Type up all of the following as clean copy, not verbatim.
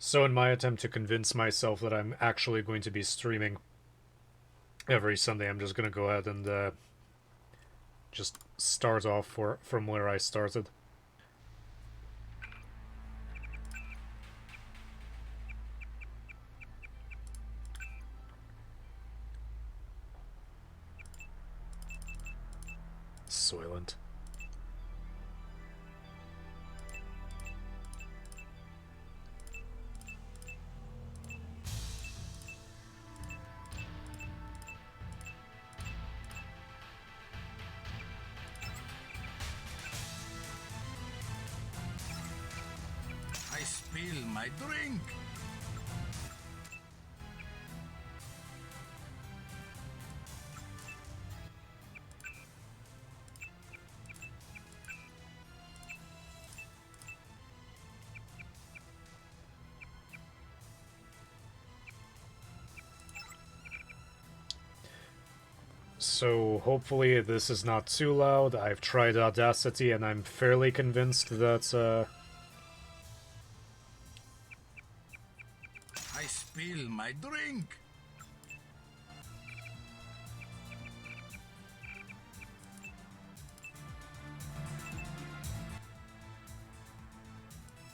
So in my attempt to convince myself that I'm actually going to be streaming every Sunday, I'm just going to go ahead and just start off from where I started. Soylent. I spill my drink. So hopefully this is not too loud. I've tried Audacity and I'm fairly convinced that I spill my drink.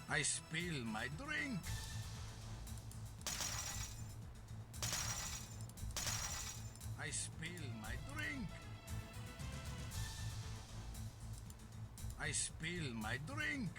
I spill my drink. I spill my drink. I spill my drink.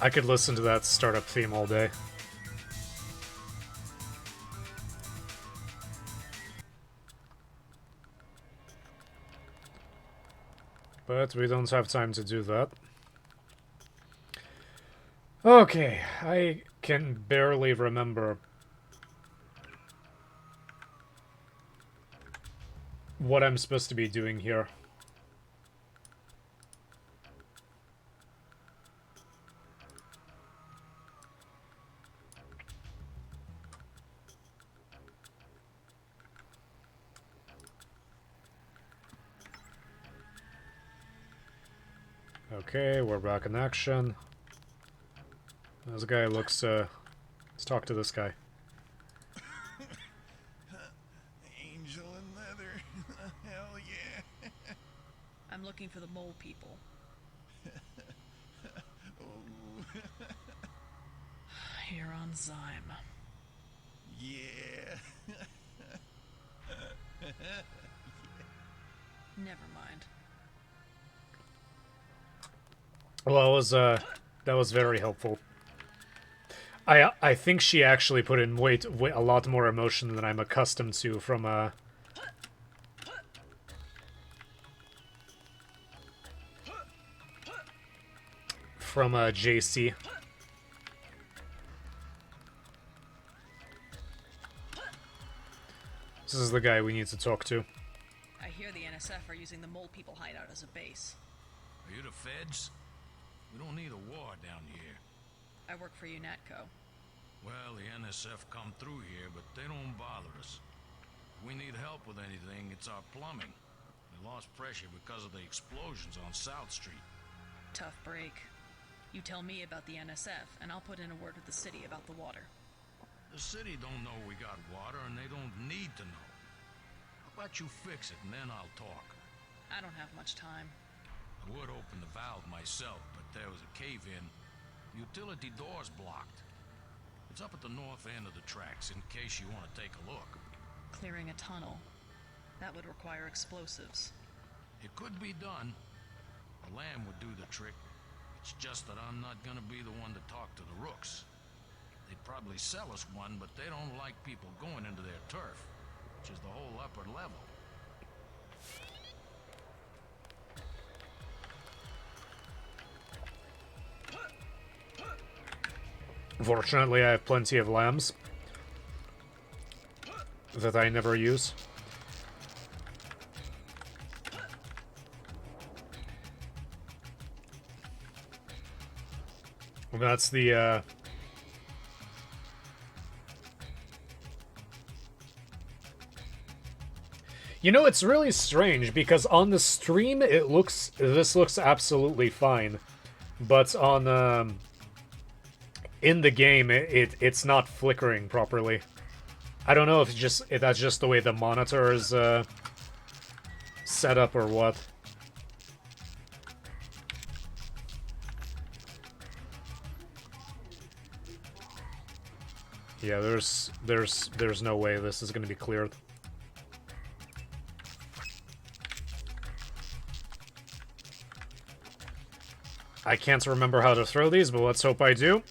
I could listen to that startup theme all day. But we don't have time to do that. Okay, I can barely remember what I'm supposed to be doing here. Okay, we're back in action. This guy looks, let's talk to this guy. Angel and leather. Hell yeah. I'm looking for the mole people. Oh. Here on Zyme. Yeah. Never mind. Well, that was very helpful. I think she actually put in a lot more emotion than I'm accustomed to from JC. This is the guy we need to talk to. I hear the NSF are using the mole people hideout as a base. Are you the feds? We don't need a war down here. I work for UNATCO. Well, the NSF come through here, but they don't bother us. If we need help with anything, it's our plumbing. We lost pressure because of the explosions on South Street. Tough break. You tell me about the NSF, and I'll put in a word with the city about the water. The city don't know we got water, and they don't need to know. How about you fix it, and then I'll talk. I don't have much time. I would open the valve myself, but there was a cave-in. Utility door's blocked. It's up at the north end of the tracks, in case you want to take a look. Clearing a tunnel. That would require explosives. It could be done. The lamb would do the trick. It's just that I'm not gonna be the one to talk to the rooks. They'd probably sell us one, but they don't like people going into their turf, which is the whole upper level. Fortunately, I have plenty of lambs that I never use. Well, that's the, You know, it's really strange, because on the stream, this looks absolutely fine. But on, in the game, it's not flickering properly. I don't know if that's just the way the monitor is, set up or what. Yeah, there's no way this is gonna be cleared. I can't remember how to throw these, but let's hope I do.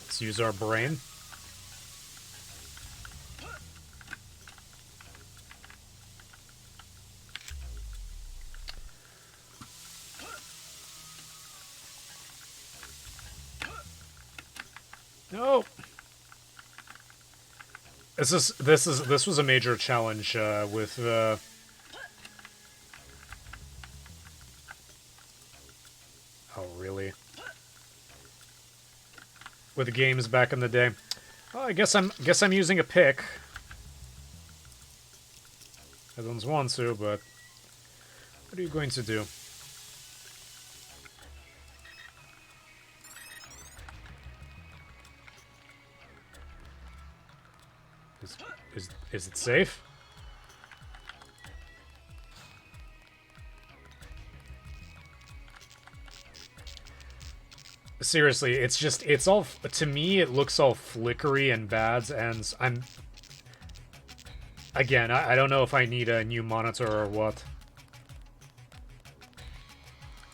Let's use our brain. No. This was a major challenge with oh really? With games back in the day. Well, I guess I'm using a pick. Everyone's want to, but what are you going to do? Is it safe? Seriously, it's all, to me, it looks all flickery and bad, and again, I don't know if I need a new monitor or what.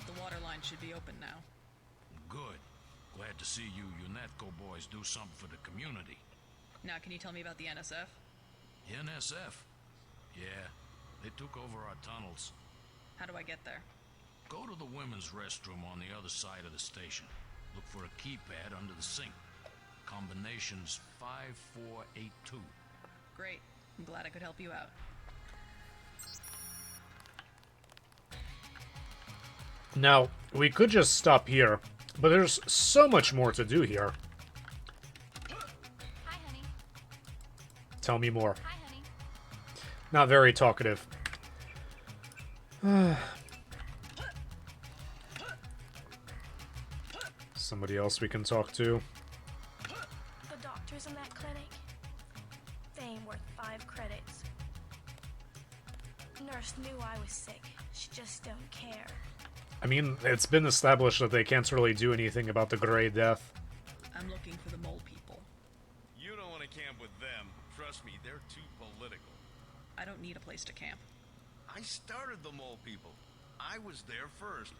The water line should be open now. Good. Glad to see you UNETCO boys do something for the community. Now, can you tell me about the NSF? NSF? Yeah, they took over our tunnels. How do I get there? Go to the women's restroom on the other side of the station. Look for a keypad under the sink. Combination's 5482. Great. I'm glad I could help you out. Now, we could just stop here, but there's so much more to do here. Hi, honey. Tell me more. Hi, honey. Not very talkative. Somebody else we can talk to. The doctors in that clinic, they ain't worth 5 credits. Nurse knew I was sick. She just don't care. I mean, it's been established that they can't really do anything about the Grey Death. I'm looking for the mole people. You don't want to camp with them. Trust me, they're too political. I don't need a place to camp. I started the mole people. I was there first.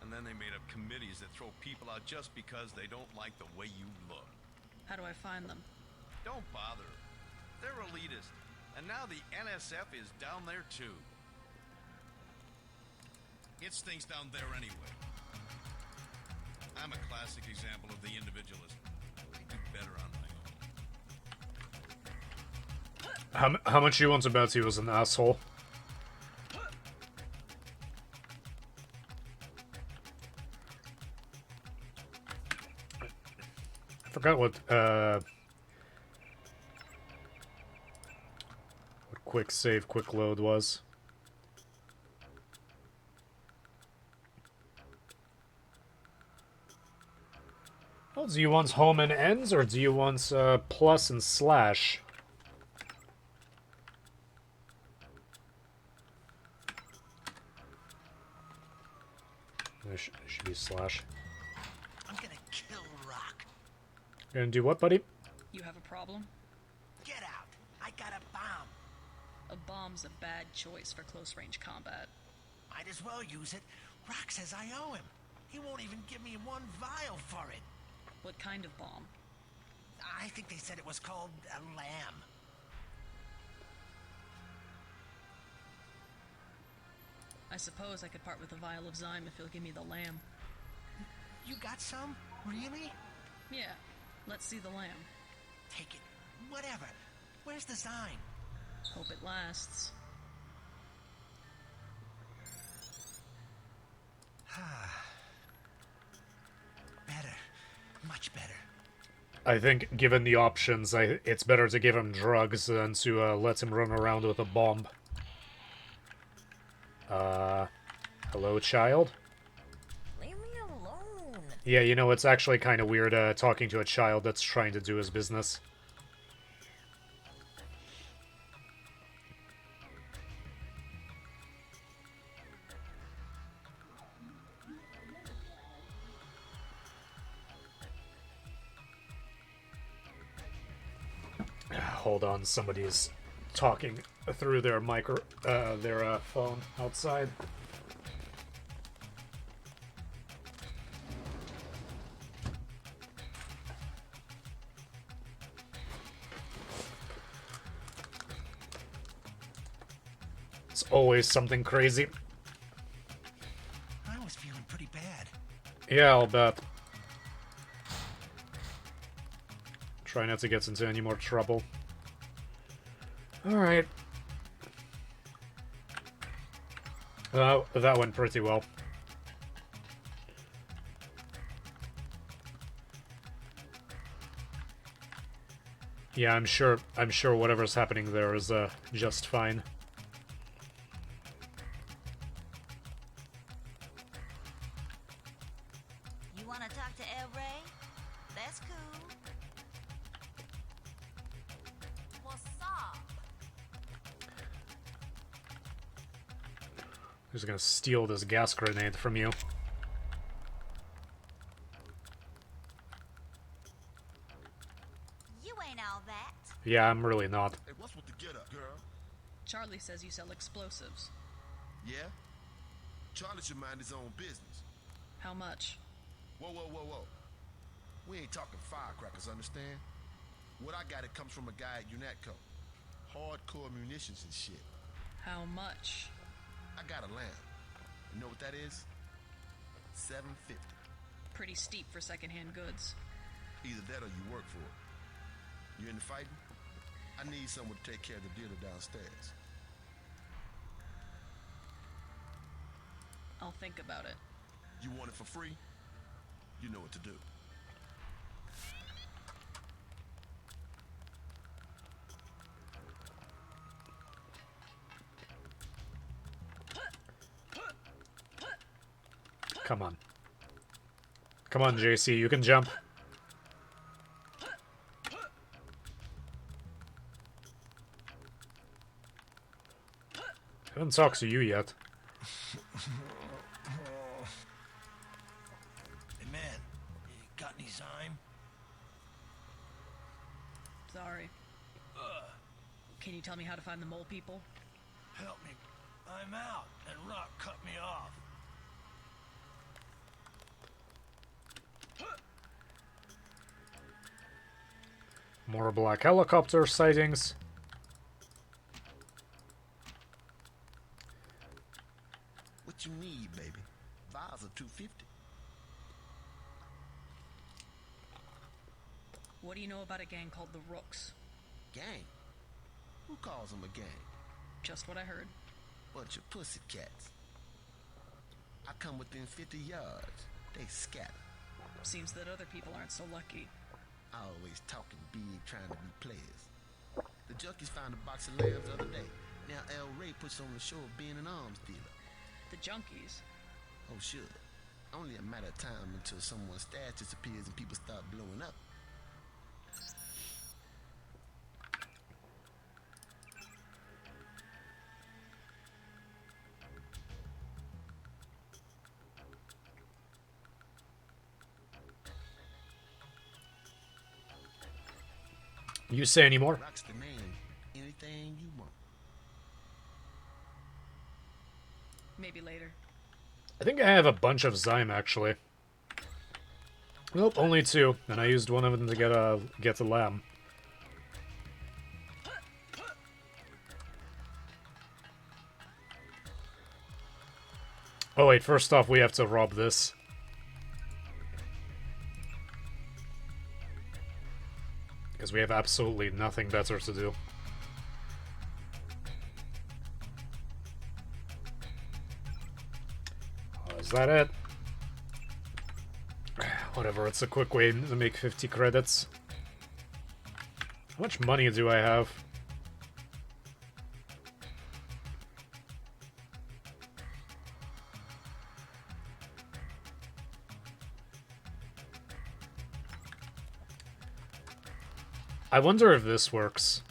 And then they made up committees that throw people out just because they don't like the way you look. How do I find them? Don't bother. They're elitist. And now the NSF is down there too. It's things down there anyway. I'm a classic example of the individualist. I do better on my own. How much you want to bet he was an asshole? I forgot what quick save, quick load was. Well, do you want home and ends, or do you want plus and slash? There should be slash. I'm gonna kill Rock. Gonna do what, buddy? You have a problem? Get out. I got a bomb. A bomb's a bad choice for close-range combat. Might as well use it. Rock says I owe him. He won't even give me 1 vial for it. What kind of bomb? I think they said it was called a lamb. I suppose I could part with a vial of zyme if you'll give me the lamb. You got some? Really? Yeah, let's see the lamb. Take it. Whatever. Where's the sign? Hope it lasts. Better. Much better. I think, given the options, it's better to give him drugs than to let him run around with a bomb. Hello, child? Leave me alone. Yeah, you know, it's actually kind of weird talking to a child that's trying to do his business. Hold on, somebody's talking through their phone outside. It's always something crazy. I was feeling pretty bad. Yeah, I'll bet. Try not to get into any more trouble. Alright. That went pretty well. Yeah, I'm sure whatever's happening there is just fine. You want to talk to El Rey? That's cool. What's up? Who's gonna steal this gas grenade from you? You ain't all that. Yeah, I'm really not. Hey, what's with the get up, girl? Charlie says you sell explosives. Yeah? Charlie should mind his own business. How much? Whoa, whoa, whoa, whoa. We ain't talking firecrackers, understand? What I got, it comes from a guy at UNATCO. Hardcore munitions and shit. How much? I got a lamb. You know what that is? $7.50. Pretty steep for secondhand goods. Either that or you work for it. You into fighting? I need someone to take care of the dealer downstairs. I'll think about it. You want it for free? You know what to do. Come on. Come on, JC, you can jump. Haven't talked to you yet. Hey, man. You got any zyme? Sorry. Can you tell me how to find the mole people? Help me. I'm out, and Rock cut me off. More black helicopter sightings. What you need, baby? Vials are $2.50. What do you know about a gang called the Rooks? Gang? Who calls them a gang? Just what I heard. Bunch of pussycats. I come within 50 yards. They scatter. Seems that other people aren't so lucky. Always talking big, trying to be players. The junkies found a box of lambs the other day. Now El Rey puts on the show of being an arms dealer. The junkies? Oh, sure. Only a matter of time until someone's stash disappears and people start blowing up. You say any more? Rock's the man. Anything you want. Maybe later. I think I have a bunch of zyme, actually. Nope, only two, and I used one of them to get the lamb. Oh wait, first off we have to rob this. Because we have absolutely nothing better to do. Oh, is that it? Whatever, it's a quick way to make 50 credits. How much money do I have? I wonder if this works.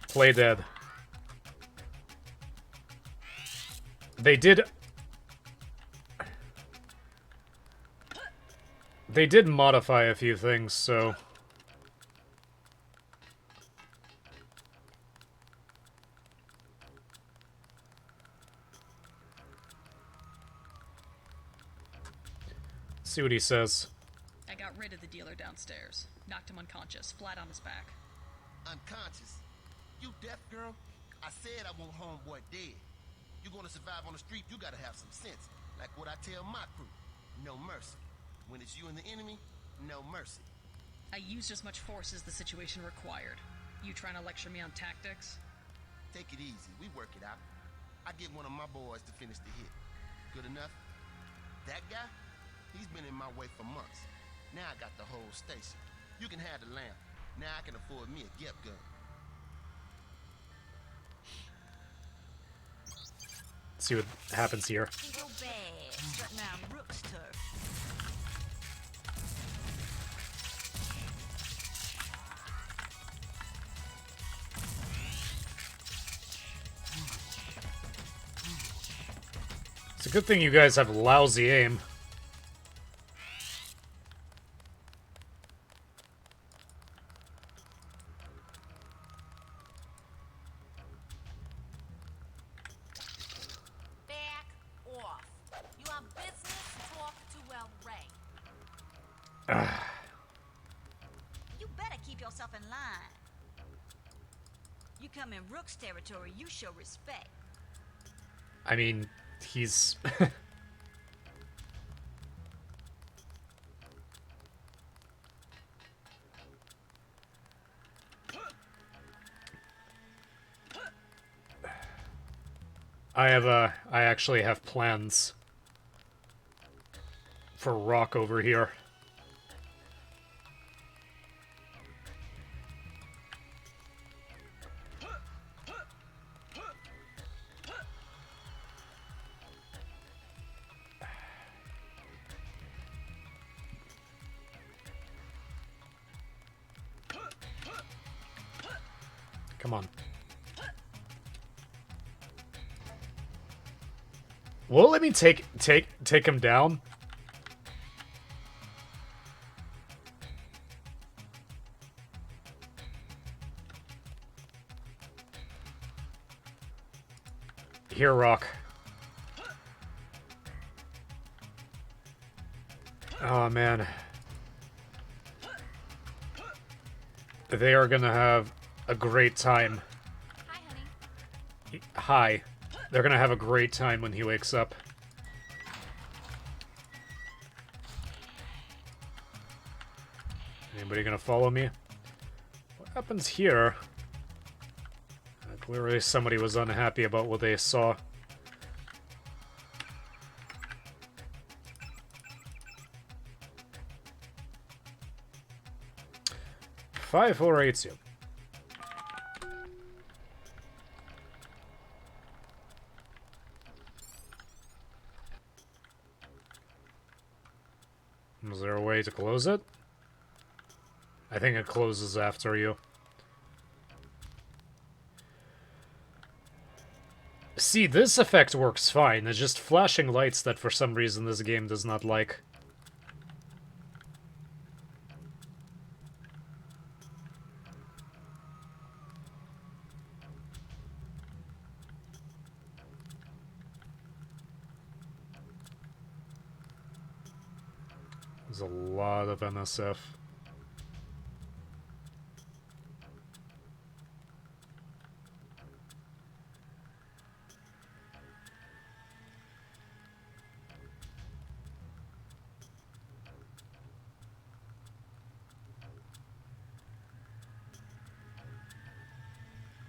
Play dead. They did modify a few things, so... See what he says. I got rid of the dealer downstairs. Knocked him unconscious, flat on his back. Unconscious? You deaf, girl? I said I want homeboy dead. You gonna survive on the street, you gotta have some sense. Like what I tell my crew. No mercy. When it's you and the enemy, no mercy. I used as much force as the situation required. You trying to lecture me on tactics? Take it easy, we work it out. I get one of my boys to finish the hit. Good enough? That guy? He's been in my way for months. Now I got the whole station. You can have the lamp. Now I can afford me a Gep gun. See what happens here. Ain't no bad. Strutting around Rook's turf. It's a good thing you guys have lousy aim. Back off. You on business? Talk to El Rey. You better keep yourself in line. You come in Rook's territory, you show respect. I mean, he's... I actually have plans for Rock over here. Come on. Will it let me take him down? Here, Rock. Oh, man. They are gonna have a great time. Hi, honey. Hi. They're gonna have a great time when he wakes up. Anybody gonna follow me? What happens here? Clearly somebody was unhappy about what they saw. Five, 4, 8, 2. Is there a way to close it? I think it closes after you. See, this effect works fine. It's just flashing lights that for some reason this game does not like. There's a lot of NSF.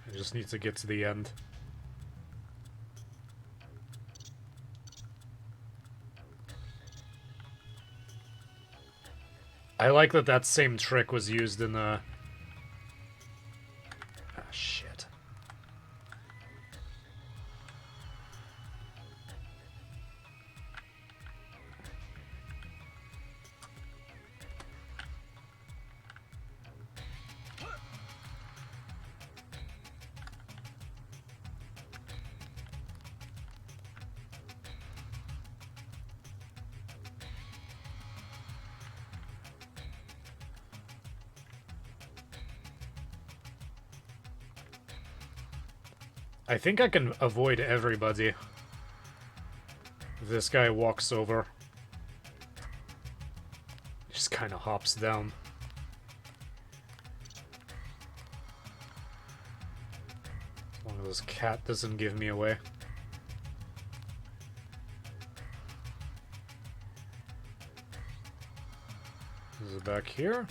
I just need to get to the end. I like that that same trick was used in the... Ah, shit. I think I can avoid everybody if this guy walks over. Just kind of hops down. As long as this cat doesn't give me away. Is it back here?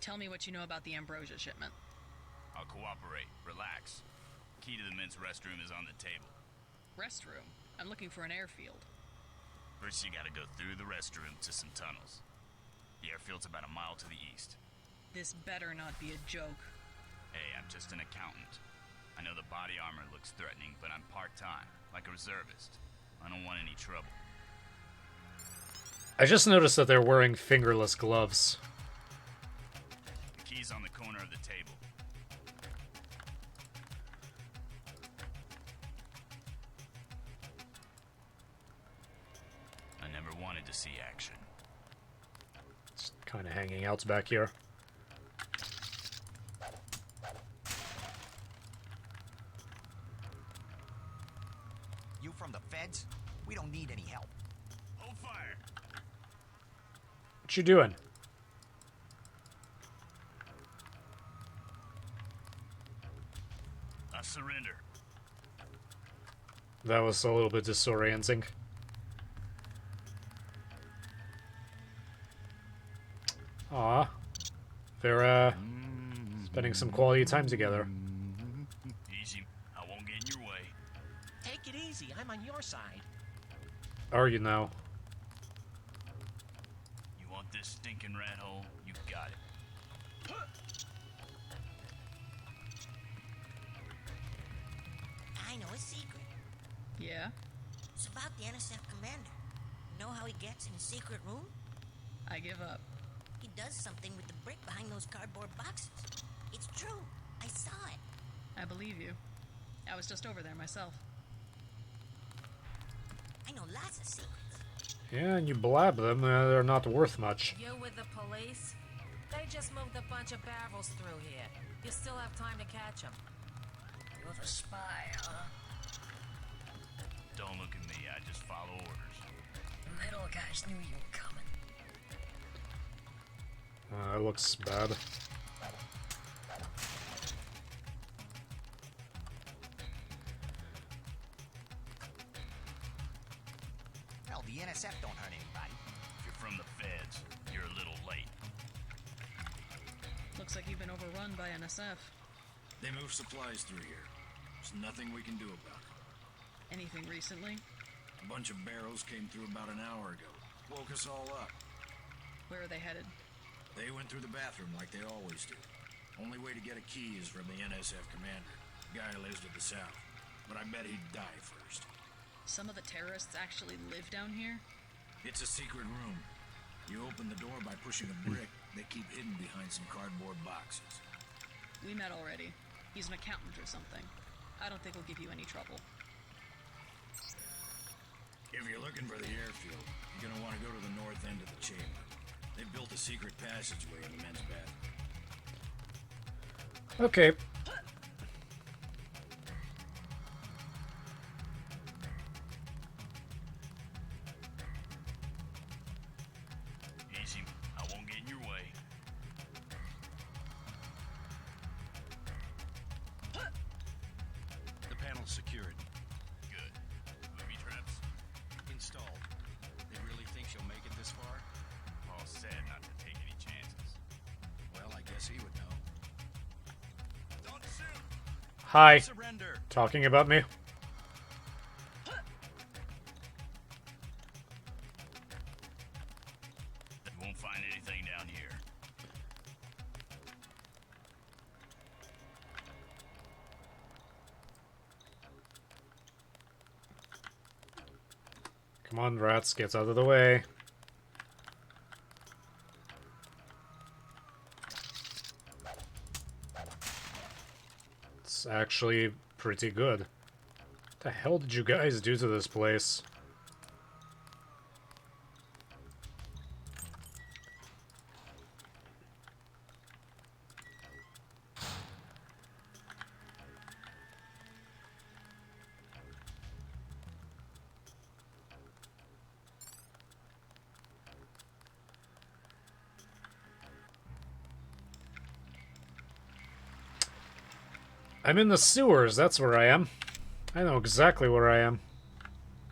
Tell me what you know about the ambrosia shipment. I'll cooperate. Relax. Key to the Mint's restroom is on the table. Restroom? I'm looking for an airfield. First you gotta go through the restroom to some tunnels. The airfield's about a mile to the east. This better not be a joke. Hey, I'm just an accountant. I know the body armor looks threatening, but I'm part-time, like a reservist. I don't want any trouble. I just noticed that they're wearing fingerless gloves. The key's on the corner of the table. I never wanted to see action. It's kind of hanging out back here. You from the feds? We don't need any help. Hold fire! What you doing? I surrender. That was a little bit disorienting. Aw. They're, spending some quality time together. Easy. I won't get in your way. Take it easy. I'm on your side. Are you now? You want this stinking rat hole? You got it. I know a secret. Yeah? It's about the NSF commander. Know how he gets in a secret room? I give up. He does something with the brick behind those cardboard boxes. It's true. I saw it. I believe you. I was just over there myself. I know lots of secrets. Yeah, and you blab them, they're not worth much. You with the police? They just moved a bunch of barrels through here. You still have time to catch them. You're the spy, huh? Don't look at me, I just follow orders. The little guys knew you were coming. That looks bad. Hell, the NSF don't hurt anybody. If you're from the feds, you're a little late. Looks like you've been overrun by NSF. They move supplies through here. There's nothing we can do about it. Anything recently? A bunch of barrels came through about an hour ago. Woke us all up. Where are they headed? They went through the bathroom like they always do. Only way to get a key is from the NSF commander. The guy lives to the south. But I bet he'd die first. Some of the terrorists actually live down here? It's a secret room. You open the door by pushing a brick. They keep hidden behind some cardboard boxes. We met already. He's an accountant or something. I don't think he'll give you any trouble. If you're looking for the airfield, you're gonna want to go to the north end of the chamber. They built a secret passageway in the men's bath. Okay. Easy. I won't get in your way. The panel's secured. Good. Booby traps? Installed. They really think she'll make it this far? Paul said not to take any chances. Well, I guess he would know. Don't shoot! Hi. Surrender! Talking about me? They won't find anything down here. Come on, rats, get out of the way. It's actually pretty good. What the hell did you guys do to this place? I'm in the sewers, that's where I am. I know exactly where I am.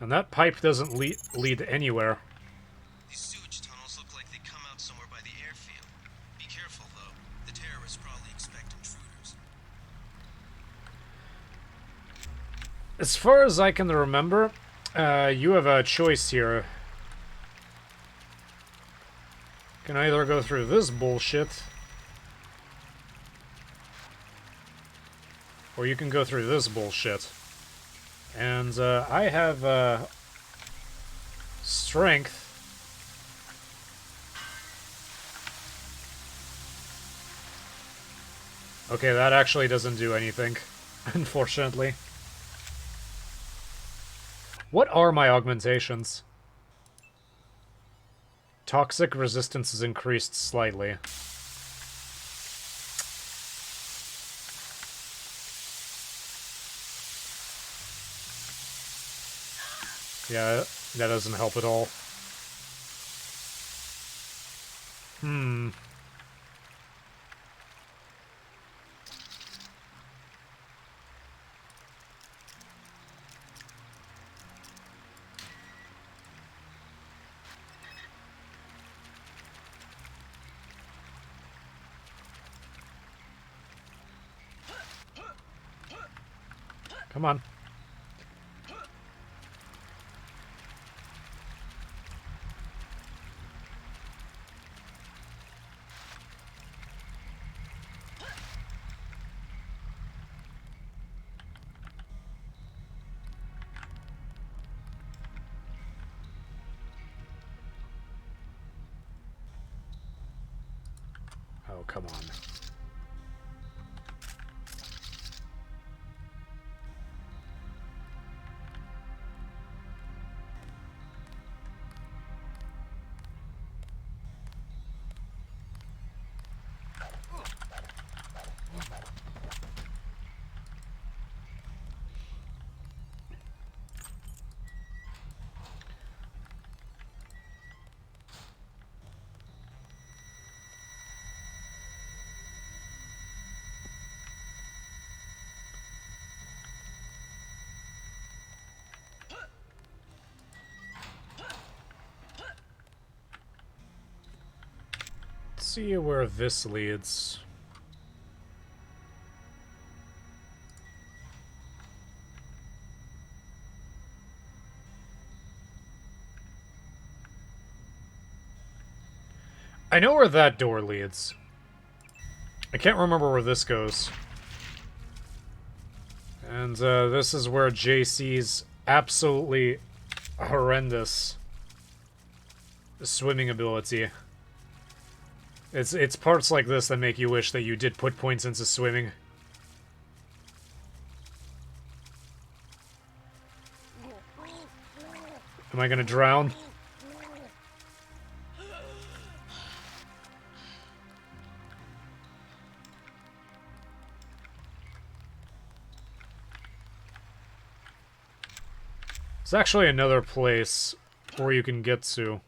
And that pipe doesn't lead anywhere. These sewage tunnels look like they come out somewhere by the airfield. Be careful, though. The terrorists probably expect intruders. As far as I can remember, you have a choice here. You can either go through this bullshit, or you can go through this bullshit. And I have strength. Okay, that actually doesn't do anything, unfortunately. What are my augmentations? Toxic resistance is increased slightly. Yeah, that doesn't help at all. Come on. Oh, come on. Let's see where this leads. I know where that door leads. I can't remember where this goes. And this is where JC's absolutely horrendous swimming ability. It's parts like this that make you wish that you did put points into swimming. Am I gonna drown? There's actually another place where you can get to.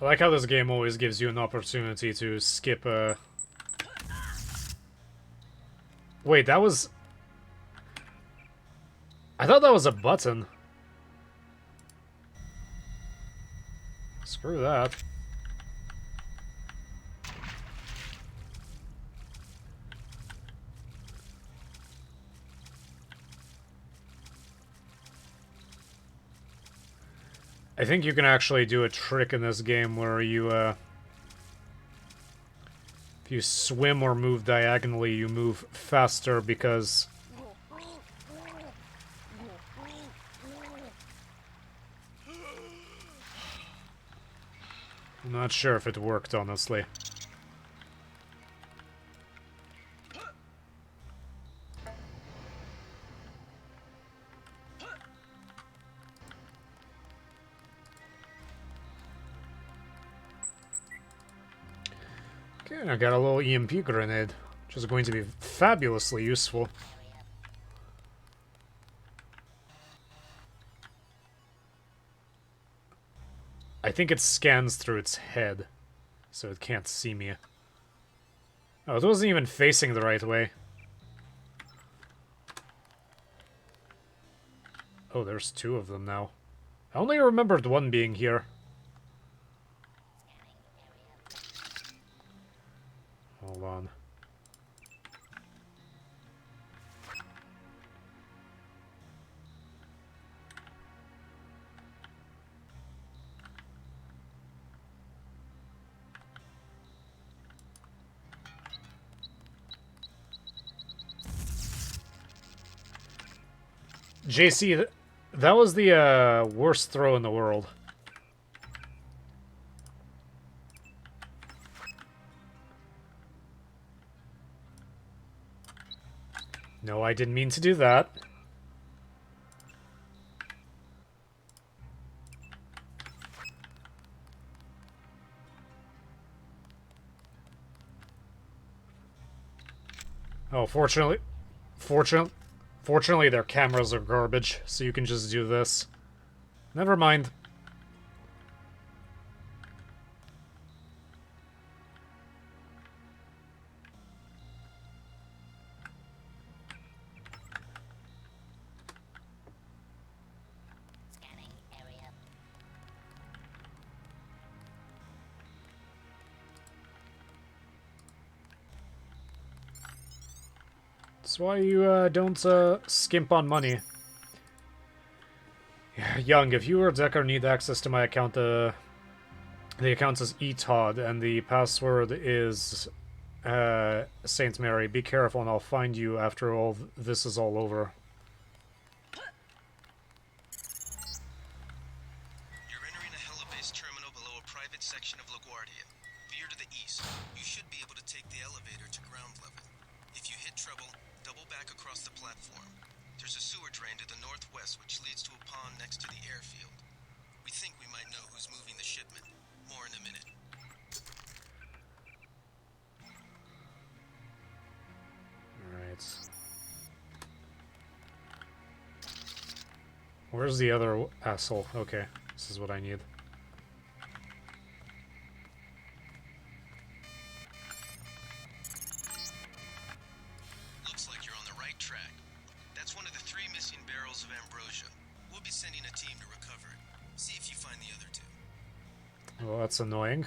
I like how this game always gives you an opportunity to skip a... Wait, that was... I thought that was a button. Screw that. I think you can actually do a trick in this game where you, if you swim or move diagonally, you move faster because... I'm not sure if it worked, honestly. Okay, I got a little EMP grenade, which is going to be fabulously useful. I think it scans through its head, so it can't see me. Oh, it wasn't even facing the right way. Oh, there's two of them now. I only remembered one being here. Hold on. JC, that was the worst throw in the world. No, I didn't mean to do that. Oh, fortunately their cameras are garbage, so you can just do this. Never mind. That's why you don't skimp on money. Yeah, Young, if you or Decker need access to my account, the account says eTodd, and the password is Saint Mary. Be careful, and I'll find you after all this is all over. You're entering a Hella-based terminal below a private section of LaGuardia. Veer to the east. You should be able to take the elevator to ground level. If you hit trouble, double back across the platform. There's a sewer drain to the northwest which leads to a pond next to the airfield. We think we might know who's moving the shipment. More in a minute. Alright. Where's the other asshole? Okay, this is what I need. Looks like you're on the right track. That's one of the 3 missing barrels of ambrosia. We'll be sending a team to recover it. See if you find the other 2. Well, that's annoying.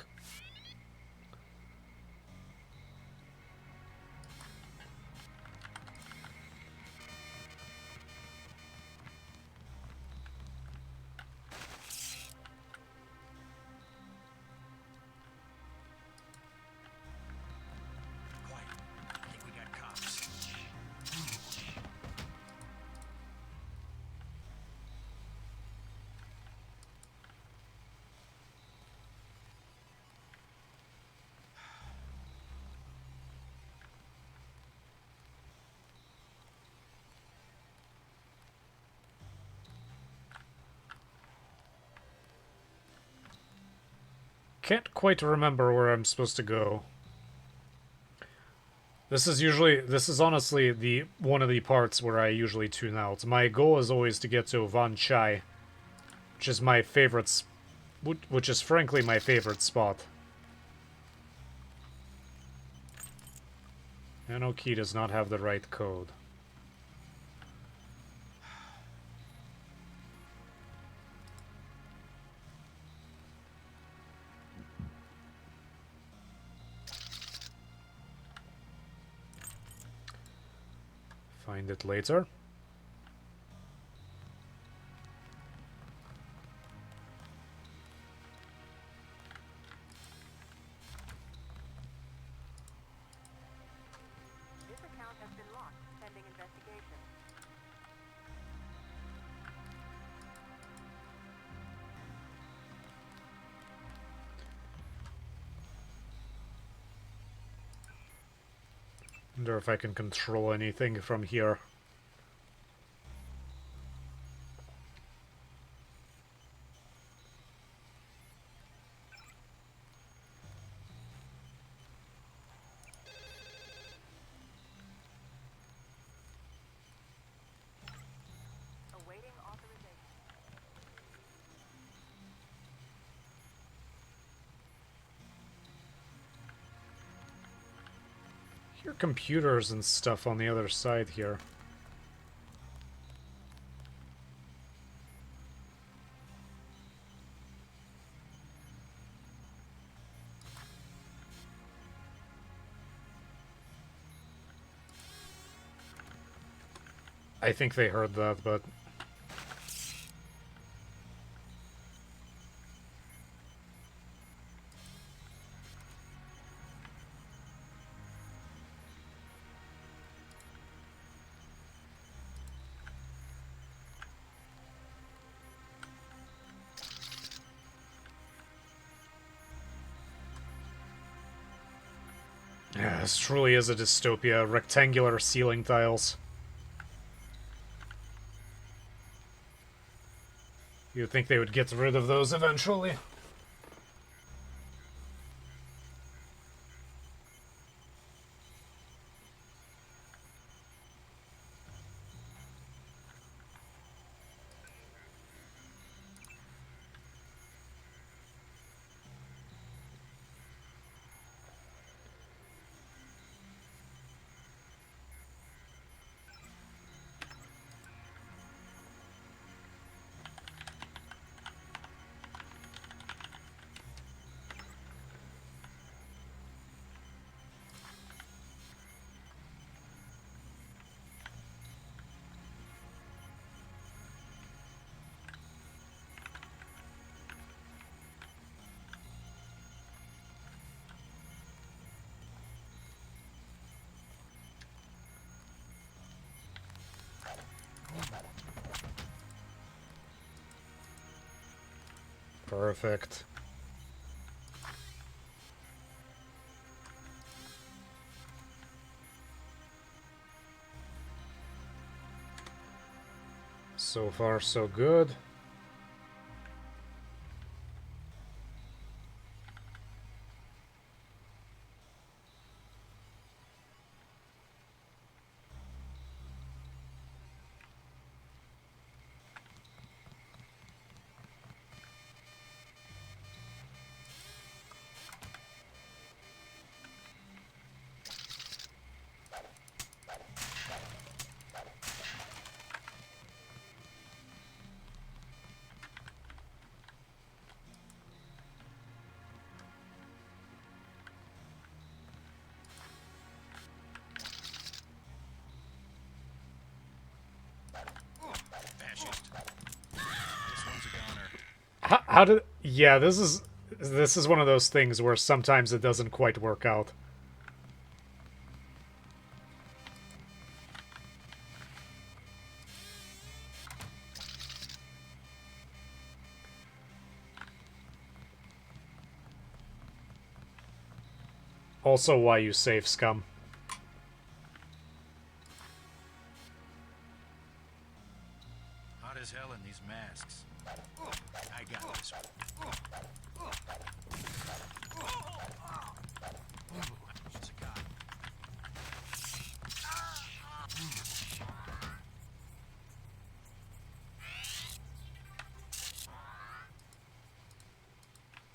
Quiet. I think we got cops. can't quite remember where I'm supposed to go. This is honestly the one of the parts where I usually tune out. My goal is always to get to Van Chai, which is my favorite, which is frankly my favorite spot. Nano key does not have the right code. Find it later. This account has been locked, pending investigation. Wonder if I can control anything from here. Awaiting authorization. Hear computers and stuff on the other side here. I think they heard that, but... Yeah, this truly is a dystopia. Rectangular ceiling tiles. You'd think they would get rid of those eventually. Perfect. So far, so good. How did... Yeah, this is one of those things where sometimes it doesn't quite work out. Also why you save, scum. Hot as hell in these masks. I got this one. It's a guy.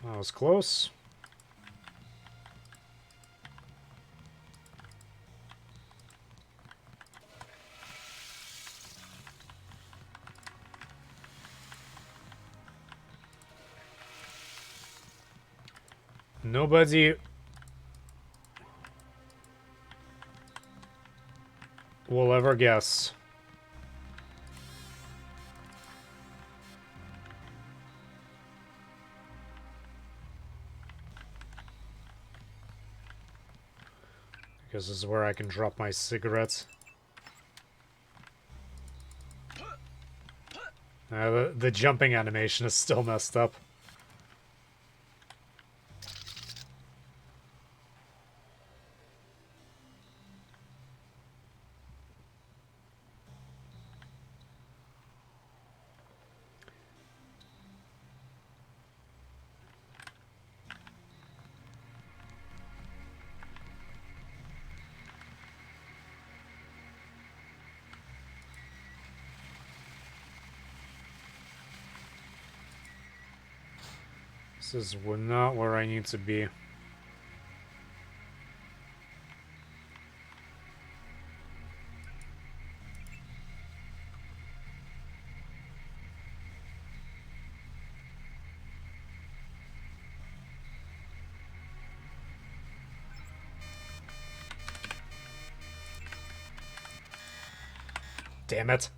That was close. Nobody will ever guess. Because this is where I can drop my cigarettes. The jumping animation is still messed up. This is not where I need to be. Damn it.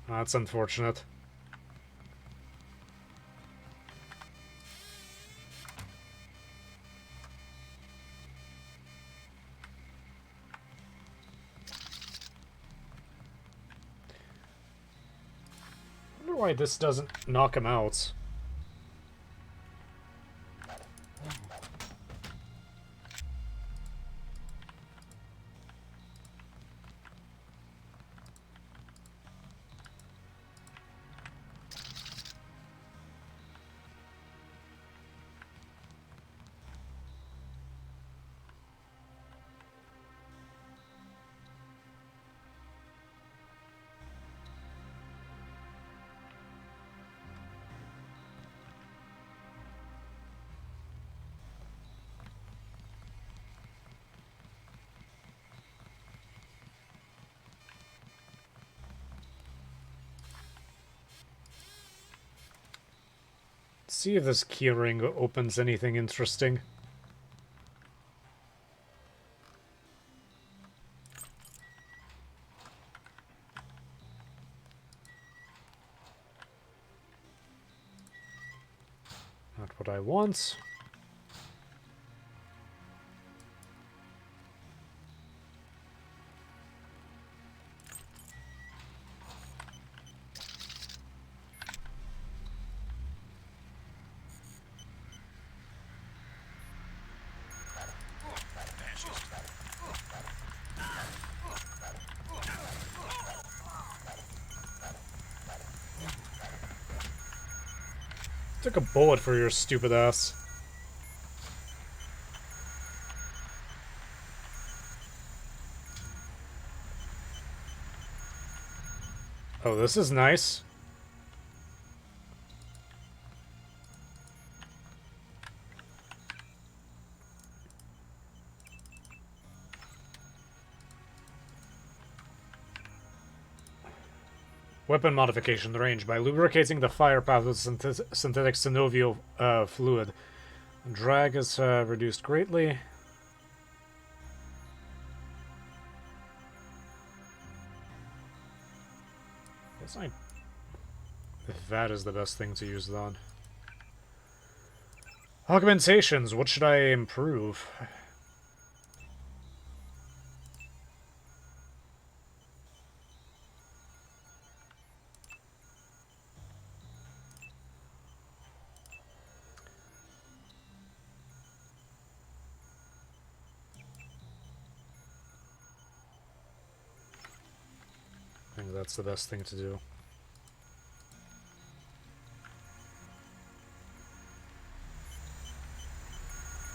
That's unfortunate. I wonder why this doesn't knock him out. See if this keyring opens anything interesting. Not what I want. Took a bullet for your stupid ass. Oh, this is nice. Weapon modification, the range. By lubricating the fire path with synthetic synovial fluid. Drag is reduced greatly. Guess if that is the best thing to use it on. Augmentations, what should I improve? think that's the best thing to do.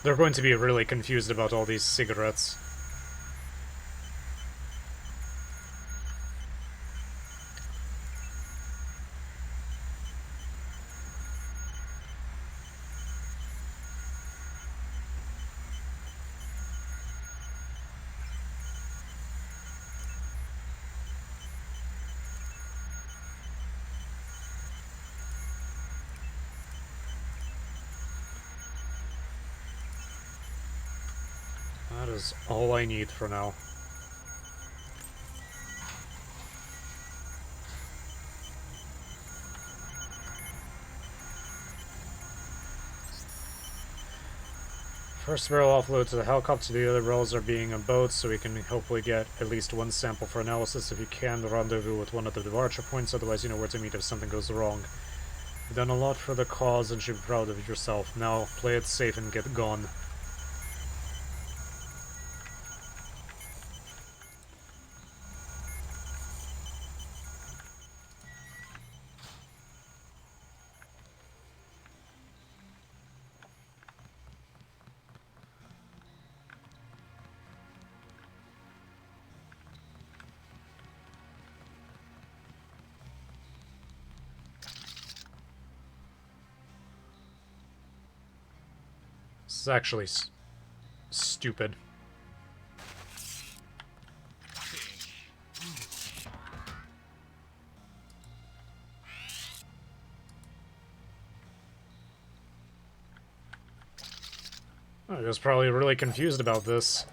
They're going to be really confused about all these cigarettes. That is all I need for now. First barrel offload to the helicopter, the other barrels are being on boats, so we can hopefully get at least one sample for analysis. If you can, rendezvous with one of the departure points, otherwise you know where to meet if something goes wrong. You've done a lot for the cause and should be proud of yourself. Now, play it safe and get gone. This is actually stupid. I was probably really confused about this.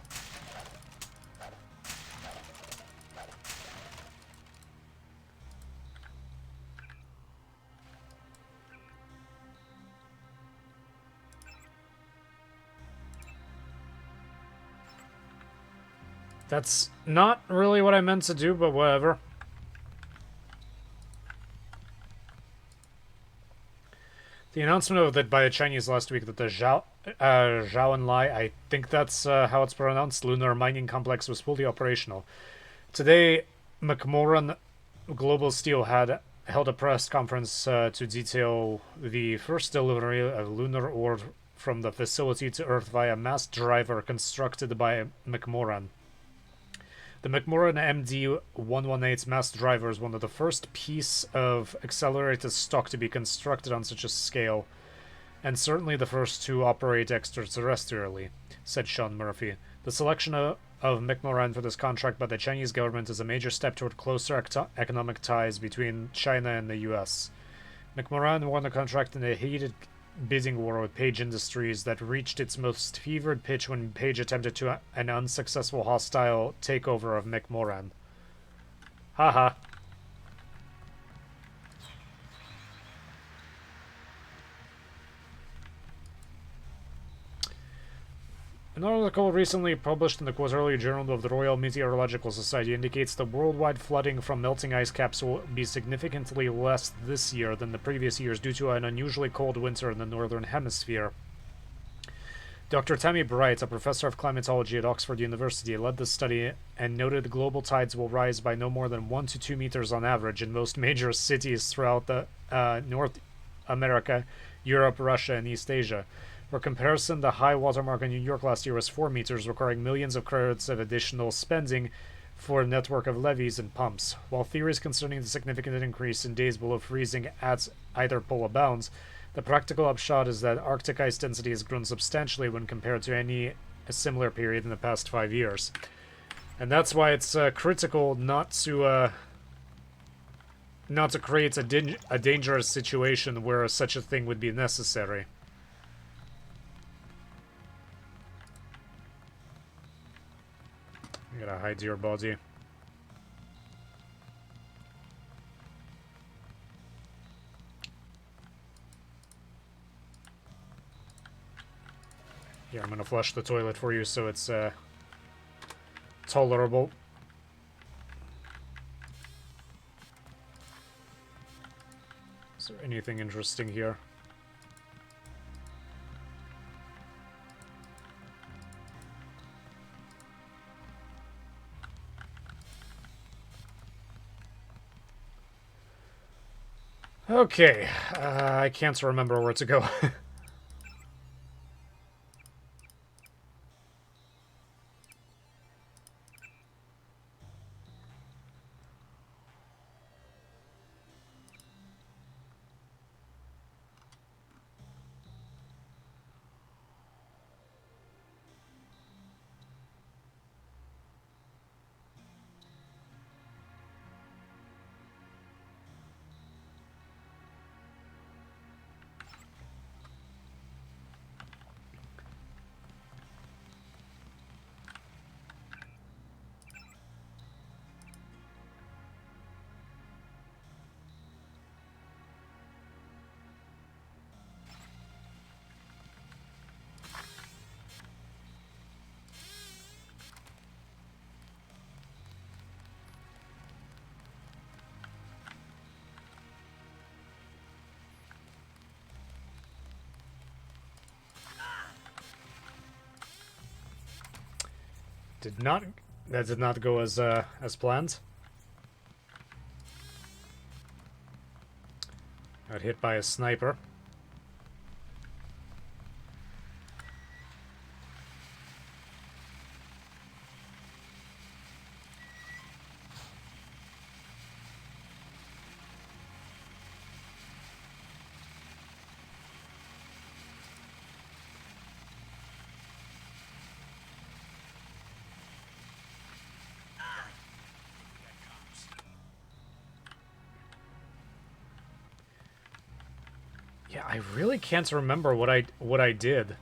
That's not really what I meant to do, but whatever. The announcement of that by the Chinese last week that the Zhaoenlai, I think that's how it's pronounced, lunar mining complex was fully operational. Today, McMoran Global Steel had held a press conference to detail the first delivery of lunar ore from the facility to Earth via mass driver constructed by McMoran. The McMoran MD-118 mass driver is one of the first piece of accelerated stock to be constructed on such a scale, and certainly the first to operate extraterrestrially, said Sean Murphy. The selection of McMoran for this contract by the Chinese government is a major step toward closer economic ties between China and the US. McMoran won the contract in a heated bidding war with Page Industries that reached its most fevered pitch when Page attempted an unsuccessful hostile takeover of McMoran. Haha. An article recently published in the Quarterly Journal of the Royal Meteorological Society indicates the worldwide flooding from melting ice caps will be significantly less this year than the previous years due to an unusually cold winter in the Northern Hemisphere. Dr. Tammy Bright, a professor of climatology at Oxford University, led the study and noted global tides will rise by no more than 1 to 2 meters on average in most major cities throughout the North America, Europe, Russia, and East Asia. For comparison, the high watermark in New York last year was 4 meters, requiring millions of credits of additional spending for a network of levees and pumps. While theories concerning the significant increase in days below freezing at either pole abounds, the practical upshot is that Arctic ice density has grown substantially when compared to any similar period in the past 5 years. And that's why it's critical not to create a dangerous situation where such a thing would be necessary. You gotta hide your body. Yeah, I'm gonna flush the toilet for you so it's tolerable. Is there anything interesting here? Okay, I can't remember where to go. That did not go as planned. Got hit by a sniper. Yeah, I really can't remember what I did.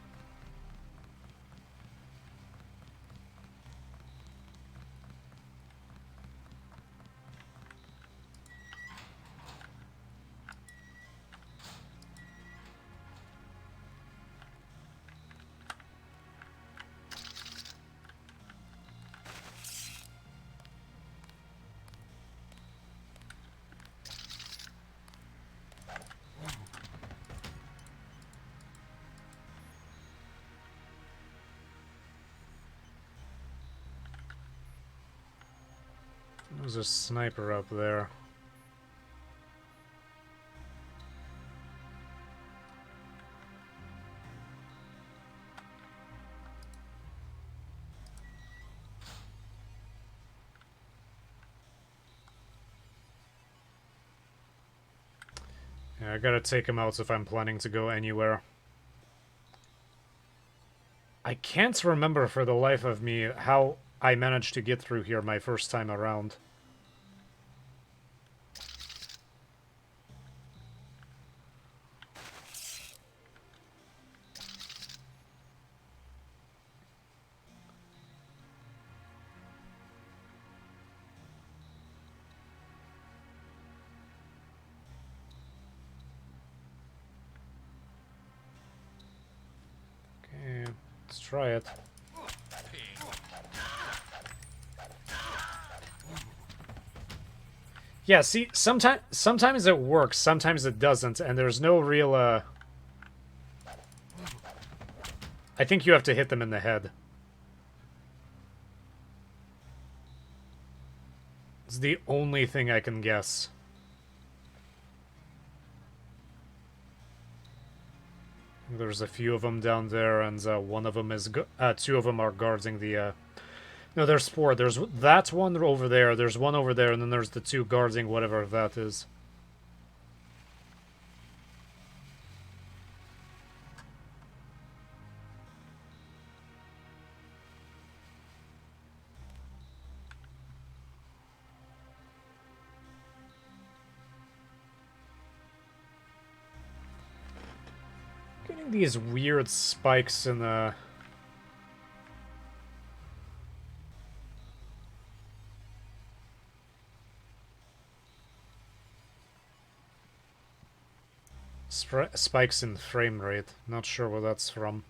There's a sniper up there. Yeah, I gotta take him out if I'm planning to go anywhere. I can't remember for the life of me how I managed to get through here my first time around. Okay, let's try it. Yeah, see, sometimes it works, sometimes it doesn't, and there's no real, I think you have to hit them in the head. It's the only thing I can guess. There's a few of them down there, and one of them is, two of them are guarding the, no, there's four. There's that one over there, there's one over there, and then there's the two guarding whatever that is. Getting these weird spikes in the... spikes in frame rate. Not sure where that's from.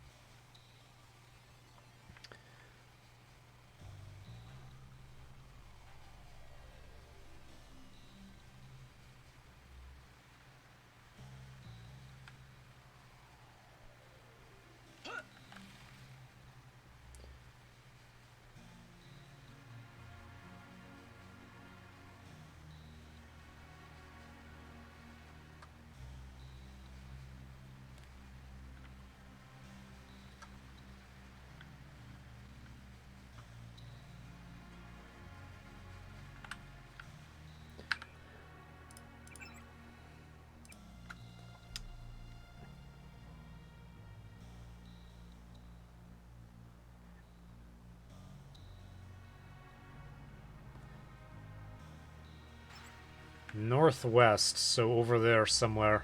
Northwest, so over there somewhere.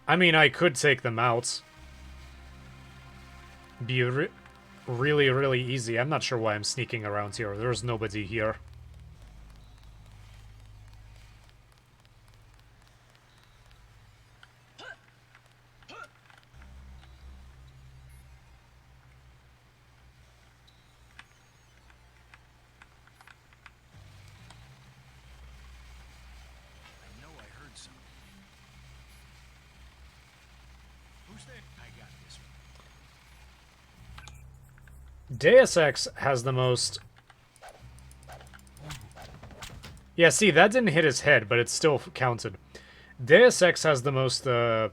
I mean, I could take them out. Be really, really easy. I'm not sure why I'm sneaking around here. There's nobody here. Deus Ex has the most... Yeah, see, that didn't hit his head, but it still counted. Deus Ex has the most, It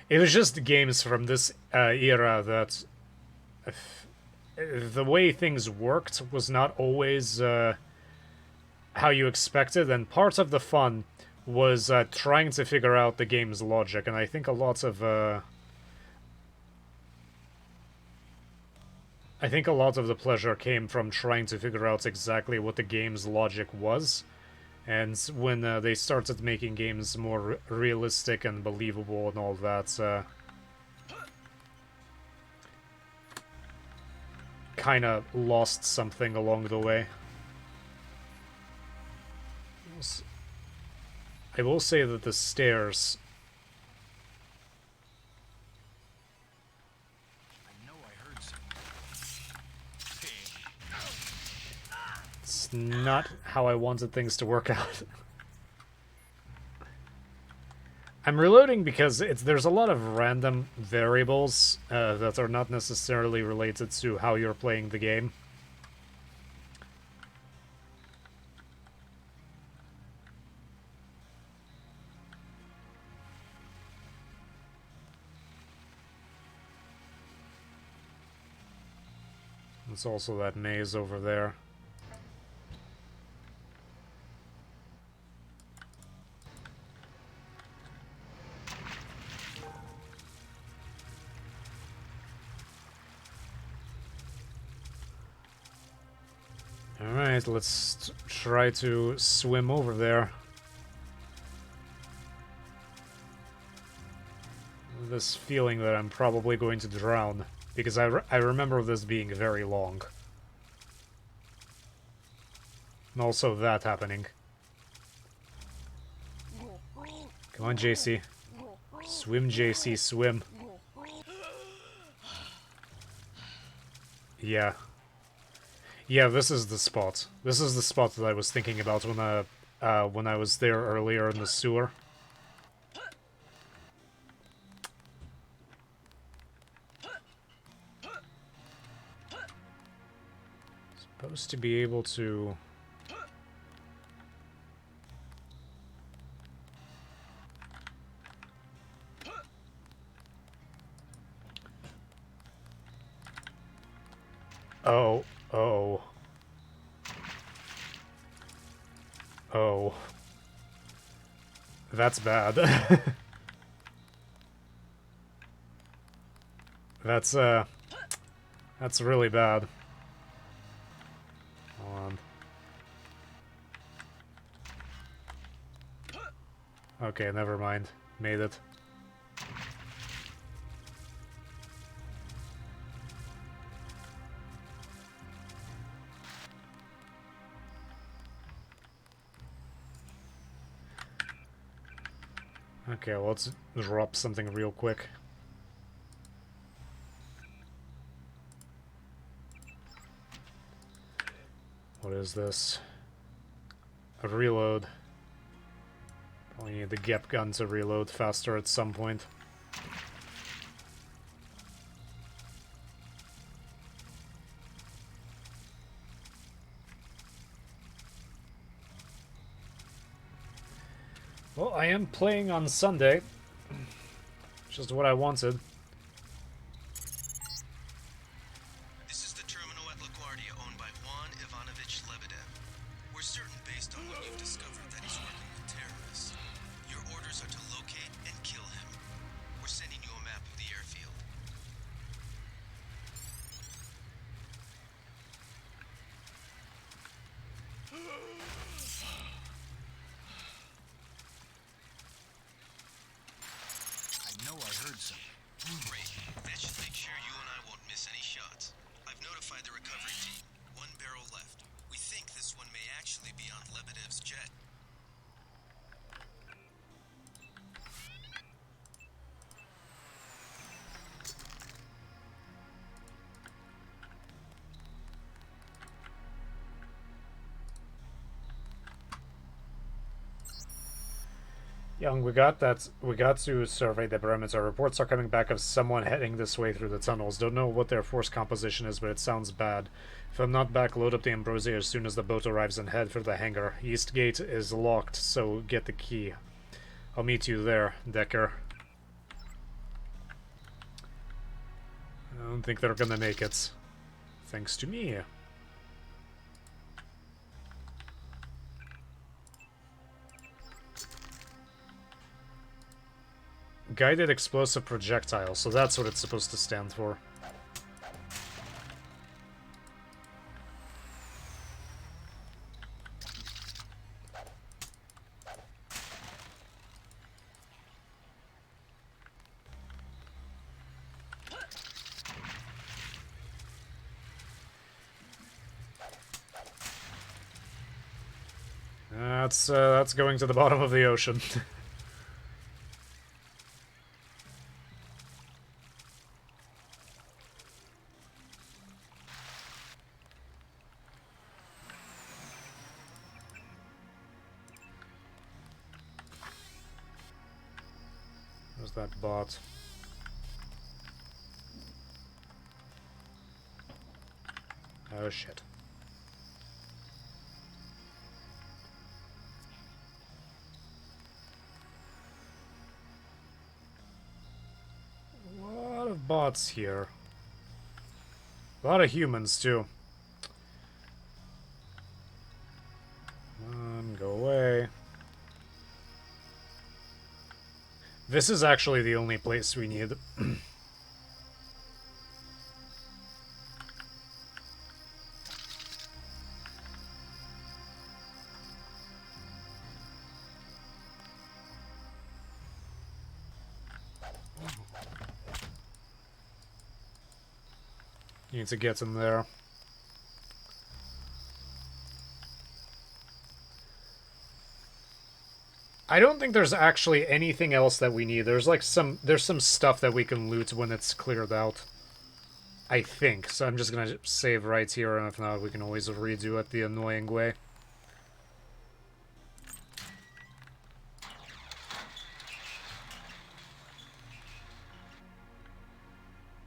was just games from this era that... the way things worked was not always how you expected, and part of the fun was trying to figure out the game's logic, and I think a lot of... I think a lot of the pleasure came from trying to figure out exactly what the game's logic was, and when they started making games more realistic and believable and all that, kind of lost something along the way. I will say that the stairs... It's not how I wanted things to work out. I'm reloading because there's a lot of random variables that are not necessarily related to how you're playing the game. There's also that maze over there. Alright, let's try to swim over there. This feeling that I'm probably going to drown, because I remember this being very long. And also that happening. Come on, JC. Swim, JC, swim. Yeah. Yeah, this is the spot. This is the spot that I was thinking about when I was there earlier in the sewer. Supposed to be able to... Oh. Oh. Oh. That's bad. That's really bad. Hold on. Okay, never mind. Made it. Okay, well, let's drop something real quick. What is this? A reload. Probably need the Gep gun to reload faster at some point. Well, I am playing on Sunday. Just what I wanted. This is the terminal at LaGuardia owned by Juan Ivanovich Lebedev. We're certain, based on what you've discovered, that he's working with terrorists. Your orders are to locate and kill him. We're sending you a map of the airfield. Young, we got to survey the perimeter. Reports are coming back of someone heading this way through the tunnels. Don't know what their force composition is, but it sounds bad. If I'm not back, load up the Ambrosia as soon as the boat arrives and head for the hangar. East gate is locked, so get the key. I'll meet you there, Decker. I don't think they're gonna make it. Thanks to me. Guided explosive projectile, so that's what it's supposed to stand for. That's going to the bottom of the ocean. Where's that bot? Oh shit. A lot of bots here. A lot of humans too. Come on, go away. This is actually the only place we need. Need to get in there. I don't think there's actually anything else that we need. There's like some stuff that we can loot when it's cleared out. I think. So I'm just gonna save right here, and if not, we can always redo it the annoying way.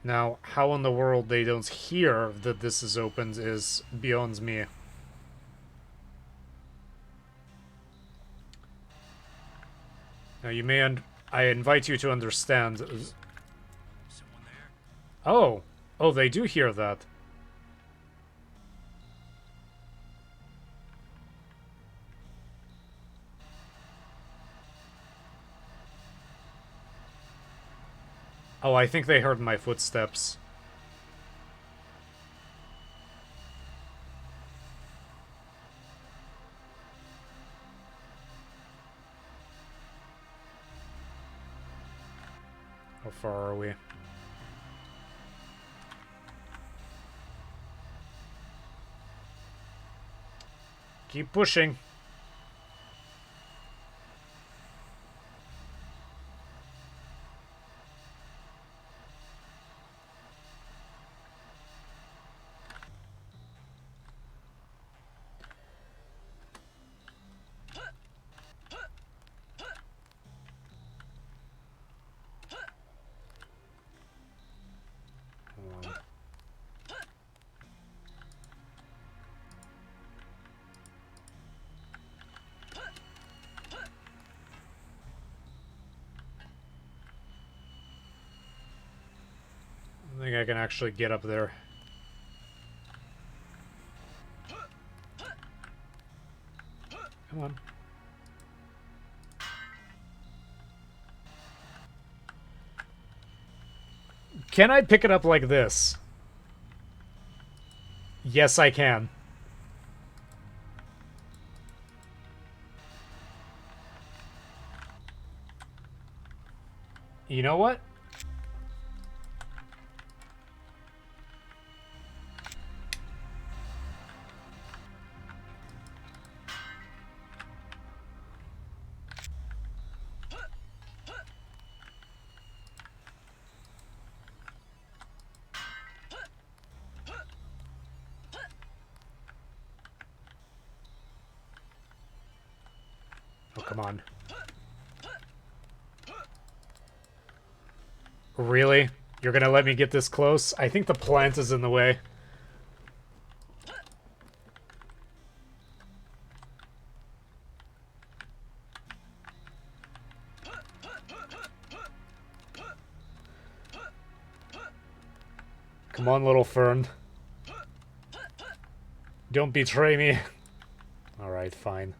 Now, how in the world they don't hear that this is opened is beyond me. Now, I invite you to understand. Someone there? Oh! Oh, they do hear that. Oh, I think they heard my footsteps. How far are we? Keep pushing. I think I can actually get up there. Come on. Can I pick it up like this? Yes, I can. You know what? Oh, come on. Really? You're gonna let me get this close? I think the plant is in the way. Come on, little fern. Don't betray me. Alright, fine.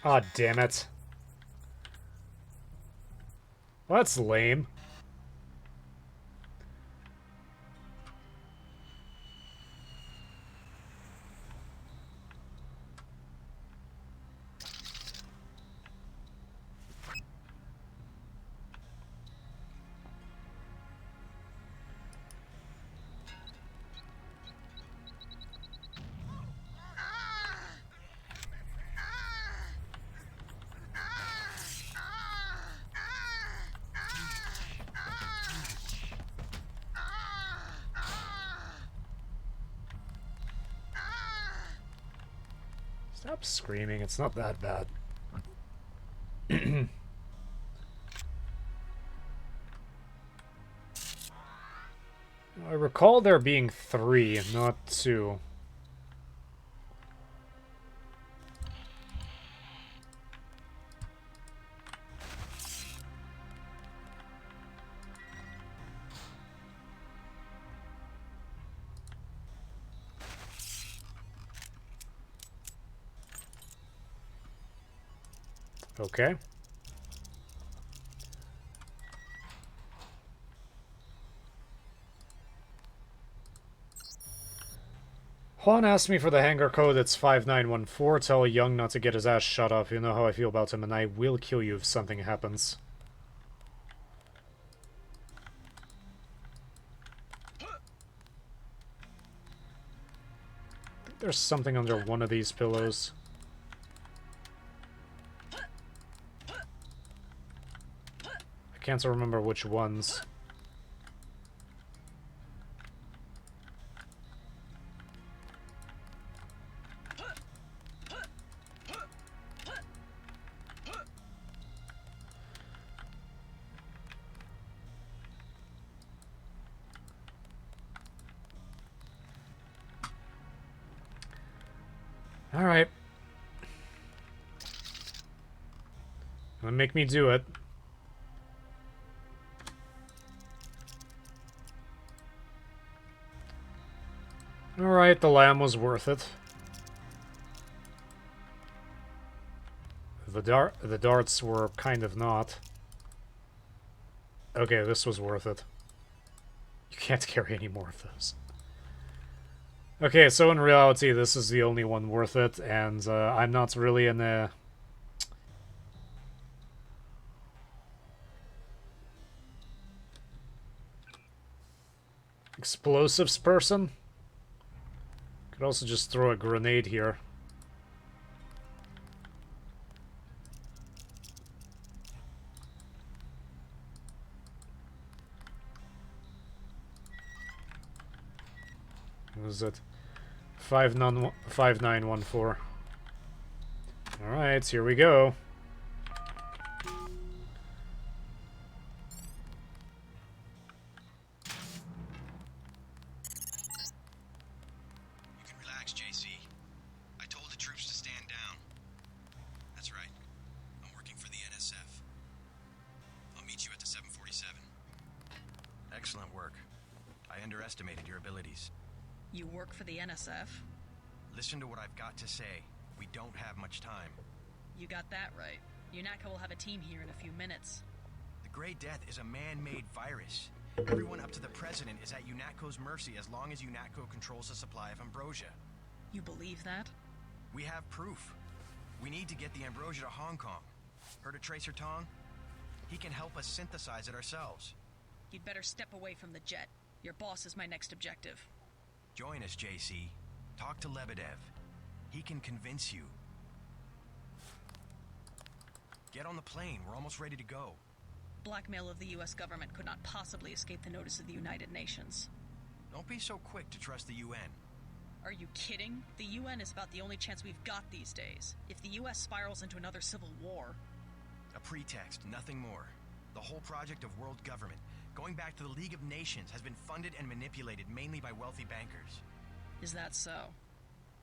Aw, damn it. Well, that's lame. Stop screaming, it's not that bad. I recall there being 3, not 2. Okay. Juan asked me for the hangar code, it's 5914. Tell Young not to get his ass shut up. You know how I feel about him, and I will kill you if something happens. I think there's something under one of these pillows. I can't remember which ones. Alright. Gonna make me do it. Alright, the lamb was worth it. The darts were kind of not. Okay, this was worth it. You can't carry any more of those. Okay, so in reality, this is the only one worth it, and I'm not really in a... explosives person. Could also just throw a grenade here. What is it? 5914. Alright, here we go. You can relax, JC. I told the troops to stand down. That's right. I'm working for the NSF. I'll meet you at the 747. Excellent work. I underestimated your abilities. You work for the NSF? Listen to what I've got to say. We don't have much time. You got that right. UNACA will have a team here in a few minutes. The Grey Death is a man-made virus. Everyone up to the president is at UNATCO's mercy as long as UNATCO controls the supply of ambrosia. You believe that? We have proof. We need to get the ambrosia to Hong Kong. Heard of Tracer Tong? He can help us synthesize it ourselves. You'd better step away from the jet. Your boss is my next objective. Join us, JC. Talk to Lebedev. He can convince you. Get on the plane. We're almost ready to go. Blackmail of the U.S. government could not possibly escape the notice of the United Nations. Don't be so quick to trust the UN. Are you kidding? The UN is about the only chance we've got these days. If the U.S. spirals into another civil war... A pretext, nothing more. The whole project of world government, going back to the League of Nations, has been funded and manipulated mainly by wealthy bankers. Is that so?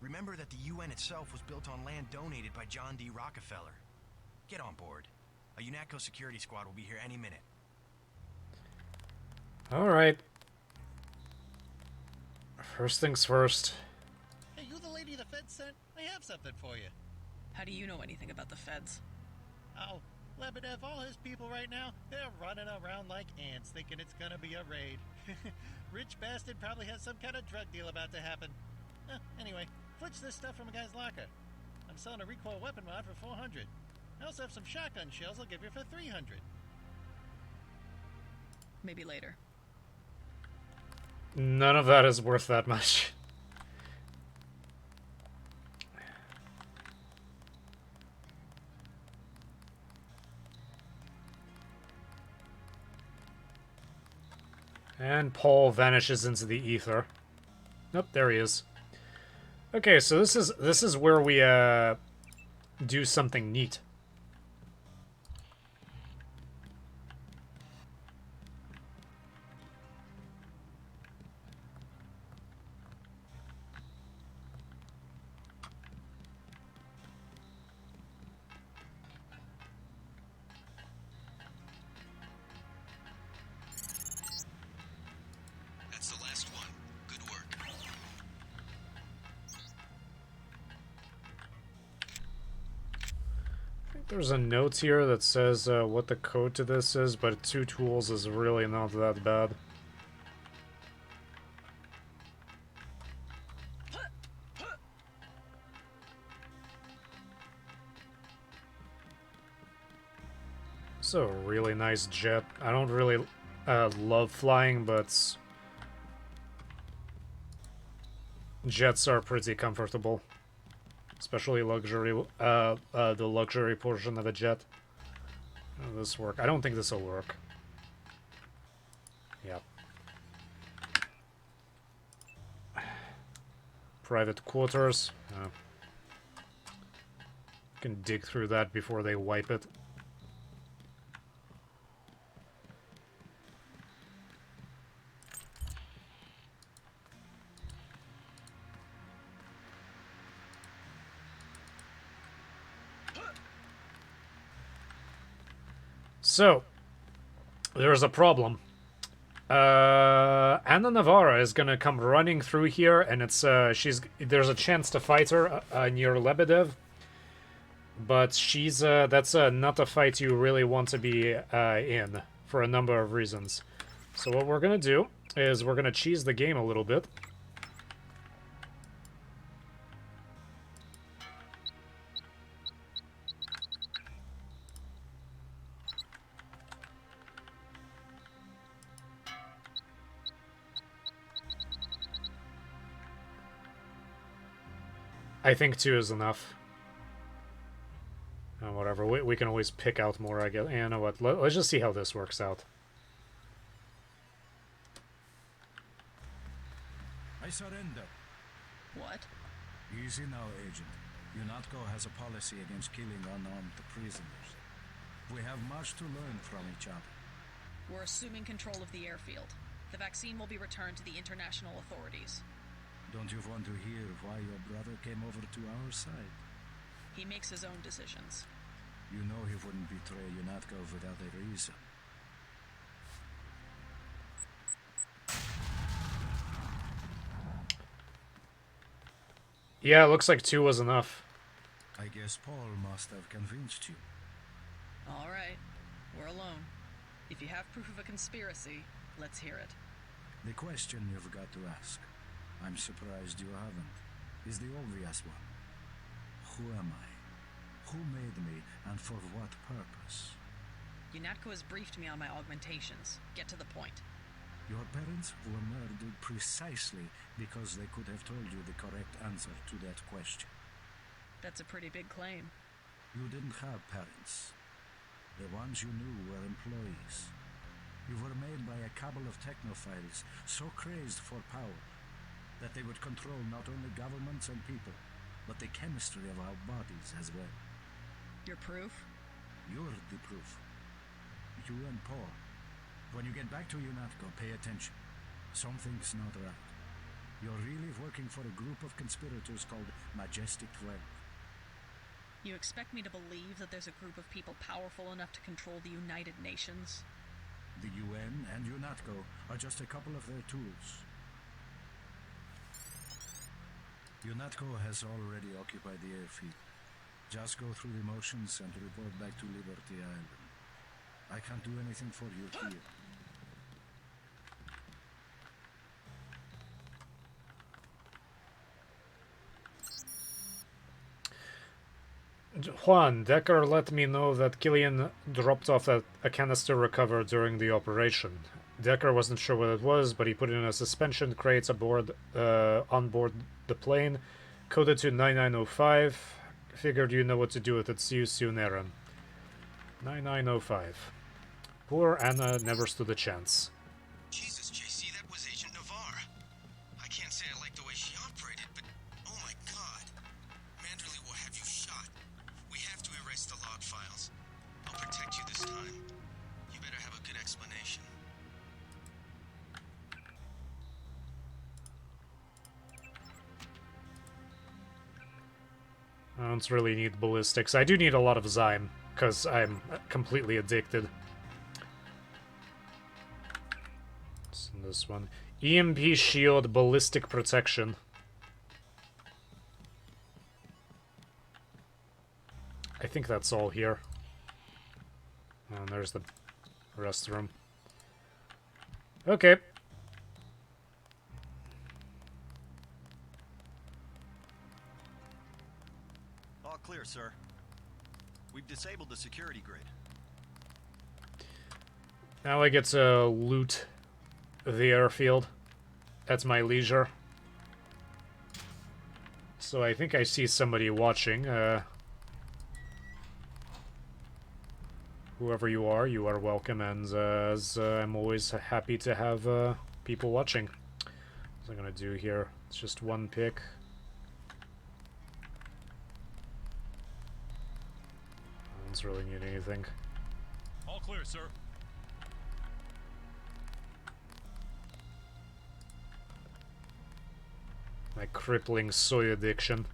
Remember that the UN itself was built on land donated by John D. Rockefeller. Get on board. A UNATCO security squad will be here any minute. Alright. First things first. Hey, you the lady the Feds sent? I have something for you. How do you know anything about the Feds? Oh, Lebedev, all his people right now, they're running around like ants thinking it's gonna be a raid. Rich bastard probably has some kind of drug deal about to happen. Anyway, flitch this stuff from a guy's locker. I'm selling a recoil weapon mod for 400. I also have some shotgun shells I'll give you for 300. Maybe later. None of that is worth that much. And Paul vanishes into the ether. Nope, there he is. Okay, so this is where we do something neat. That's the last one. Good work. I think there's a note here that says what the code to this is, but 2 tools is really not that bad. It's a really nice jet. I don't really love flying, but jets are pretty comfortable. Especially luxury, the luxury portion of a jet. Will this work? I don't think this will work. Yep. Private quarters. Can dig through that before they wipe it. So, there's a problem. Anna Navarra is gonna come running through here, and it's there's a chance to fight her near Lebedev, but she's that's not a fight you really want to be in for a number of reasons. So what we're gonna do is we're gonna cheese the game a little bit. I think 2 is enough. Whatever, we can always pick out more, I guess. And you know what, let's just see how this works out. I surrender. What? Easy now, Agent. UNATCO has a policy against killing unarmed prisoners. We have much to learn from each other. We're assuming control of the airfield. The vaccine will be returned to the international authorities. Don't you want to hear why your brother came over to our side? He makes his own decisions. You know he wouldn't betray UNATCO without a reason. Yeah, it looks like 2 was enough. I guess Paul must have convinced you. All right, we're alone. If you have proof of a conspiracy, Let's hear it. The question you've got to ask, I'm surprised you haven't, is the obvious one. Who am I? Who made me, and for what purpose? UNATCO has briefed me on my augmentations. Get to the point. Your parents were murdered precisely because they could have told you the correct answer to that question. That's a pretty big claim. You didn't have parents. The ones you knew were employees. You were made by a cabal of technophiles so crazed for power that they would control not only governments and people, but the chemistry of our bodies as well. Your proof? You're the proof. You and Paul. When you get back to UNATCO, pay attention. Something's not right. You're really working for a group of conspirators called Majestic 12. You expect me to believe that there's a group of people powerful enough to control the United Nations? The UN and UNATCO are just a couple of their tools. UNATCO has already occupied the airfield. Just go through the motions and report back to Liberty Island. I can't do anything for you here. Juan, Decker let me know that Killian dropped off a canister recovered during the operation. Decker wasn't sure what it was, but he put it in a suspension crate aboard, on board the plane, coded to 9905. Figured you know what to do with it. See you soon, Aaron. 9905. Poor Anna never stood a chance. Jesus, JC, that was Agent Navarre. I can't say I like the way she operated, but oh my god. Manderley will have you shot. We have to erase the log files. I'll protect you this time. You better have a good explanation. I don't really need ballistics. I do need a lot of Zyme, because I'm completely addicted. What's in this one? EMP shield, ballistic protection. I think that's all here. And there's the restroom. Okay. All clear, sir. We've disabled the security grid. Now I get to loot the airfield at my leisure. So I think I see somebody watching. Whoever you are welcome, and as I'm always happy to have people watching. What's I'm gonna do here? It's just one pick. I don't really need anything. All clear, sir. My crippling soy addiction.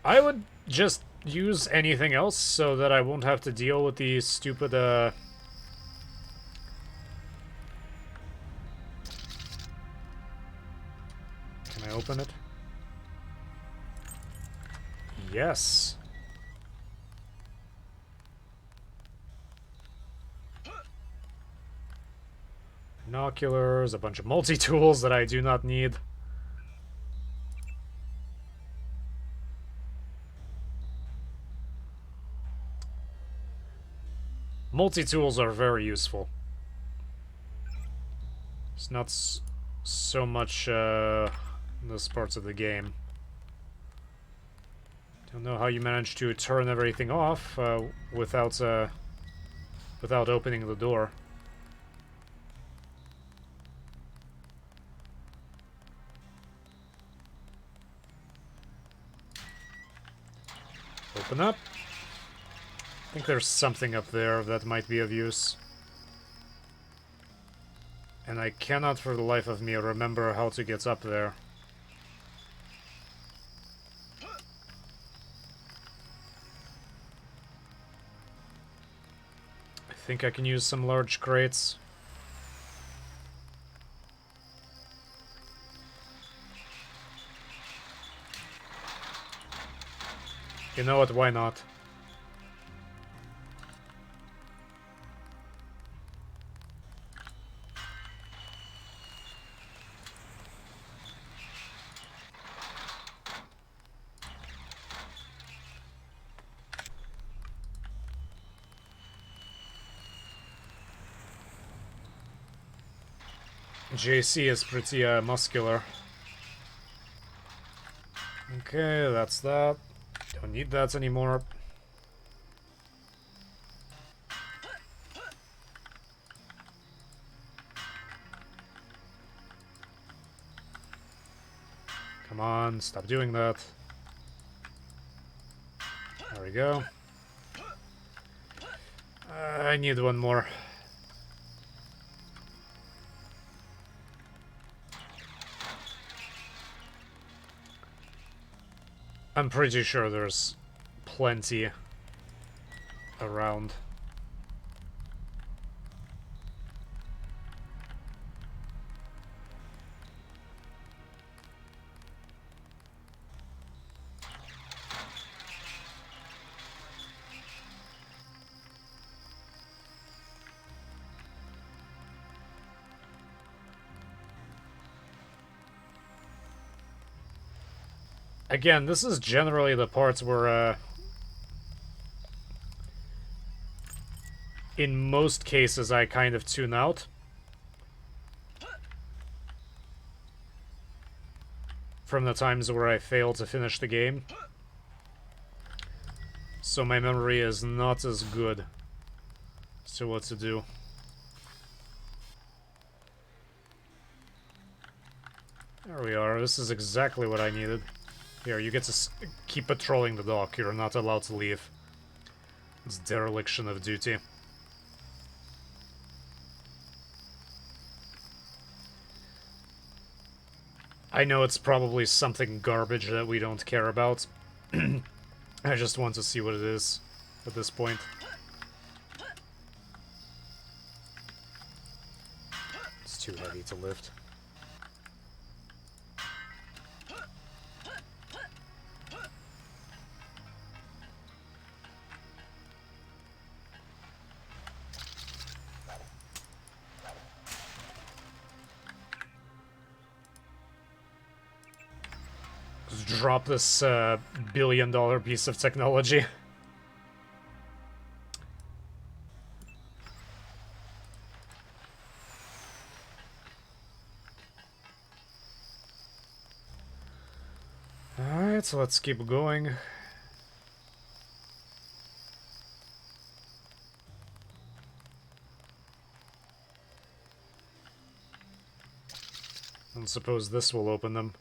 I would just use anything else so that I won't have to deal with the stupid, Can I open it? Yes. Binoculars, a bunch of multi-tools that I do not need. Multi-tools are very useful. It's not so much in those parts of the game. Don't know how you manage to turn everything off without opening the door. Open up. I think there's something up there that might be of use. And I cannot for the life of me remember how to get up there. I think I can use some large crates. You know what, why not? JC is pretty muscular. Okay, that's that. Don't need that anymore. Come on, stop doing that. There we go. I need one more. I'm pretty sure there's plenty around. Again, this is generally the parts where, in most cases, I kind of tune out. From the times where I fail to finish the game. So my memory is not as good as to what to do. There we are. This is exactly what I needed. Here, you get to keep patrolling the dock. You're not allowed to leave. It's dereliction of duty. I know it's probably something garbage that we don't care about. I just want to see what it is at this point. It's too heavy to lift. Drop this billion-dollar piece of technology. Alright, so let's keep going. And suppose this will open them.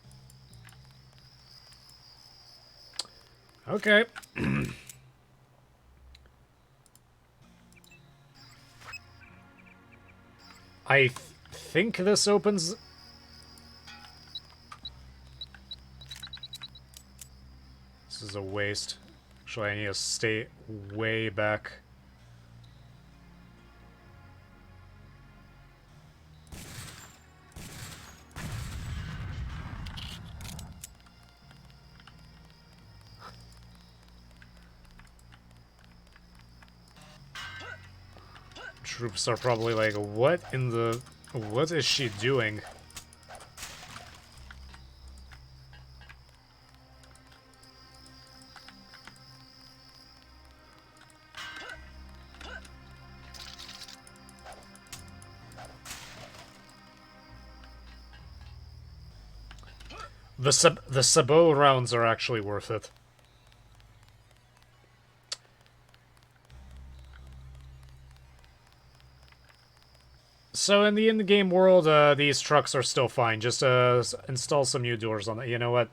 Okay. I think this opens... This is a waste. Actually, I need to stay way back. Troops are probably like, what in the... What is she doing? The sabot rounds are actually worth it. So in the in-game world, these trucks are still fine. Just install some new doors on it. You know what?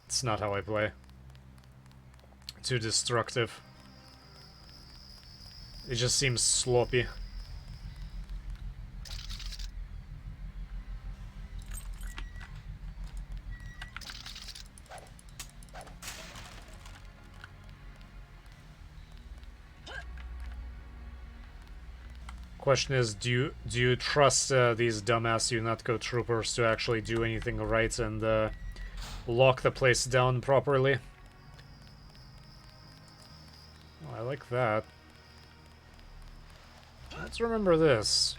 It's not how I play. Too destructive. It just seems sloppy. Question is, do you trust these dumbass UNATCO troopers to actually do anything right and lock the place down properly. Oh, I like that. Let's remember this.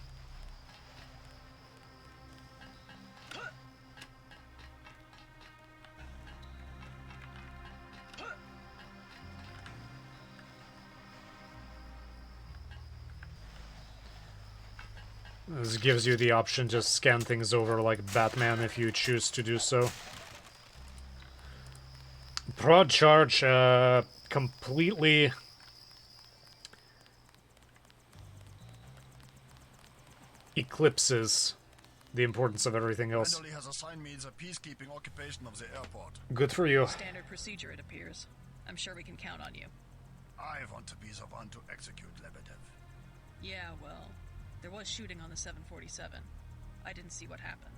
This gives you the option to scan things over like Batman if you choose to do so. Prod charge completely eclipses the importance of everything else. Mandalay has assigned me the peacekeeping occupation of the airport. Good for you. Standard procedure, it appears. I'm sure we can count on you. I want to be the one to execute Lebedev. Yeah, well, there was shooting on the 747. I didn't see what happened.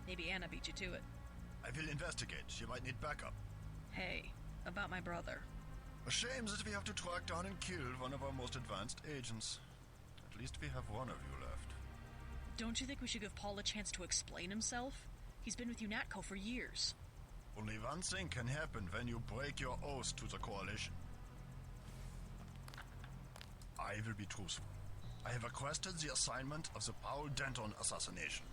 Maybe Anna beat you to it. I will investigate. She might need backup. Hey, about my brother. A shame that we have to track down and kill one of our most advanced agents. At least we have one of you left. Don't you think we should give Paul a chance to explain himself? He's been with UNATCO for years. Only one thing can happen when you break your oath to the Coalition. I will be truthful. I have requested the assignment of the Paul Denton assassination.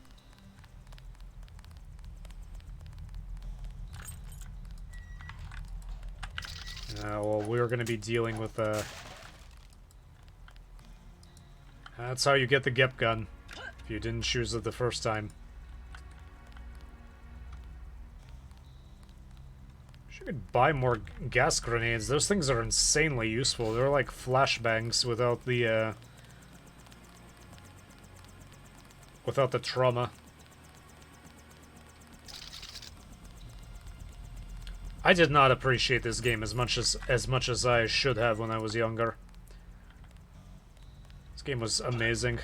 Well, we're going to be dealing with that's how you get the GEP gun, if you didn't choose it the first time. Should buy more gas grenades. Those things are insanely useful. They're like flashbangs without the trauma. I did not appreciate this game as much as I should have when I was younger. This game was amazing.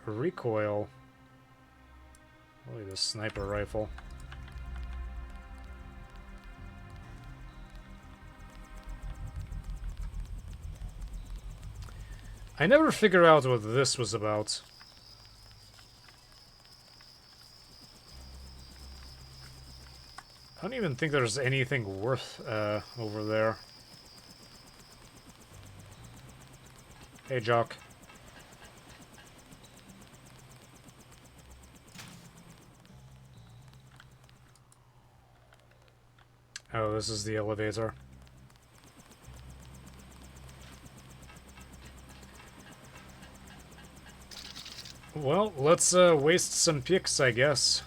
Recoil. Holy, the sniper rifle. I never figured out what this was about. I don't even think there's anything worth over there. Hey, Jock. Oh, this is the elevator. Well, let's waste some picks, I guess.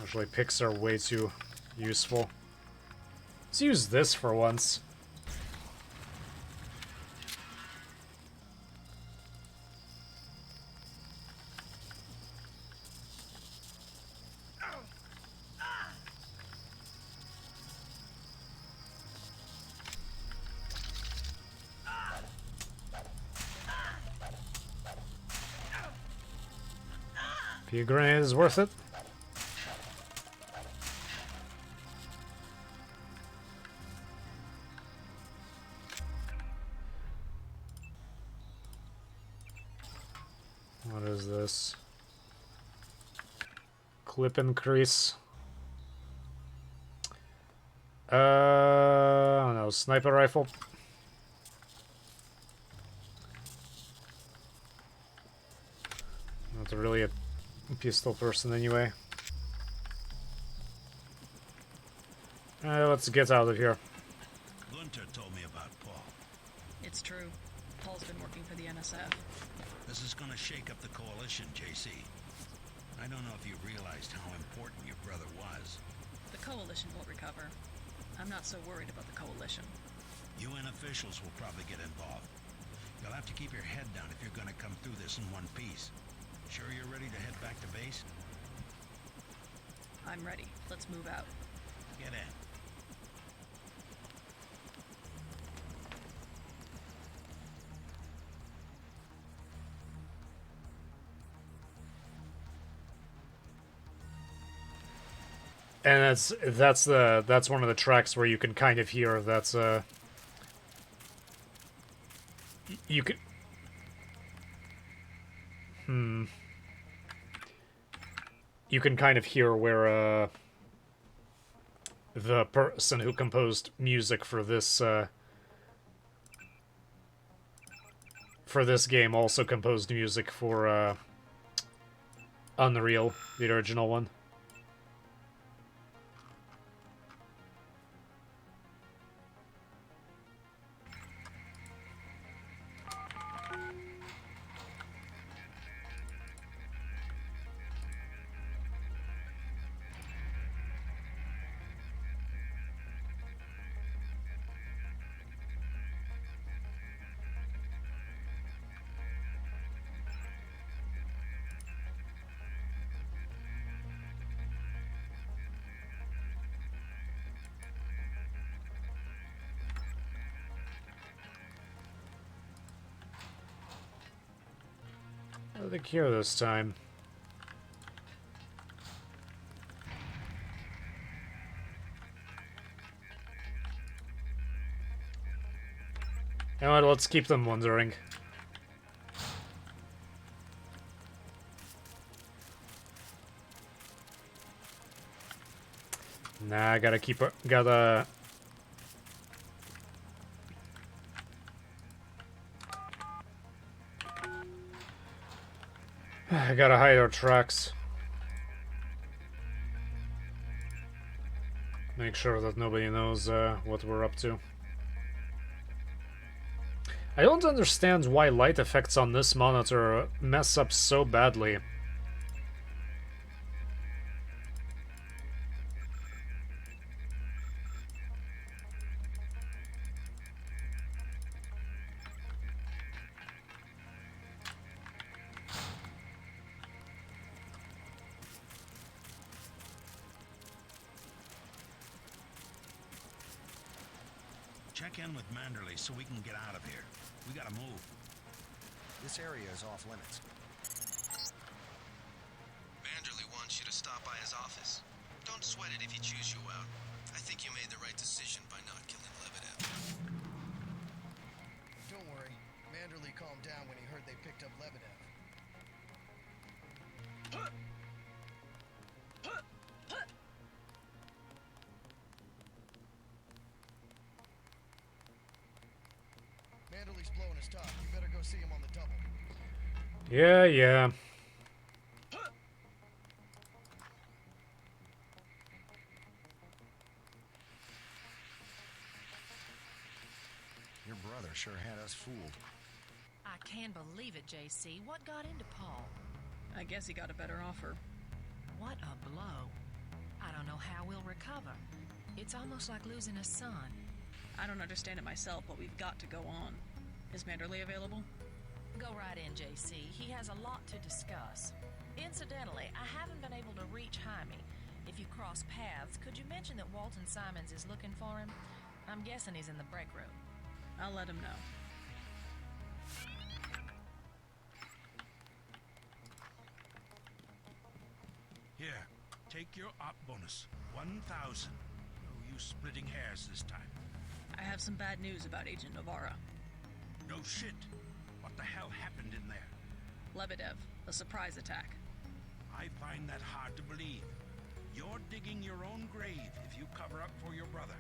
Actually, picks are way too useful. Let's use this for once. Few grenades is worth it. What is this? Clip increase. No, sniper rifle. Not really a pistol person anyway. Let's get out of here. Gunter told me about Paul. It's true. Paul's been working for the NSF. This is gonna shake up the Coalition, JC. I don't know if you realized how important your brother was. The Coalition won't recover. I'm not so worried about the Coalition. UN officials will probably get involved. You'll have to keep your head down if you're gonna come through this in one piece. Sure you're ready to head back to base? I'm ready. Let's move out. Get in. And that's one of the tracks where you can kind of hear that's you could you can kind of hear where the person who composed music for this game also composed music for Unreal, the original one. I think here this time. You know what, let's keep them wondering. Nah, I gotta keep... gotta... I gotta hide our tracks. Make sure that nobody knows what we're up to. I don't understand why light effects on this monitor mess up so badly. Check in with Manderley so we can get out of here. We gotta move. This area is off limits. Manderley wants you to stop by his office. Don't sweat it if he chews you out. I think you made the right decision by not killing Lebedev. Don't worry. Manderley calmed down when he heard they picked up Lebedev. Manderley's blowing his top. You better go see him on the double. Yeah. Your brother sure had us fooled. I can't believe it, JC. What got into Paul? I guess he got a better offer. What a blow. I don't know how we'll recover. It's almost like losing a son. I don't understand it myself, but we've got to go on. Is Manderley available? Go right in, JC. He has a lot to discuss. Incidentally, I haven't been able to reach Jaime. If you cross paths, could you mention that Walton Simons is looking for him? I'm guessing he's in the break room. I'll let him know. Here, take your op bonus. 1,000. No use splitting hairs this time. I have some bad news about Agent Novara. No shit. What the hell happened in there? Lebedev, a surprise attack. I find that hard to believe. You're digging your own grave if you cover up for your brother.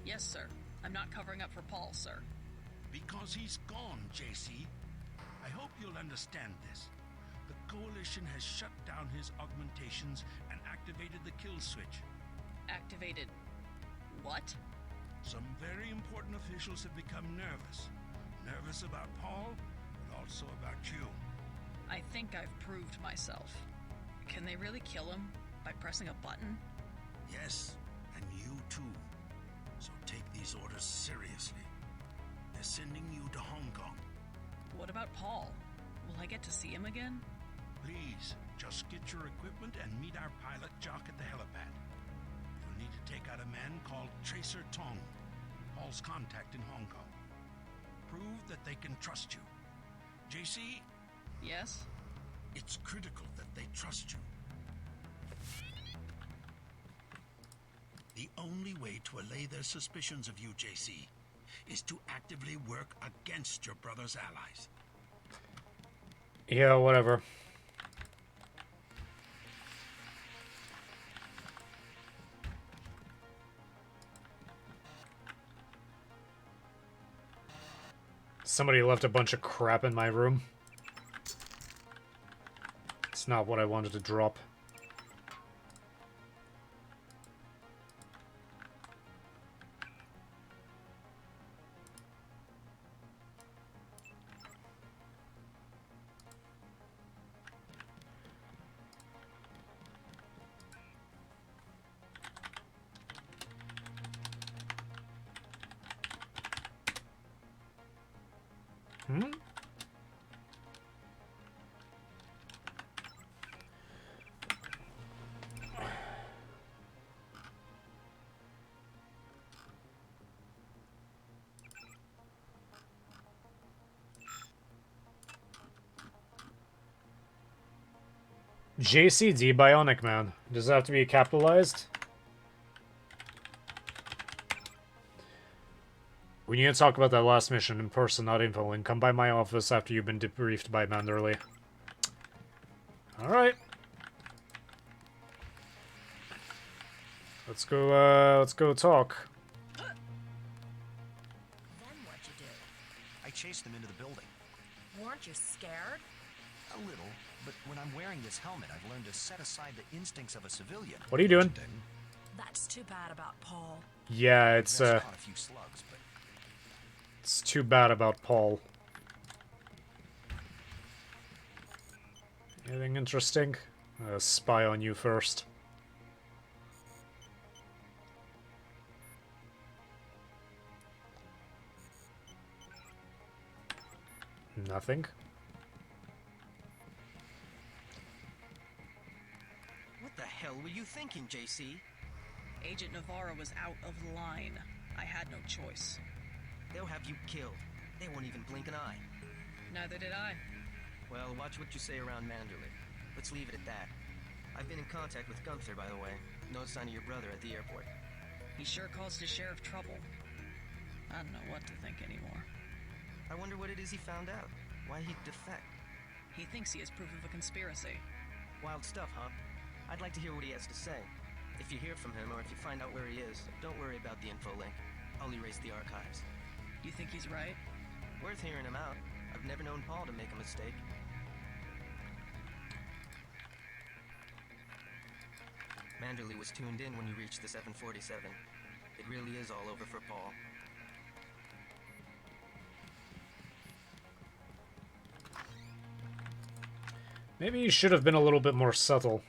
Yes, sir. I'm not covering up for Paul, sir. Because he's gone, JC. I hope you'll understand this. The Coalition has shut down his augmentations and activated the kill switch. Activated what? Some very important officials have become nervous. Nervous about Paul, but also about you. I think I've proved myself. Can they really kill him by pressing a button? Yes, and you too. So take these orders seriously. They're sending you to Hong Kong. What about Paul? Will I get to see him again? Please, just get your equipment and meet our pilot Jock at the helipad. You'll need to take out a man called Tracer Tong, Paul's contact in Hong Kong. Prove that they can trust you. JC? Yes? It's critical that they trust you. The only way to allay their suspicions of you, JC, is to actively work against your brother's allies. Yeah, whatever. Somebody left a bunch of crap in my room. It's not what I wanted to drop. Hmm? JCD Bionic Man. Does it have to be capitalized? We need to talk about that last mission in person, not info link. Come by my office after you've been debriefed by Manderley. Alright. Let's go talk. Then what'd you do? I chased them into the building. Weren't you scared? A little, but when I'm wearing this helmet, I've learned to set aside the instincts of a civilian. What are you doing? That's too bad about Paul. Yeah, it's Caught a few slugs, but it's too bad about Paul. Anything interesting? Spy on you first. Nothing. what the hell were you thinking, JC? Agent Navarro was out of line. I had no choice. They'll have you killed. They won't even blink an eye. Neither did I. Well, watch what you say around Manderley. Let's leave it at that. I've been in contact with Gunther, by the way. No sign of your brother at the airport. He sure caused his share of trouble. I don't know what to think anymore. I wonder what it is he found out. Why he'd defect. He thinks he is proof of a conspiracy. Wild stuff, huh? I'd like to hear what he has to say. If you hear from him, or if you find out where he is, don't worry about the info link. I'll erase the archives. You think he's right? Worth hearing him out. I've never known Paul to make a mistake. Manderley was tuned in when you reached the 747. It really is all over for Paul. Maybe you should have been a little bit more subtle.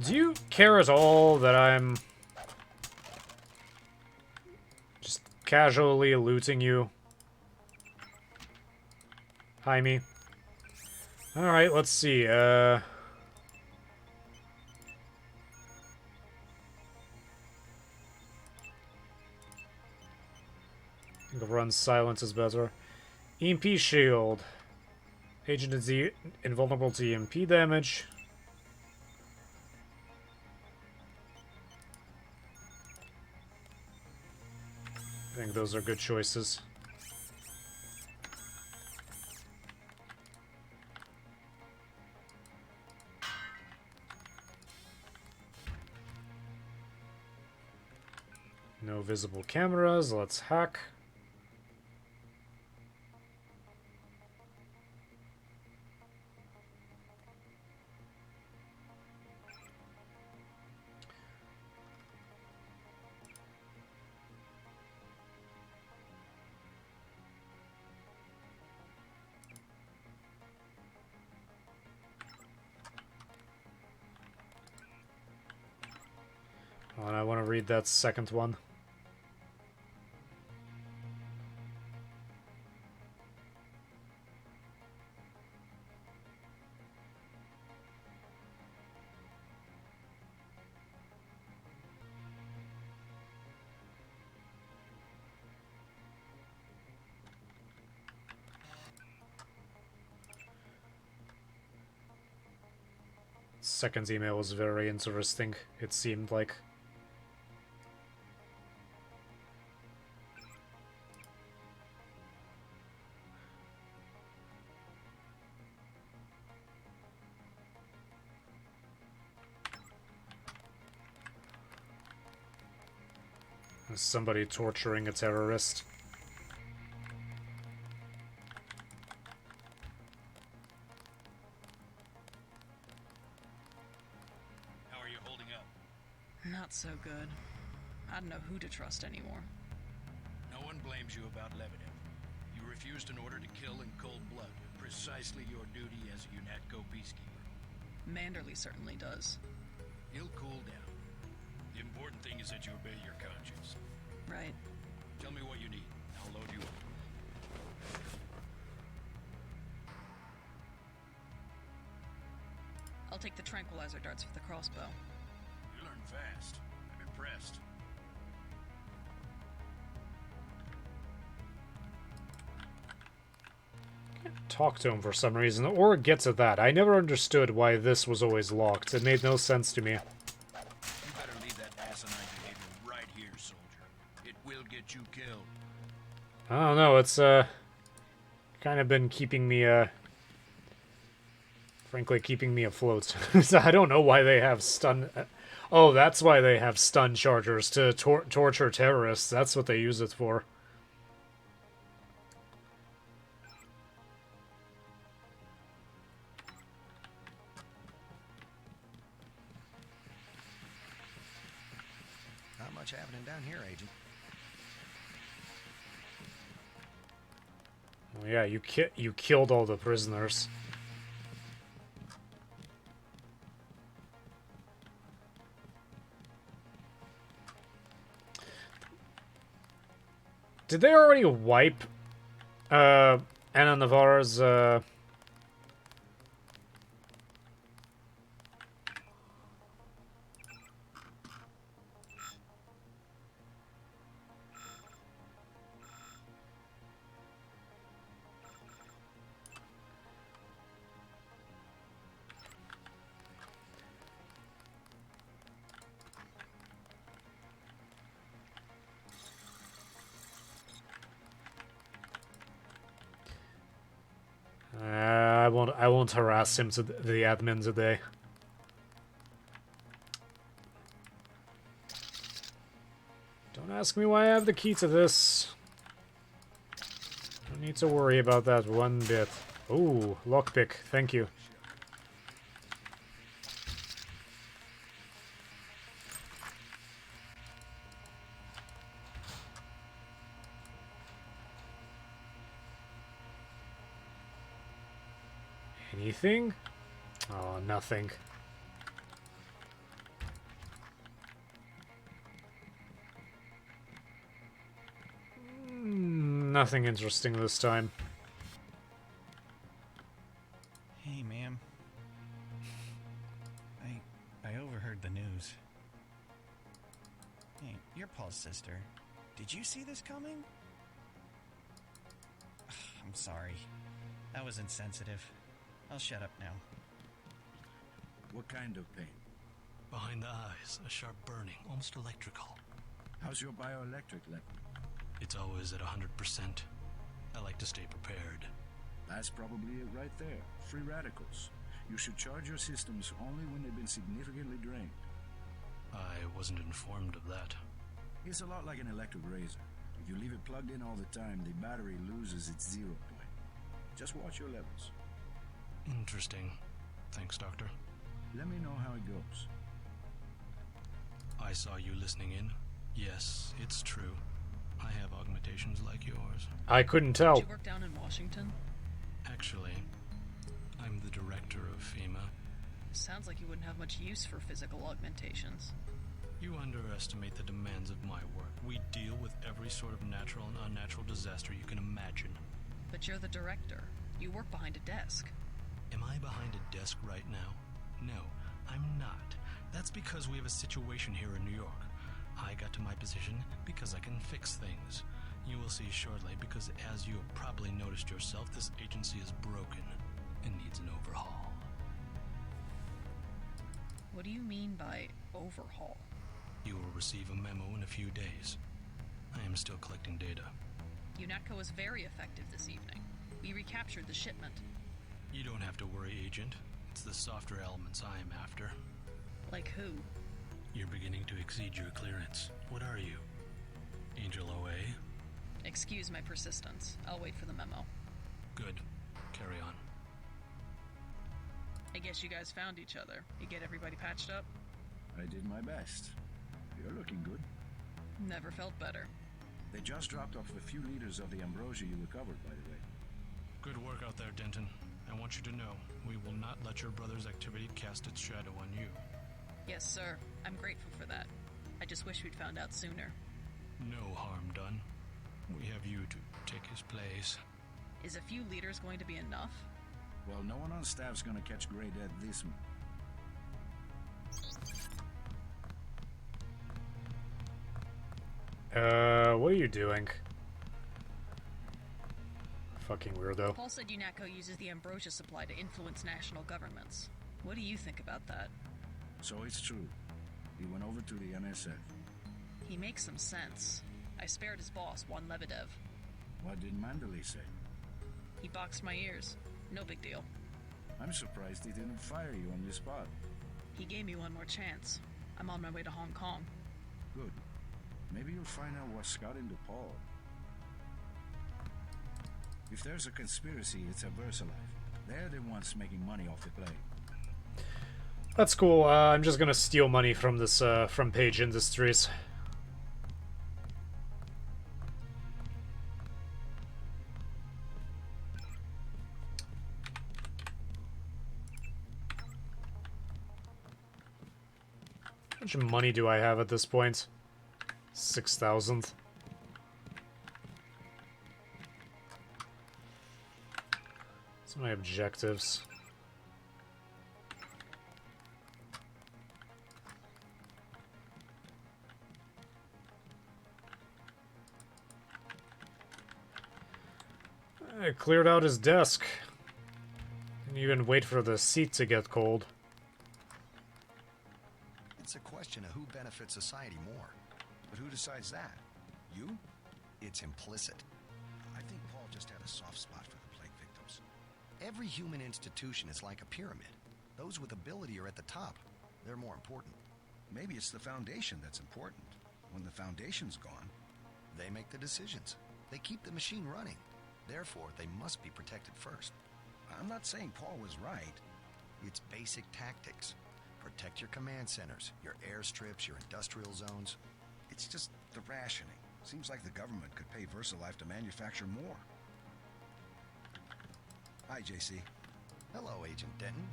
Do you care at all that I'm just casually looting you? Jaime. Alright, let's see, I think run silence is better. EMP shield. Agent is invulnerable to EMP damage. I think those are good choices. No visible cameras, let's hack. Oh, and I want to read that second one. second email was very interesting, it seemed like. Somebody torturing a terrorist. How are you holding up? Not so good. I don't know who to trust anymore. No one blames you about Lebedev. You refused an order to kill in cold blood, precisely your duty as a UNATCO peacekeeper. Manderley certainly does. He'll cool down. The important thing is that you obey your conscience. Right. Tell me what you need. I'll load you up. I'll take the tranquilizer darts for the crossbow. You learn fast. I'm impressed. Talk to him for some reason, or get to that. I never understood why this was always locked. It made no sense to me. You better leave that asinine behavior right here, soldier. It will get you killed. I don't know, it's, kind of been keeping me, frankly, keeping me afloat. So I don't know why they have stun... Oh, that's why they have stun chargers, to torture terrorists. That's what they use it for. Not much happening down here, Agent. Well, yeah, you killed all the prisoners. Did they already wipe Ana Navarre's I won't harass him to the admin today. Don't ask me why I have the key to this. Don't need to worry about that one bit. Ooh, lockpick, thank you. Anything? Oh, nothing. Nothing interesting this time. Hey, ma'am. I overheard the news. Hey, you're Paul's sister. Did you see this coming? I'm sorry. That was insensitive. I'll shut up now. What kind of pain? Behind the eyes, a sharp burning, almost electrical. How's your bioelectric level? It's always at 100%. I like to stay prepared. That's probably it right there. Free radicals. You should charge your systems only when they've been significantly drained. I wasn't informed of that. It's a lot like an electric razor. If you leave it plugged in all the time, the battery loses its 0 point. Just watch your levels. Interesting. Thanks, Doctor. Let me know how it goes. I saw you listening in. Yes, it's true. I have augmentations like yours. I couldn't tell. Did you work down in Washington? Actually, I'm the director of FEMA. Sounds like you wouldn't have much use for physical augmentations. You underestimate the demands of my work. We deal with every sort of natural and unnatural disaster you can imagine. But you're the director. You work behind a desk. Am I behind a desk right now? No, I'm not. That's because we have a situation here in New York. I got to my position because I can fix things. You will see shortly because, as you have probably noticed yourself, this agency is broken and needs an overhaul. What do you mean by overhaul? You will receive a memo in a few days. I am still collecting data. UNATCO was very effective this evening. We recaptured the shipment. You don't have to worry, Agent. It's the softer elements I am after. Like who? You're beginning to exceed your clearance. What are you? Angel OA? Excuse my persistence. I'll wait for the memo. Good. Carry on. I guess you guys found each other. You get everybody patched up? I did my best. You're looking good. Never felt better. They just dropped off a few liters of the ambrosia you recovered, by the way. Good work out there, Denton. I want you to know, we will not let your brother's activity cast its shadow on you. Yes, sir. I'm grateful for that. I just wish we'd found out sooner. No harm done. We have you to take his place. Is a few liters going to be enough? Well, no one on staff's gonna catch Grey Dead this month. What are you doing? Fucking weirdo. Paul said UNATCO uses the ambrosia supply to influence national governments. What do you think about that? So it's true. He went over to the NSF. He makes some sense. I spared his boss, Juan Lebedev. What did Mandalay say? He boxed my ears. No big deal. I'm surprised he didn't fire you on the spot. He gave me one more chance. I'm on my way to Hong Kong. Good. Maybe you'll find out what's got into Paul. If there's a conspiracy, it's a VersaLife. They're the ones making money off the play. That's cool. I'm just gonna steal money from this, from Page Industries. How much money do I have at this point? 6,000. What's my objectives? I cleared out his desk. Didn't even wait for the seat to get cold. It's a question of who benefits society more. But who decides that? You? It's implicit. I think Paul just had a soft spot for the plague victims. Every human institution is like a pyramid. Those with ability are at the top. They're more important. Maybe it's the Foundation that's important. When the Foundation's gone, they make the decisions. They keep the machine running. Therefore, they must be protected first. I'm not saying Paul was right. It's basic tactics. Protect your command centers, your airstrips, your industrial zones. It's just the rationing. Seems like the government could pay VersaLife to manufacture more. Hi, JC. Hello, Agent Denton.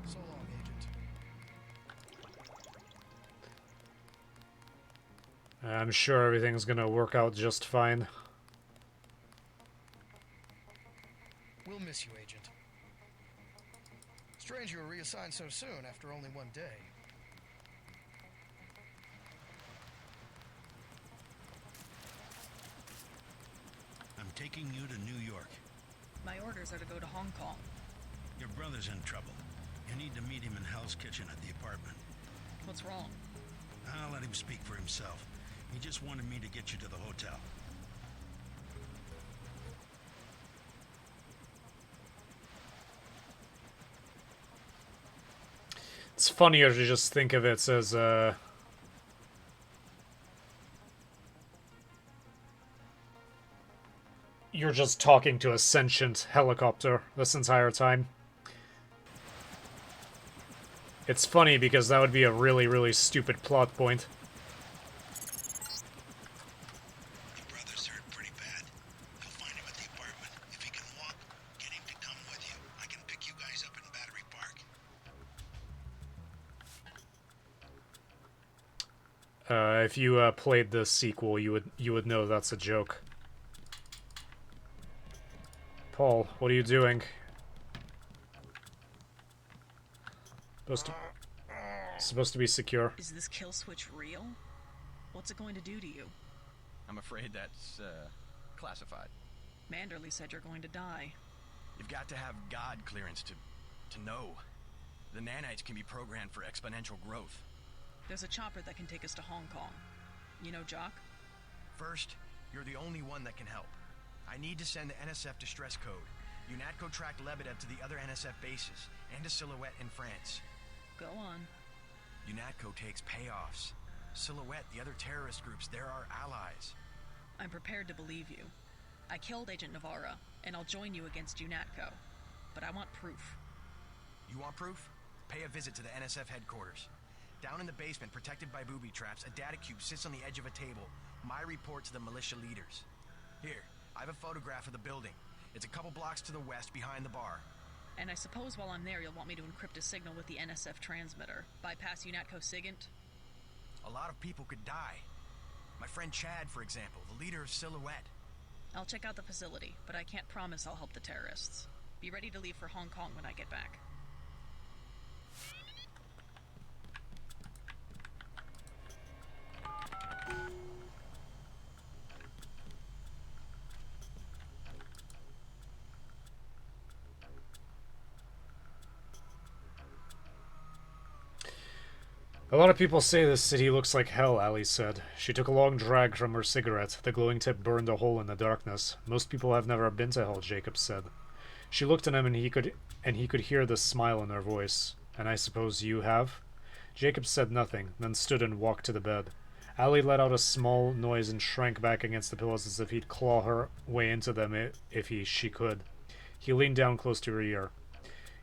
So long, Agent. I'm sure everything's gonna work out just fine. We'll miss you, Agent. Strange you were reassigned so soon after only one day. I'm taking you to New York. My orders are to go to Hong Kong. Your brother's in trouble. You need to meet him in Hell's Kitchen at the apartment. What's wrong? I'll let him speak for himself. He just wanted me to get you to the hotel. It's funnier to just think of it as you're just talking to a sentient helicopter this entire time. It's funny because that would be a really, really stupid plot point. Your brother's hurt pretty bad. Go find him at the apartment. If he can walk, get him to come with you. I can pick you guys up in Battery Park. If you played the sequel, you would know that's a joke. Paul, what are you doing? Supposed to be secure. Is this kill switch real? What's it going to do to you? I'm afraid that's, classified. Manderley said you're going to die. You've got to have God clearance to know. The nanites can be programmed for exponential growth. There's a chopper that can take us to Hong Kong. You know Jock? First, you're the only one that can help. I need to send the NSF distress code. UNATCO tracked Lebedev to the other NSF bases, and to Silhouette in France. Go on. UNATCO takes payoffs. Silhouette, the other terrorist groups, they're our allies. I'm prepared to believe you. I killed Agent Navarra, and I'll join you against UNATCO. But I want proof. You want proof? Pay a visit to the NSF headquarters. Down in the basement, protected by booby traps, a data cube sits on the edge of a table. My report to the militia leaders. Here, I have a photograph of the building. It's a couple blocks to the west, behind the bar. And I suppose while I'm there, you'll want me to encrypt a signal with the NSF transmitter. Bypass UNATCO SIGINT? A lot of people could die. My friend Chad, for example, the leader of Silhouette. I'll check out the facility, but I can't promise I'll help the terrorists. Be ready to leave for Hong Kong when I get back. A lot of people say this city looks like hell, Ali said. She took a long drag from her cigarette. The glowing tip burned a hole in the darkness. Most people have never been to hell, Jacob said. She looked at him and he could hear the smile in her voice. And I suppose you have? Jacob said nothing, then stood and walked to the bed. Ali let out a small noise and shrank back against the pillows as if he'd claw her way into them if she could. He leaned down close to her ear.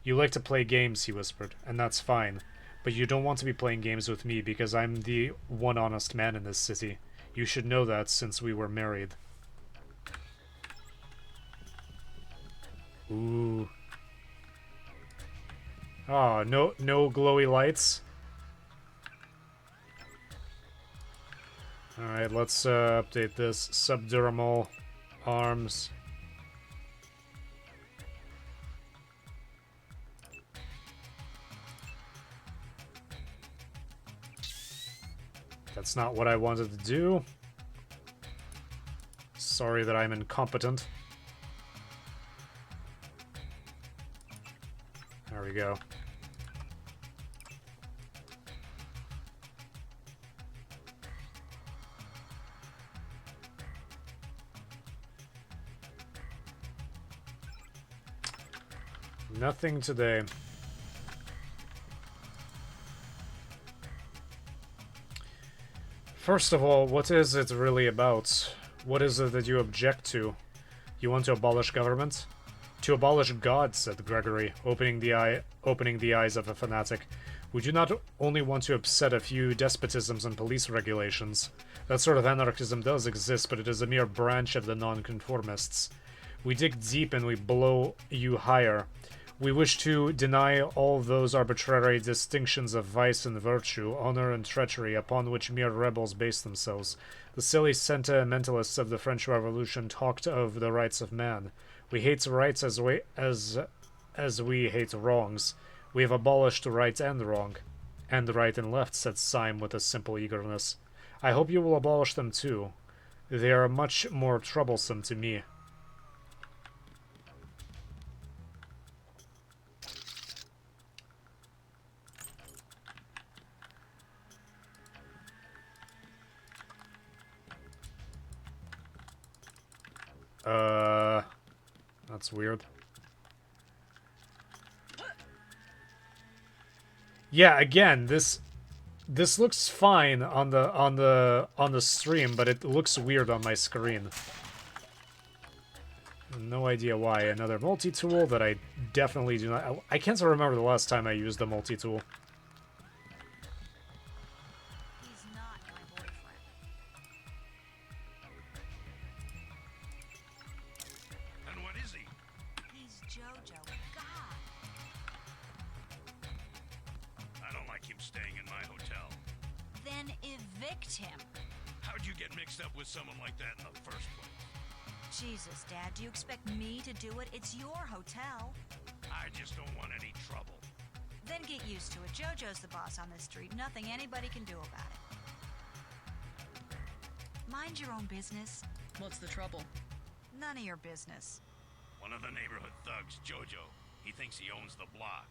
You like to play games, he whispered, and that's fine. But you don't want to be playing games with me because I'm the one honest man in this city. You should know that since we were married. Ooh. Oh, no glowy lights. Alright, let's update this. Subdermal arms. That's not what I wanted to do. Sorry that I'm incompetent. There we go. Nothing today. First of all, what is it really about? What is it that you object to? You want to abolish government? To abolish God, said Gregory, opening the eyes of a fanatic. We do not only want to upset a few despotisms and police regulations. That sort of anarchism does exist, but it is a mere branch of the nonconformists. We dig deep and we blow you higher. We wish to deny all those arbitrary distinctions of vice and virtue, honor and treachery upon which mere rebels base themselves. The silly sentimentalists of the French Revolution talked of the rights of man. We hate rights as we hate wrongs. We have abolished right and wrong. And right and left, said Syme with a simple eagerness. I hope you will abolish them too. They are much more troublesome to me. That's weird. Yeah, again, this looks fine on the stream, but it looks weird on my screen. No idea why. Another multi-tool that I definitely do not... I can't remember the last time I used a multi-tool. Someone like that in the first place. Jesus, Dad, do you expect me to do it? It's your hotel. I just don't want any trouble. Then get used to it. JoJo's the boss on this street. Nothing anybody can do about it. Mind your own business. What's the trouble? None of your business. One of the neighborhood thugs, Jojo. He thinks he owns the block.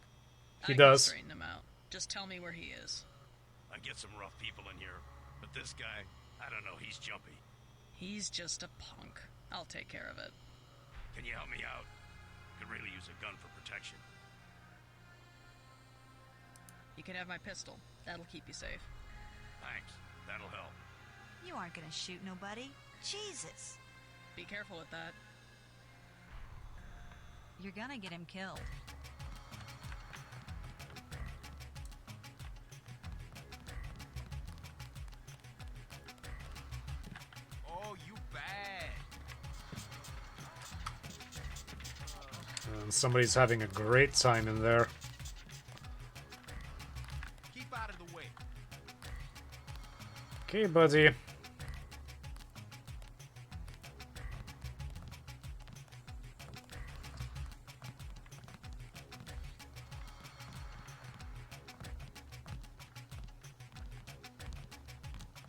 He I does. can straighten him out. Just tell me where he is. I get some rough people in here, but this guy, I don't know, he's jumpy. He's just a punk. I'll take care of it. Can you help me out? Could really use a gun for protection. You can have my pistol. That'll keep you safe. Thanks. That'll help. You aren't gonna shoot nobody. Jesus. Be careful with that. You're gonna get him killed. Oh, you bad. And somebody's having a great time in there. Keep out of the way. Okay, buddy.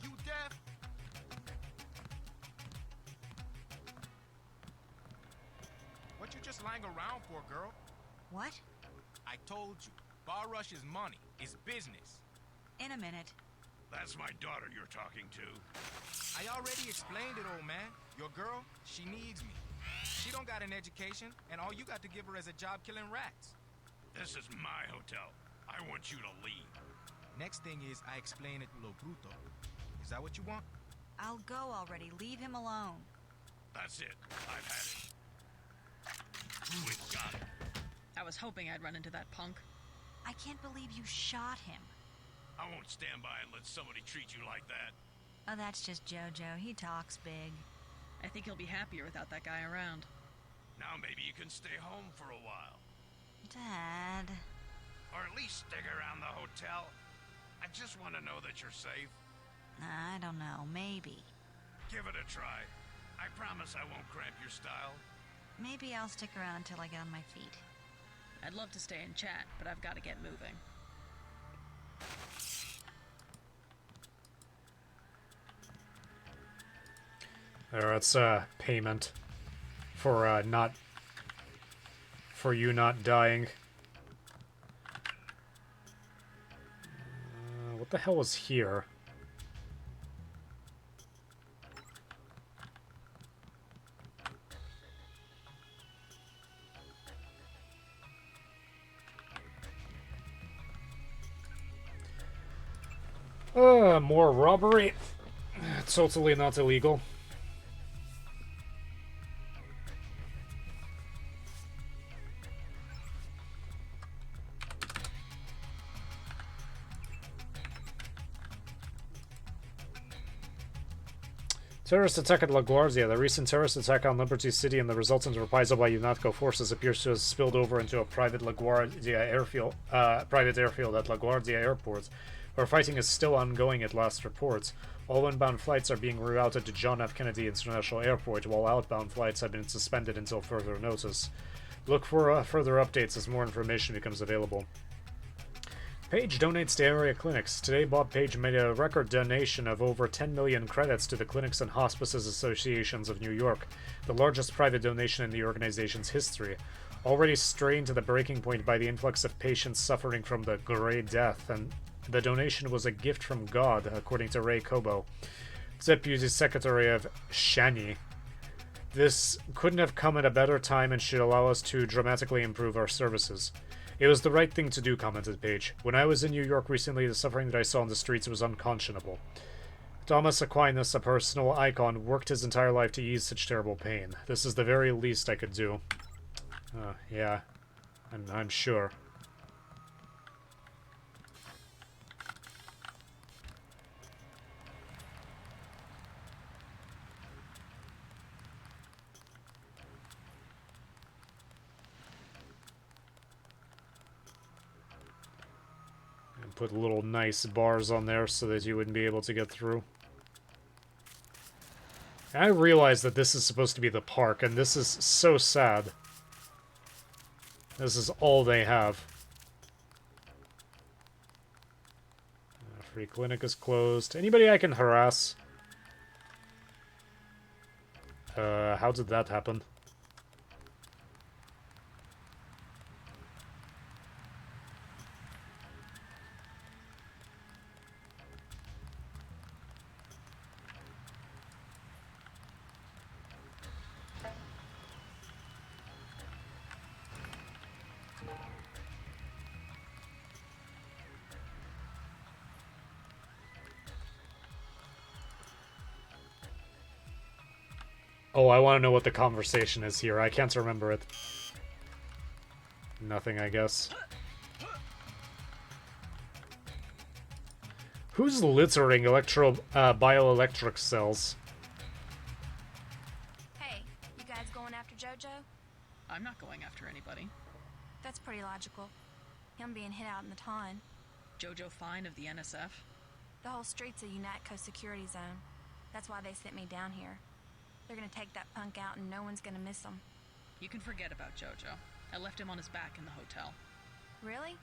You deaf? What you just lying around for, girl? What? I told you. Bar rush is money. It's business. In a minute. That's my daughter you're talking to. I already explained it, old man. Your girl, she needs me. She don't got an education, and all you got to give her is a job killing rats. This is my hotel. I want you to leave. Next thing is I explain it lo bruto. Is that what you want? I'll go already. Leave him alone. That's it. I've had it. We've got it. I was hoping I'd run into that punk. I can't believe you shot him. I won't stand by and let somebody treat you like that. Oh, that's just Jojo. He talks big. I think he'll be happier without that guy around. Now maybe you can stay home for a while. Dad. Or at least stick around the hotel. I just want to know that you're safe. I don't know. Maybe. Give it a try. I promise I won't cramp your style. Maybe I'll stick around until I get on my feet. I'd love to stay and chat, but I've got to get moving. That's payment for for you not dying. What the hell is here? More robbery. Totally not illegal. Terrorist attack at LaGuardia. The recent terrorist attack on Liberty City and the resultant reprisal by UNATCO forces appears to have spilled over into a private LaGuardia airfield, at LaGuardia Airport, where fighting is still ongoing at last reports. All inbound flights are being rerouted to John F. Kennedy International Airport, while outbound flights have been suspended until further notice. Look for further updates as more information becomes available. Page donates to area clinics. Today, Bob Page made a record donation of over 10 million credits to the Clinics and Hospices Associations of New York, the largest private donation in the organization's history. Already strained to the breaking point by the influx of patients suffering from the Grey Death, and the donation was a gift from God, according to Ray Cobo, Deputy Secretary of Shani. This couldn't have come at a better time and should allow us to dramatically improve our services. It was the right thing to do, commented Page. When I was in New York recently, the suffering that I saw on the streets was unconscionable. Thomas Aquinas, a personal icon, worked his entire life to ease such terrible pain. This is the very least I could do. Yeah, I'm sure. Put little nice bars on there so that you wouldn't be able to get through. I realize that this is supposed to be the park, and this is so sad. This is all they have. Free clinic is closed. Anybody I can harass? How did that happen? Oh, I want to know what the conversation is here. I can't remember it. Nothing, I guess. Who's littering bioelectric cells? Hey, you guys going after JoJo? I'm not going after anybody. That's pretty logical. Him being hit out in the ton. JoJo Fine of the NSF? The whole street's a UNATCO security zone. That's why they sent me down here. They're gonna take that punk out and no one's gonna miss him. You can forget about JoJo. I left him on his back in the hotel. Really?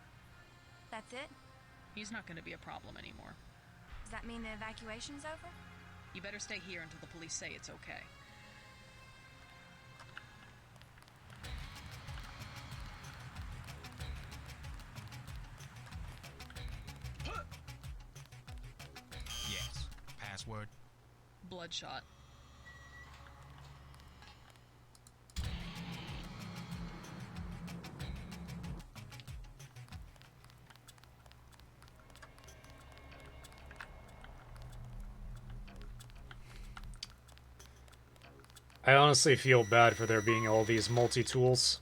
That's it? He's not gonna be a problem anymore. Does that mean the evacuation's over? You better stay here until the police say it's okay. Yes. Password? Bloodshot. I honestly feel bad for there being all these multi-tools.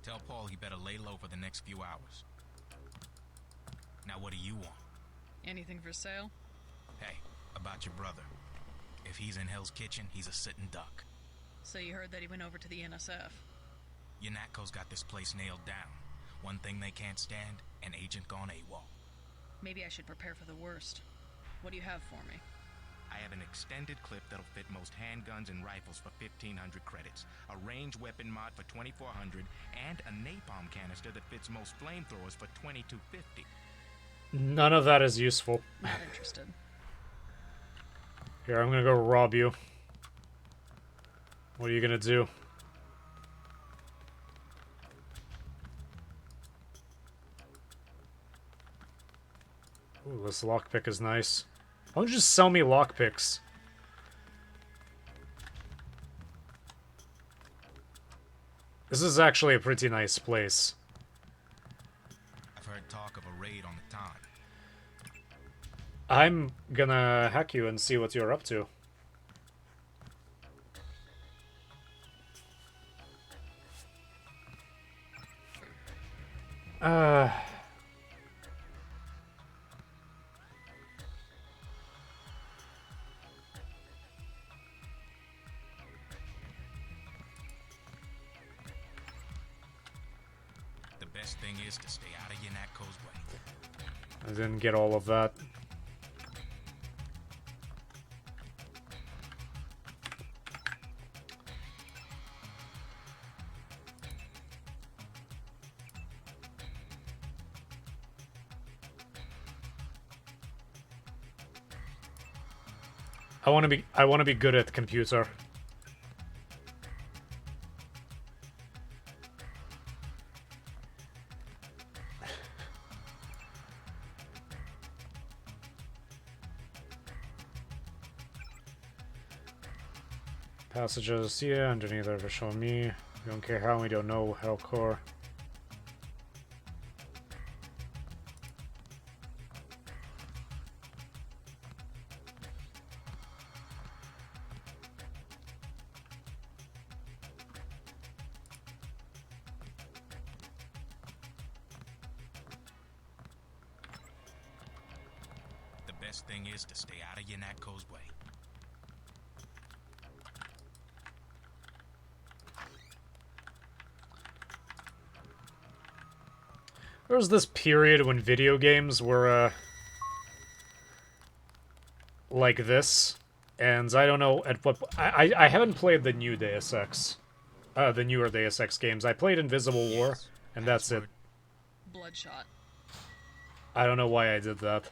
Tell Paul he better lay low for the next few hours. Now what do you want? Anything for sale? Hey, about your brother. If he's in Hell's Kitchen, he's a sitting duck. So you heard that he went over to the NSF? UNATCO's got this place nailed down. One thing they can't stand, an agent gone AWOL. Maybe I should prepare for the worst. What do you have for me? I have an extended clip that'll fit most handguns and rifles for 1,500 credits, a range weapon mod for 2,400, and a napalm canister that fits most flamethrowers for 2,250. None of that is useful. Not interested. Here, I'm gonna go rob you. What are you gonna do? Ooh, this lockpick is nice. Why don't you just sell me lockpicks? This is actually a pretty nice place. I've heard talk of a raid on the town. I'm gonna hack you and see what you're up to. The best thing is to stay out of UNATCO's way. I didn't get all of that. I want to be good at computer. Passages, yeah, underneath are show me. We don't care how, we don't know how core. The best thing is to stay out of UNATCO's way. There was this period when video games were, like this, and I don't know at what... I haven't played the new Deus Ex. The newer Deus Ex games. I played Invisible War, and that's it. Bloodshot. I don't know why I did that.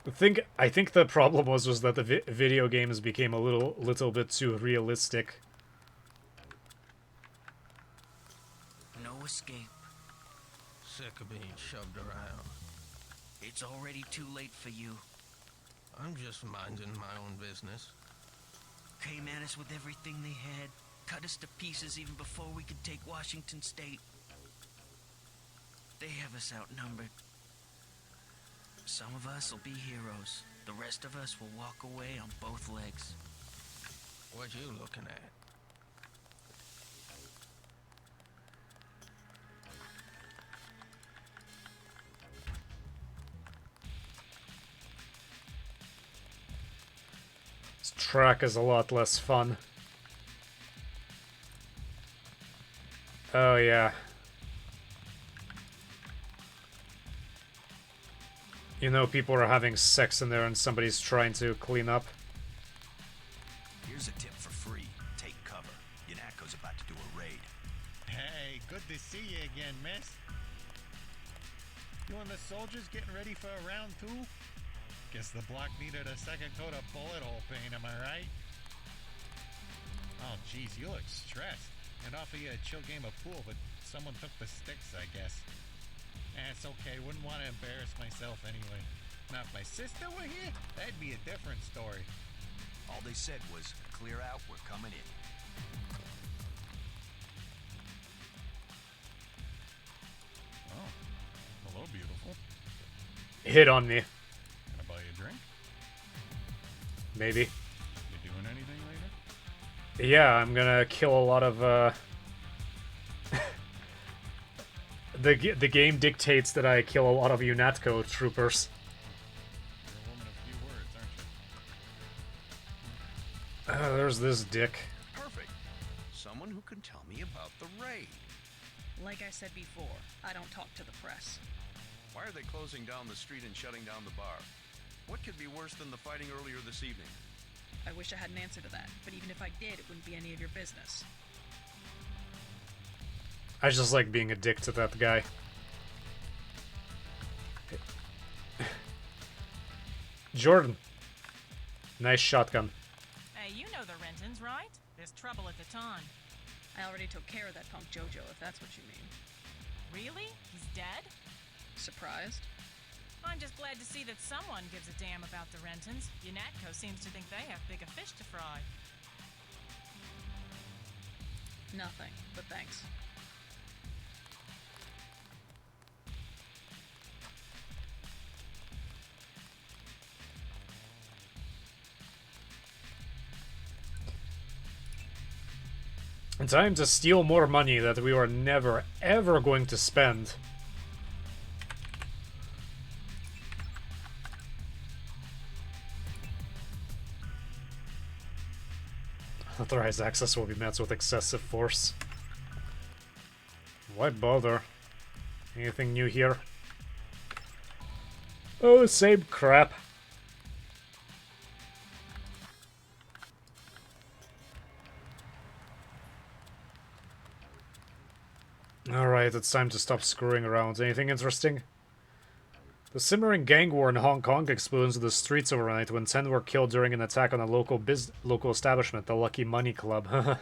I think the problem was that the video games became a little bit too realistic. No escape. Sick of being shoved around. It's already too late for you. I'm just minding my own business. Came at us with everything they had. Cut us to pieces even before we could take Washington State. They have us outnumbered. Some of us will be heroes. The rest of us will walk away on both legs. What you looking at? This track is a lot less fun. Oh yeah. You know, people are having sex in there and somebody's trying to clean up. Here's a tip for free. Take cover. Yanatko's about to do a raid. Hey, good to see you again, miss. You and the soldiers getting ready for a round 2? Guess the block needed a second coat of bullet hole paint, am I right? Oh, geez, you look stressed. I'd offer you a chill game of pool, but someone took the sticks, I guess. It's okay, wouldn't want to embarrass myself anyway. Now, if my sister were here, that'd be a different story. All they said was, clear out, we're coming in. Oh, hello, beautiful. Hit on me. Can I buy you a drink? Maybe. You doing anything later? Yeah, I'm gonna kill a lot of, The game dictates that I kill a lot of UNATCO troopers. You're a woman of few words, aren't you? There's this dick. Perfect. Someone who can tell me about the raid. Like I said before, I don't talk to the press. Why are they closing down the street and shutting down the bar? What could be worse than the fighting earlier this evening? I wish I had an answer to that, but even if I did, it wouldn't be any of your business. I just like being a dick to that guy. Jordan. Nice shotgun. Hey, you know the Rentons, right? There's trouble at the ton. I already took care of that punk Jojo, if that's what you mean. Really? He's dead? Surprised? I'm just glad to see that someone gives a damn about the Rentons. UNATCO seems to think they have bigger fish to fry. Nothing, but thanks. Time to steal more money that we were never, ever going to spend. Authorized access will be met with excessive force. Why bother? Anything new here? Oh, same crap. Alright, it's time to stop screwing around. Anything interesting? The simmering gang war in Hong Kong exploded into the streets overnight when 10 were killed during an attack on a local establishment, the Lucky Money Club.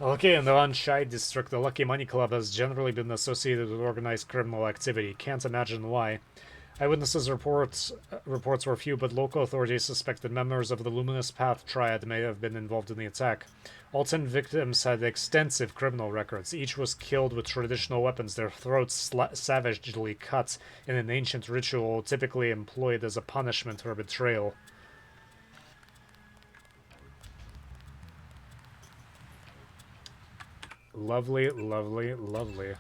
Okay, in the Anshai district, the Lucky Money Club has generally been associated with organized criminal activity. Can't imagine why. Eyewitnesses reports were few, but local authorities suspect that members of the Luminous Path Triad may have been involved in the attack. All 10 victims had extensive criminal records. Each was killed with traditional weapons, their throats savagely cut in an ancient ritual typically employed as a punishment for betrayal. Lovely, lovely, lovely.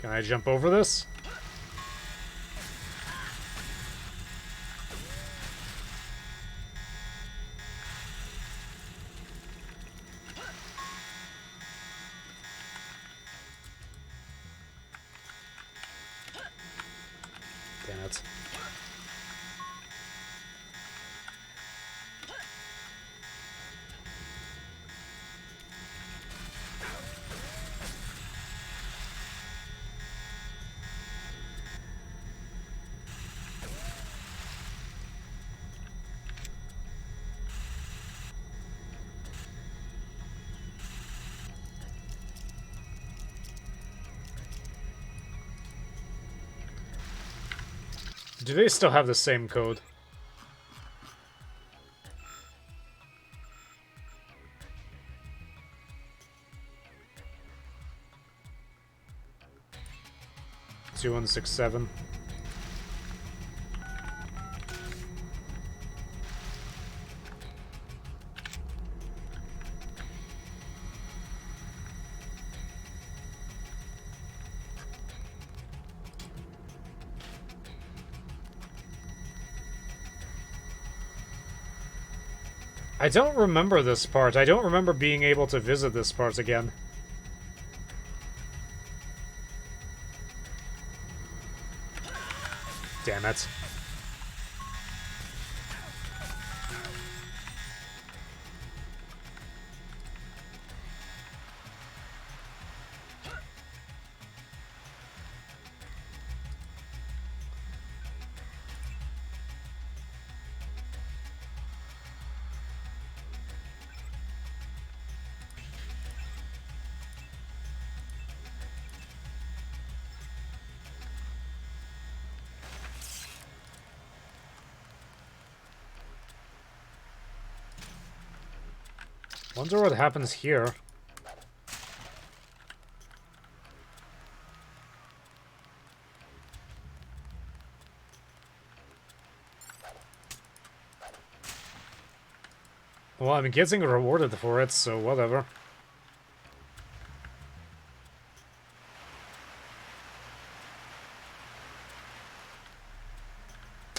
Can I jump over this? Damn it. Do they still have the same code? Two 167. I don't remember this part. I don't remember being able to visit this part again. Damn it. Wonder what happens here. Well, I'm getting rewarded for it, so whatever.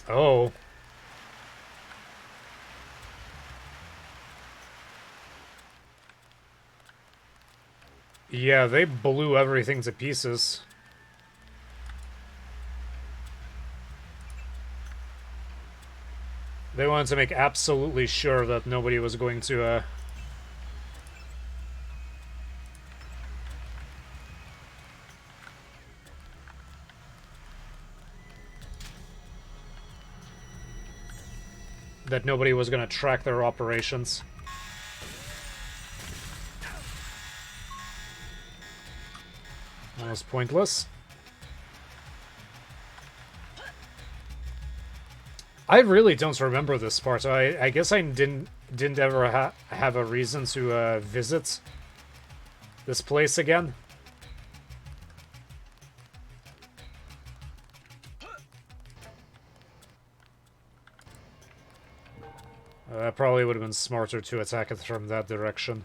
Oh. Yeah, they blew everything to pieces. They wanted to make absolutely sure that nobody was going to, that nobody was going to track their operations. That was pointless. I really don't remember this part. I guess I didn't ever have a reason to visit this place again. Probably would have been smarter to attack it from that direction.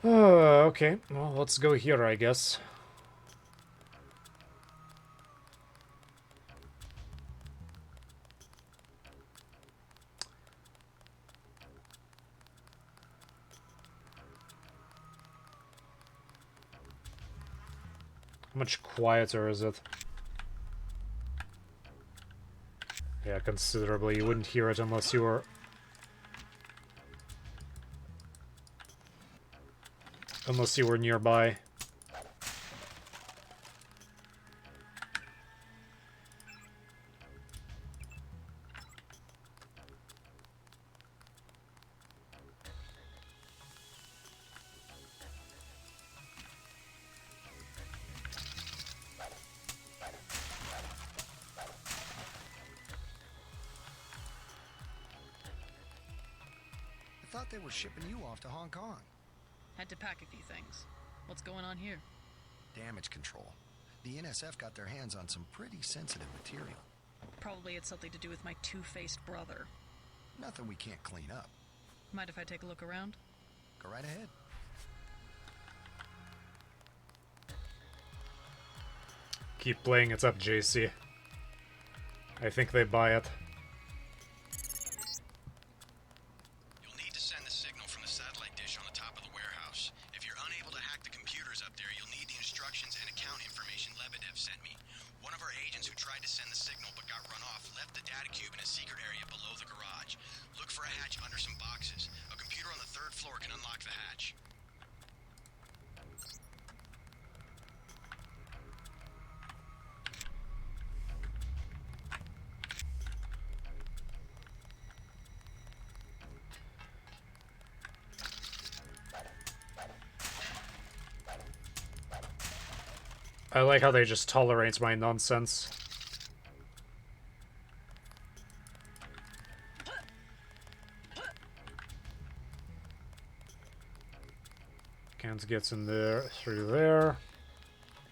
Okay. Well, let's go here, I guess. How much quieter is it? Yeah, considerably. You wouldn't hear it unless you were... unless you were nearby. I thought they were shipping you off to Hong Kong. Had to pack a few things. What's going on here? Damage control. The NSF got their hands on some pretty sensitive material. Probably it's something to do with my two-faced brother. Nothing we can't clean up. Mind if I take a look around? Go right ahead. Keep playing it up, JC. I think they buy it. You'll need to send the signal from the satellite dish on the top of the warehouse. If you're unable to hack the computers up there, you'll need the instructions and account information Lebedev sent me. One of our who tried to send the signal but got run off left the data cube in a secret area below the garage. Look for a hatch under some boxes. A computer on the 3rd floor can unlock the hatch. I like how they just tolerate my nonsense. Cans gets in there, through there.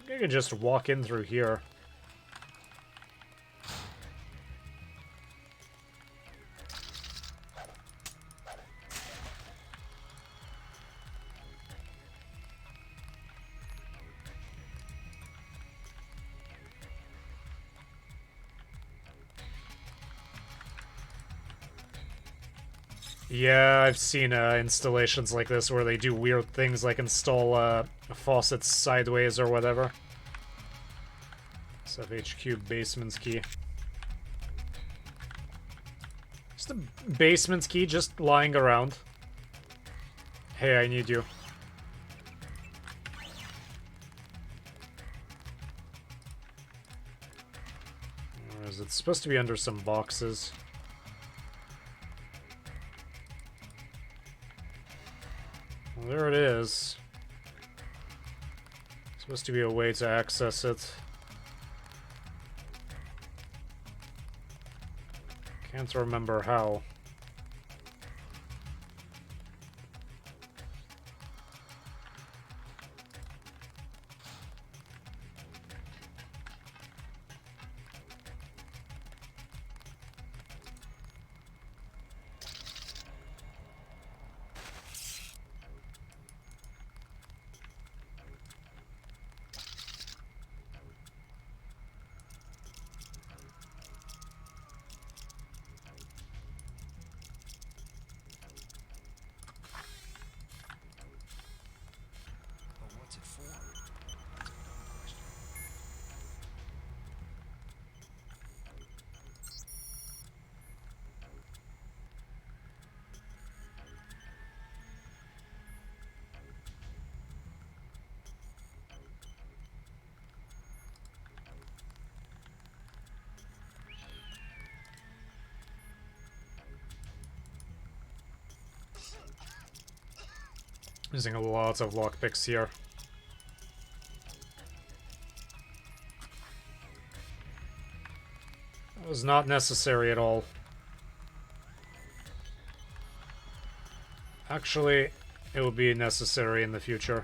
I think I can just walk in through here. Yeah, I've seen installations like this where they do weird things like install faucets sideways or whatever. SFHQ basement's key. Just a basement's key just lying around. Hey, I need you. Or is it supposed to be under some boxes? Well, there it is. Supposed to be a way to access it. Can't remember how. Using a lot of lockpicks here. That was not necessary at all. Actually, it will be necessary in the future.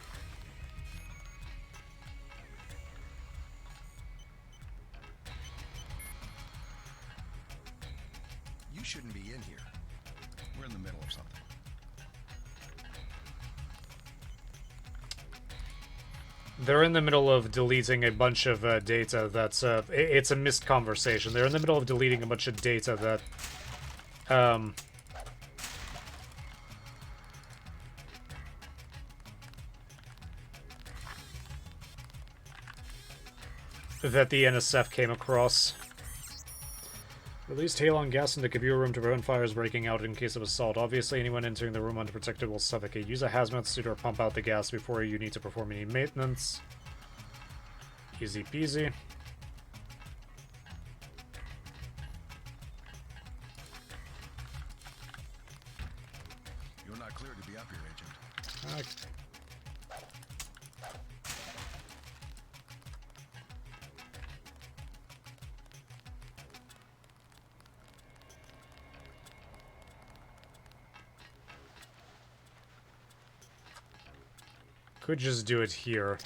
You shouldn't be in here. We're in the middle of something. They're in the middle of deleting a bunch of data that's... it's a missed conversation. They're in the middle of deleting a bunch of data that... that the NSF came across. Released halon gas in the computer room to prevent fires breaking out in case of assault. Obviously, anyone entering the room unprotected will suffocate. Use a hazmat suit or pump out the gas before you need to perform any maintenance. Easy peasy. You're not cleared to be up here, Agent. Could just do it here.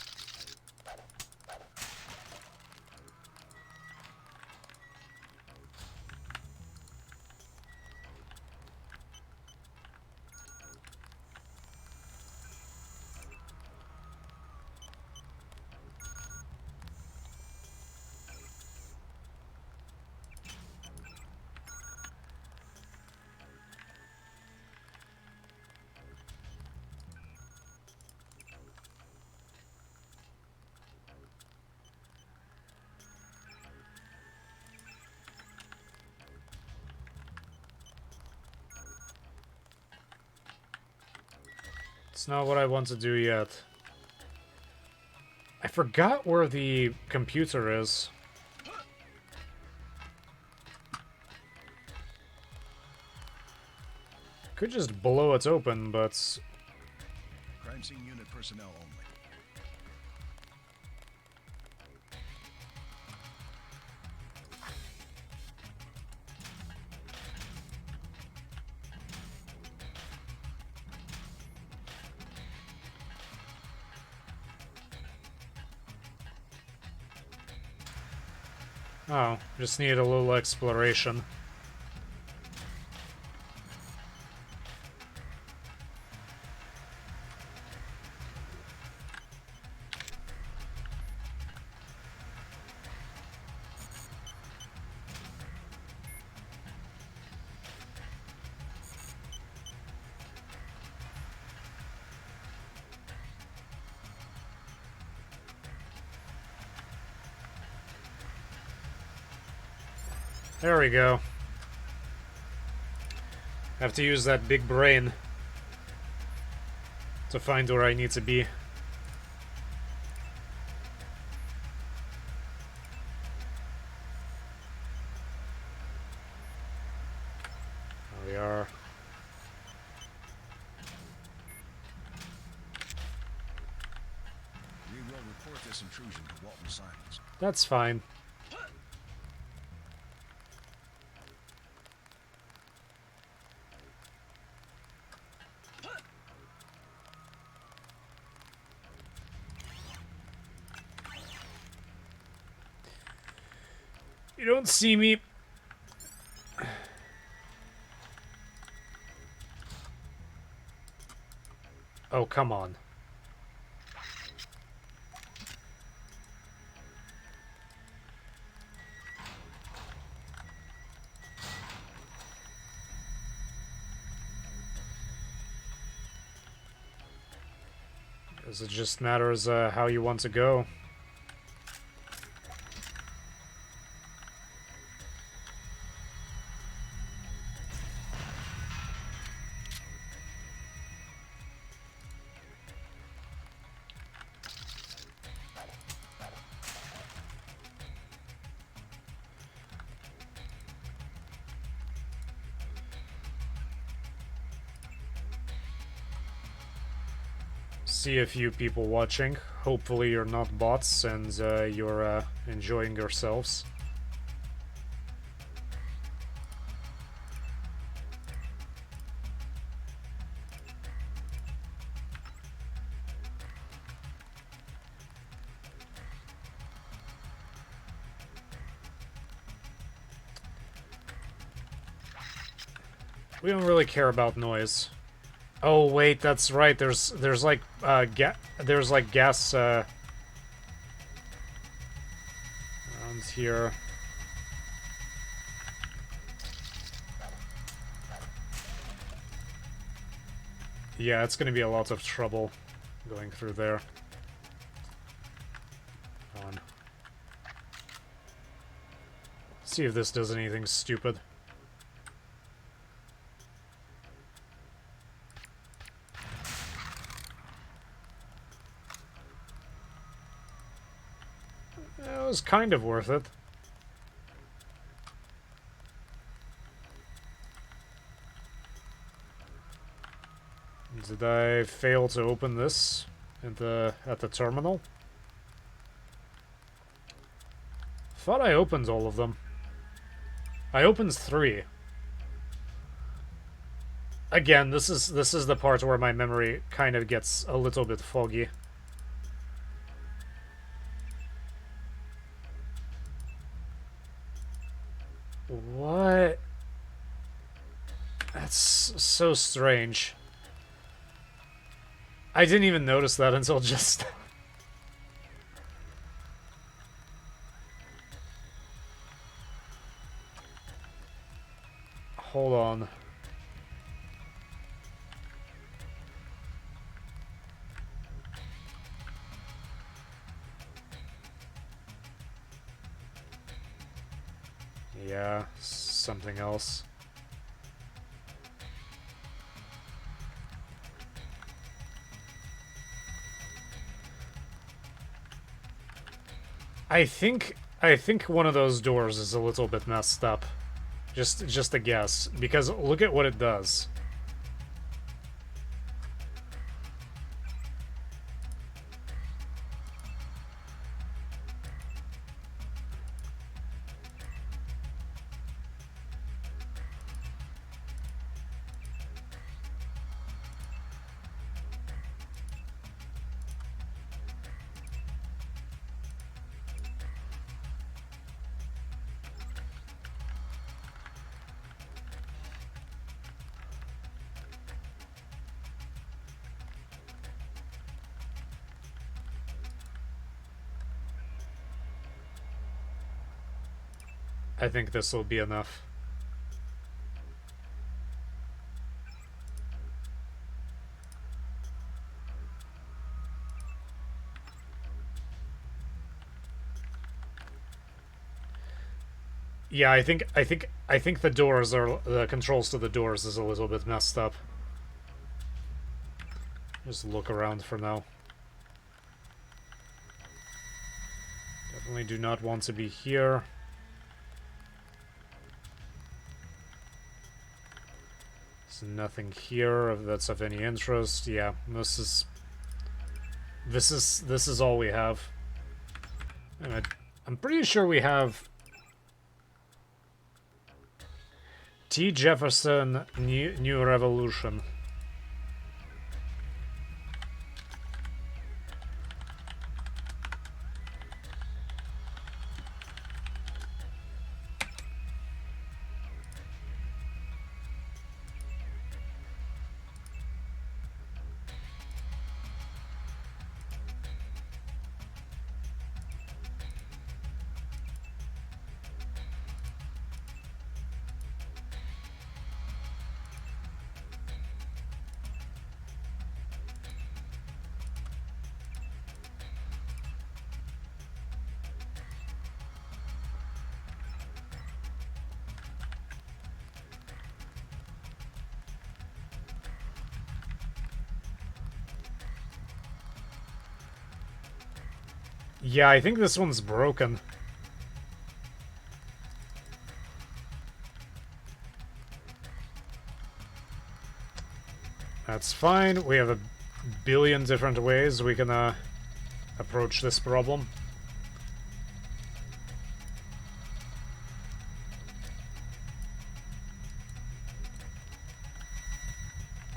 It's not what I want to do yet. I forgot where the computer is. Could just blow it open, but... Crime scene unit personnel only. Oh, just need a little exploration. There we go. Have to use that big brain to find where I need to be. There we are. We will report this intrusion to Walton Simons. That's fine. You don't see me. Oh, come on. Guess it just matters how you want to go. See a few people watching. Hopefully you're not bots and you're enjoying yourselves. We don't really care about noise. Oh wait, that's right. There's like there's like gas around here. Yeah, it's gonna be a lot of trouble going through there. Come on. See if this does anything stupid. It was kind of worth it. Did I fail to open this at the terminal? Thought I opened all of them. I opened 3. Again, this is the part where my memory kind of gets a little bit foggy. What? That's so strange. I didn't even notice that until just... Hold on. Yeah, something else. I think one of those doors is a little bit messed up. Just a guess, because look at what it does. I think this will be enough. Yeah, I think the doors are the controls to the doors is a little bit messed up. Just look around for now. Definitely do not want to be here. There's nothing here that's of any interest. Yeah, this is all we have. And I'm pretty sure we have T. Jefferson New Revolution. Yeah, I think this one's broken. That's fine. We have a billion different ways we can approach this problem.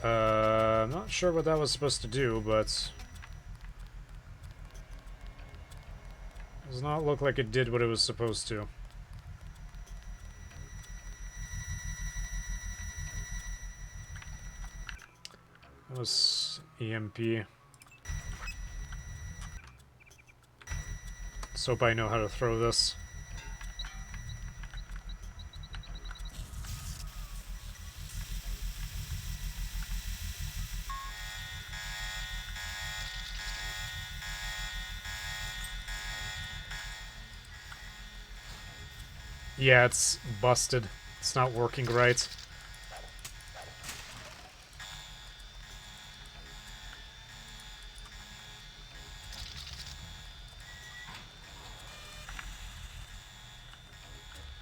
I'm not sure what that was supposed to do, but does not look like it did what it was supposed to. That was EMP. Let's hope I know how to throw this. Yeah, it's busted. It's not working right.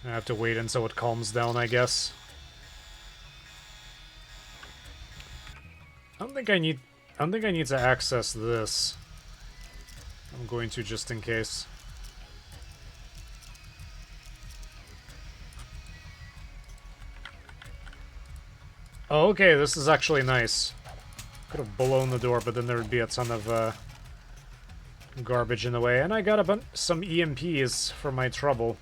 I have to wait until it calms down, I guess. I don't think I need to access this. I'm going to just in case. Oh, okay, this is actually nice. Could have blown the door, but then there would be a ton of garbage in the way. And I got some EMPs for my trouble.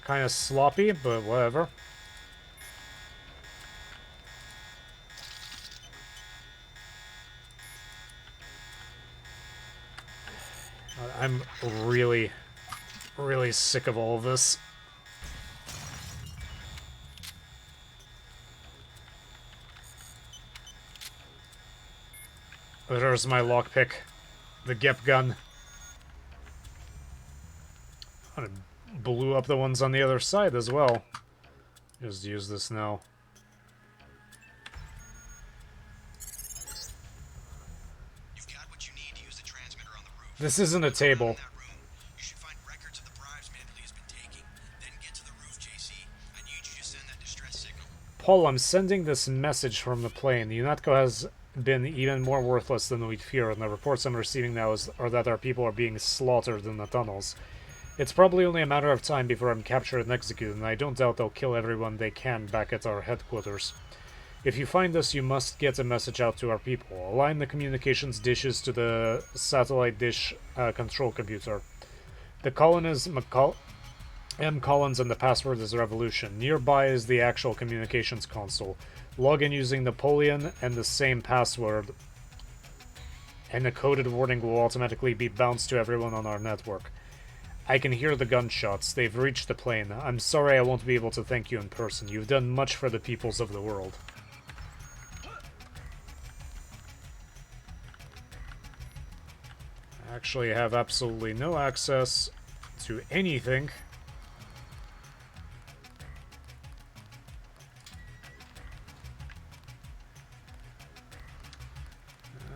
Kind of sloppy, but whatever. I'm really, really sick of all of this. There's my lockpick. The Gep gun. I blew up the ones on the other side as well. Just use this now. You've got what you need to use the transmitter on the roof. This isn't a table. You should find records of the bribes Mandalay has been taking. Then get to the roof, JC. I need you to send that distress signal. Paul, I'm sending this message from the plane. The UNATCO has been even more worthless than we'd fear, and the reports I'm receiving now are that our people are being slaughtered in the tunnels. It's probably only a matter of time before I'm captured and executed, and I don't doubt they'll kill everyone they can back at our headquarters. If you find us, you must get a message out to our people. Align the communications dishes to the satellite dish control computer. The colon is M. Collins and the password is Revolution. Nearby is the actual communications console. Log in using Napoleon and the same password, and a coded warning will automatically be bounced to everyone on our network. I can hear the gunshots. They've reached the plane. I'm sorry I won't be able to thank you in person. You've done much for the peoples of the world. I actually have absolutely no access to anything.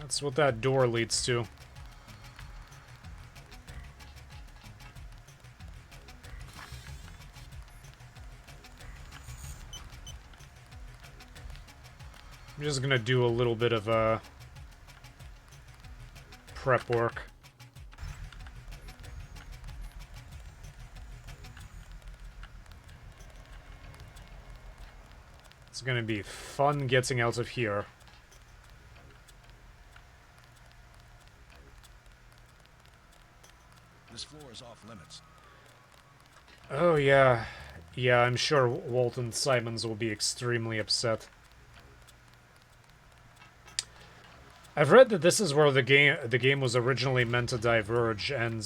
That's what that door leads to. I'm just gonna do a little bit of prep work. It's gonna be fun getting out of here. This floor is off limits. Oh yeah. Yeah, I'm sure Walton Simons will be extremely upset. I've read that this is where the game was originally meant to diverge, and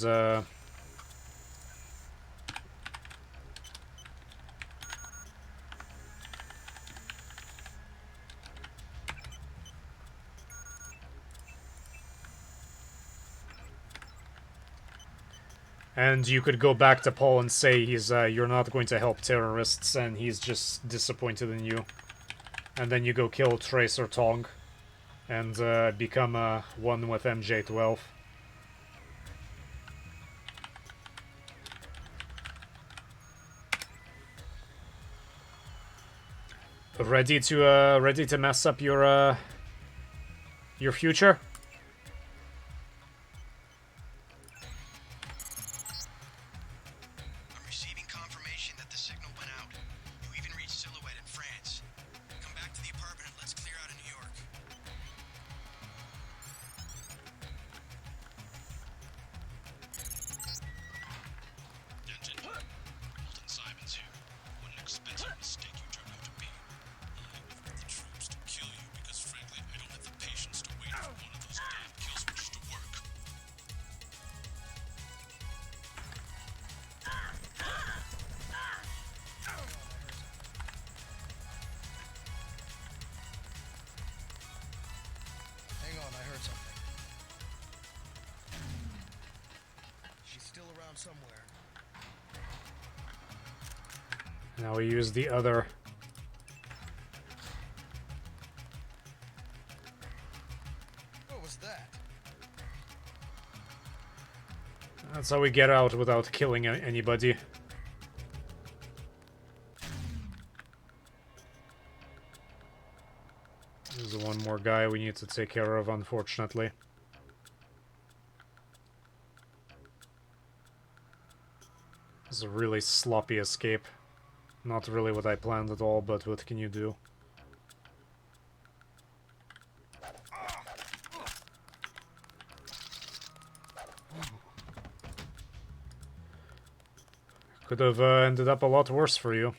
and you could go back to Paul and say he's you're not going to help terrorists, and he's just disappointed in you. And then you go kill Tracer Tong and become one with MJ-12. Ready to mess up your future? I'm receiving confirmation that the signal went out. You even reached Silhouette in France. Come back to the apartment and let's clear out of New York. Denton, Walton Simons here. What an expensive mistake you turned out to be. I ordered the troops to kill you because, frankly, I don't have the patience to wait for one of those damn kill switches to work. Hang on, I heard something. She's still around somewhere. Now we use the other. What was that? That's how we get out without killing anybody. There's one more guy we need to take care of, unfortunately. This is a really sloppy escape. Not really what I planned at all, but what can you do? Could have ended up a lot worse for you.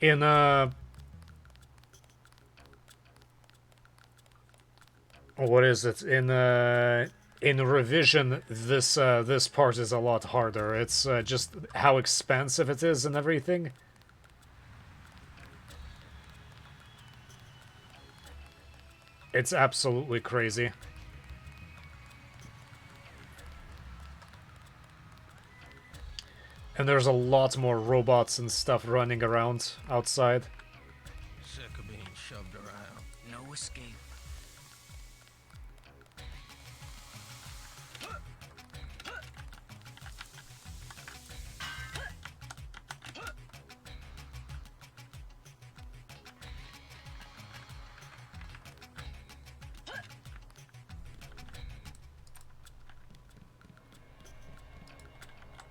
In what is it? In revision, this part is a lot harder. It's just how expansive it is and everything. It's absolutely crazy. And there's a lot more robots and stuff running around outside. Sick of being shoved around. No escape.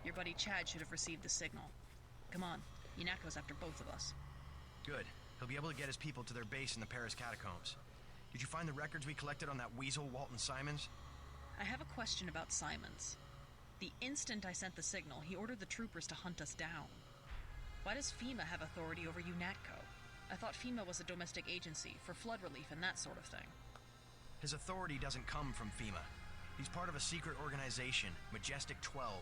Your buddy Chad should have received the signal. Come on, Yunako's after both of us. Good. He'll be able to get his people to their base in the Paris catacombs. Did you find the records we collected on that weasel, Walton Simons? I have a question about Simons. The instant I sent the signal, he ordered the troopers to hunt us down. Why does FEMA have authority over UNATCO? I thought FEMA was a domestic agency for flood relief and that sort of thing. His authority doesn't come from FEMA. He's part of a secret organization, Majestic 12.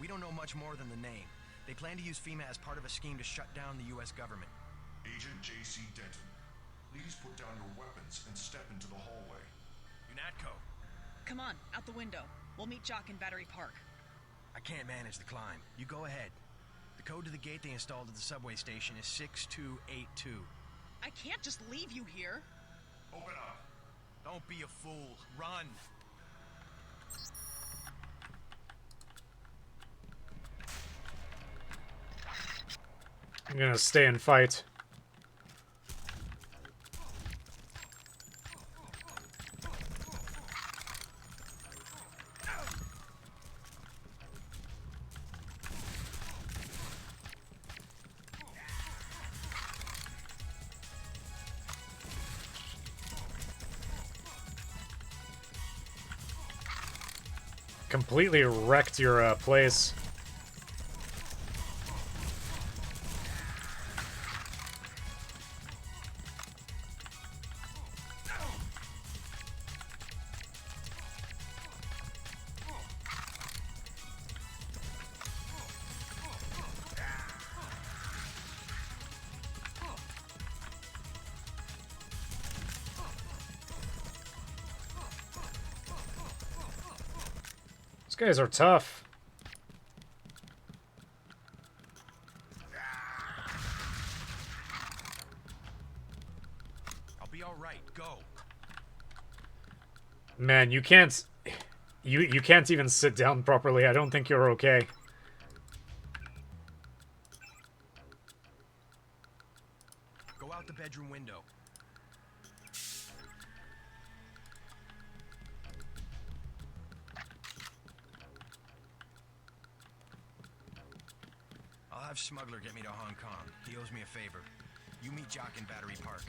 We don't know much more than the name. They plan to use FEMA as part of a scheme to shut down the U.S. government. Agent J.C. Denton, please put down your weapons and step into the hallway. UNATCO. Come on, out the window. We'll meet Jock in Battery Park. I can't manage the climb. You go ahead. The code to the gate they installed at the subway station is 6282. I can't just leave you here. Open up. Don't be a fool. Run. I'm gonna stay and fight. Completely wrecked your place. These guys are tough. I'll be all right. Go. Man, you can't you can't even sit down properly. I don't think you're okay. Go out the bedroom window. I'll have Smuggler get me to Hong Kong. He owes me a favor. You meet Jock in Battery Park.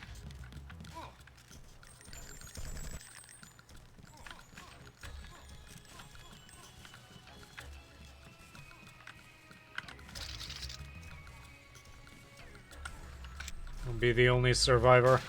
I'll be the only survivor.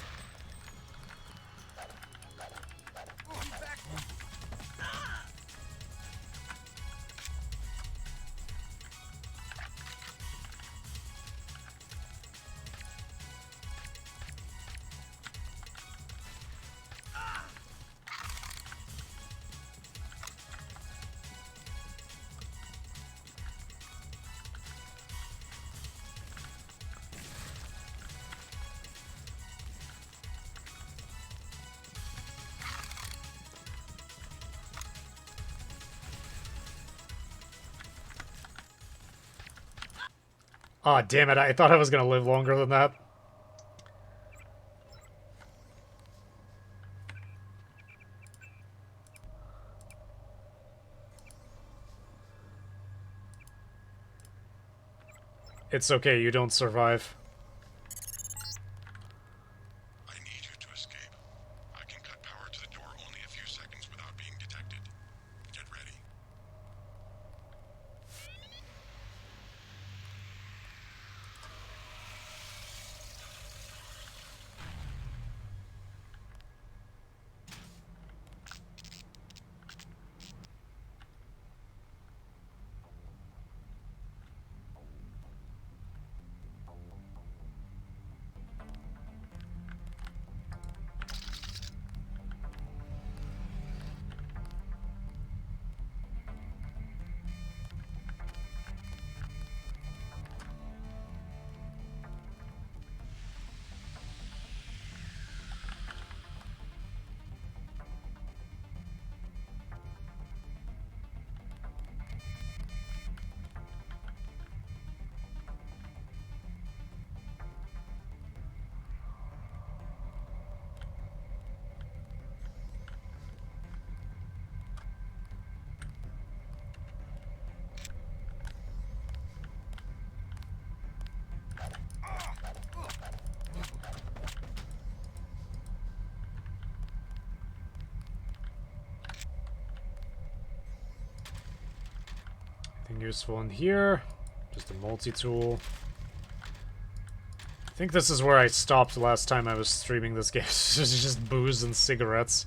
Aw, damn it, I thought I was gonna live longer than that. It's okay, you don't survive. I need you to escape. I can cut power to the door only a few seconds without being detected. Nothing useful in here. Just a multi-tool. I think this is where I stopped last time I was streaming this game. It's just booze and cigarettes.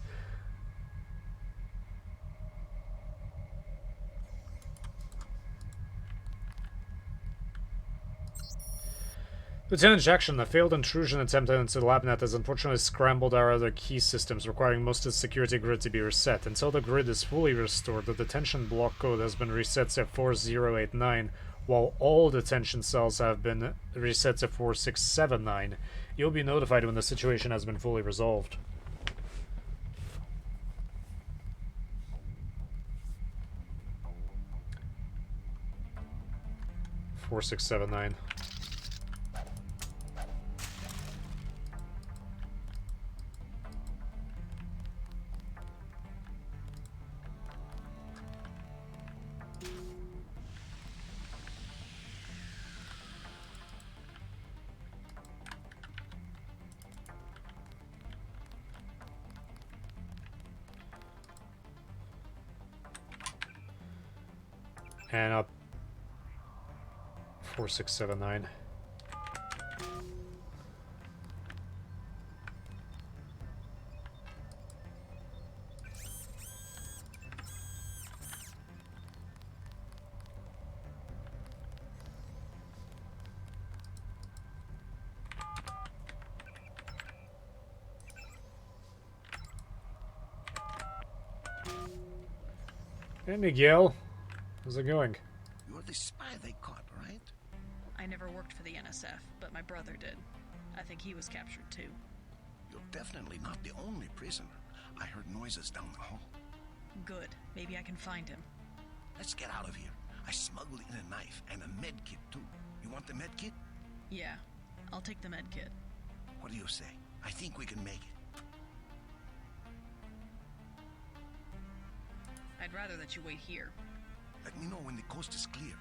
Lieutenant Jackson, a failed intrusion attempt into the LabNet has unfortunately scrambled our other key systems, requiring most of the security grid to be reset. Until the grid is fully restored, the detention block code has been reset to 4089, while all detention cells have been reset to 4679. You'll be notified when the situation has been fully resolved. Four, 6, 7, 9. And up 4679. Hey Miguel, how's it going? You're the spy they caught, right? I never worked for the NSF, but my brother did. I think he was captured too. You're definitely not the only prisoner. I heard noises down the hall. Good. Maybe I can find him. Let's get out of here. I smuggled in a knife and a med kit too. You want the med kit? Yeah, I'll take the med kit. What do you say? I think we can make it. I'd rather that you wait here. Let me know when the coast is clear.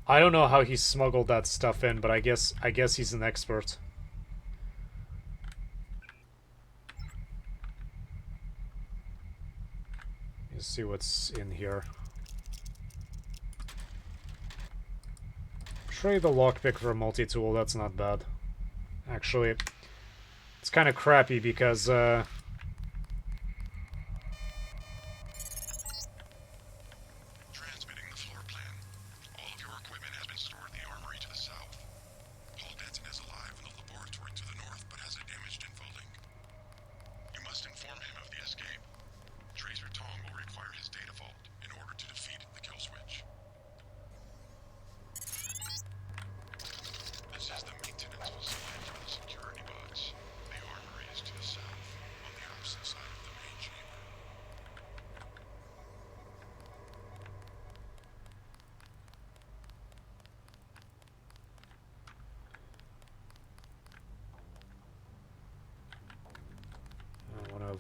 I don't know how he smuggled that stuff in, but I guess he's an expert. Let's see what's in here. Trade the lockpick for a multi-tool, that's not bad. Actually, it's kind of crappy because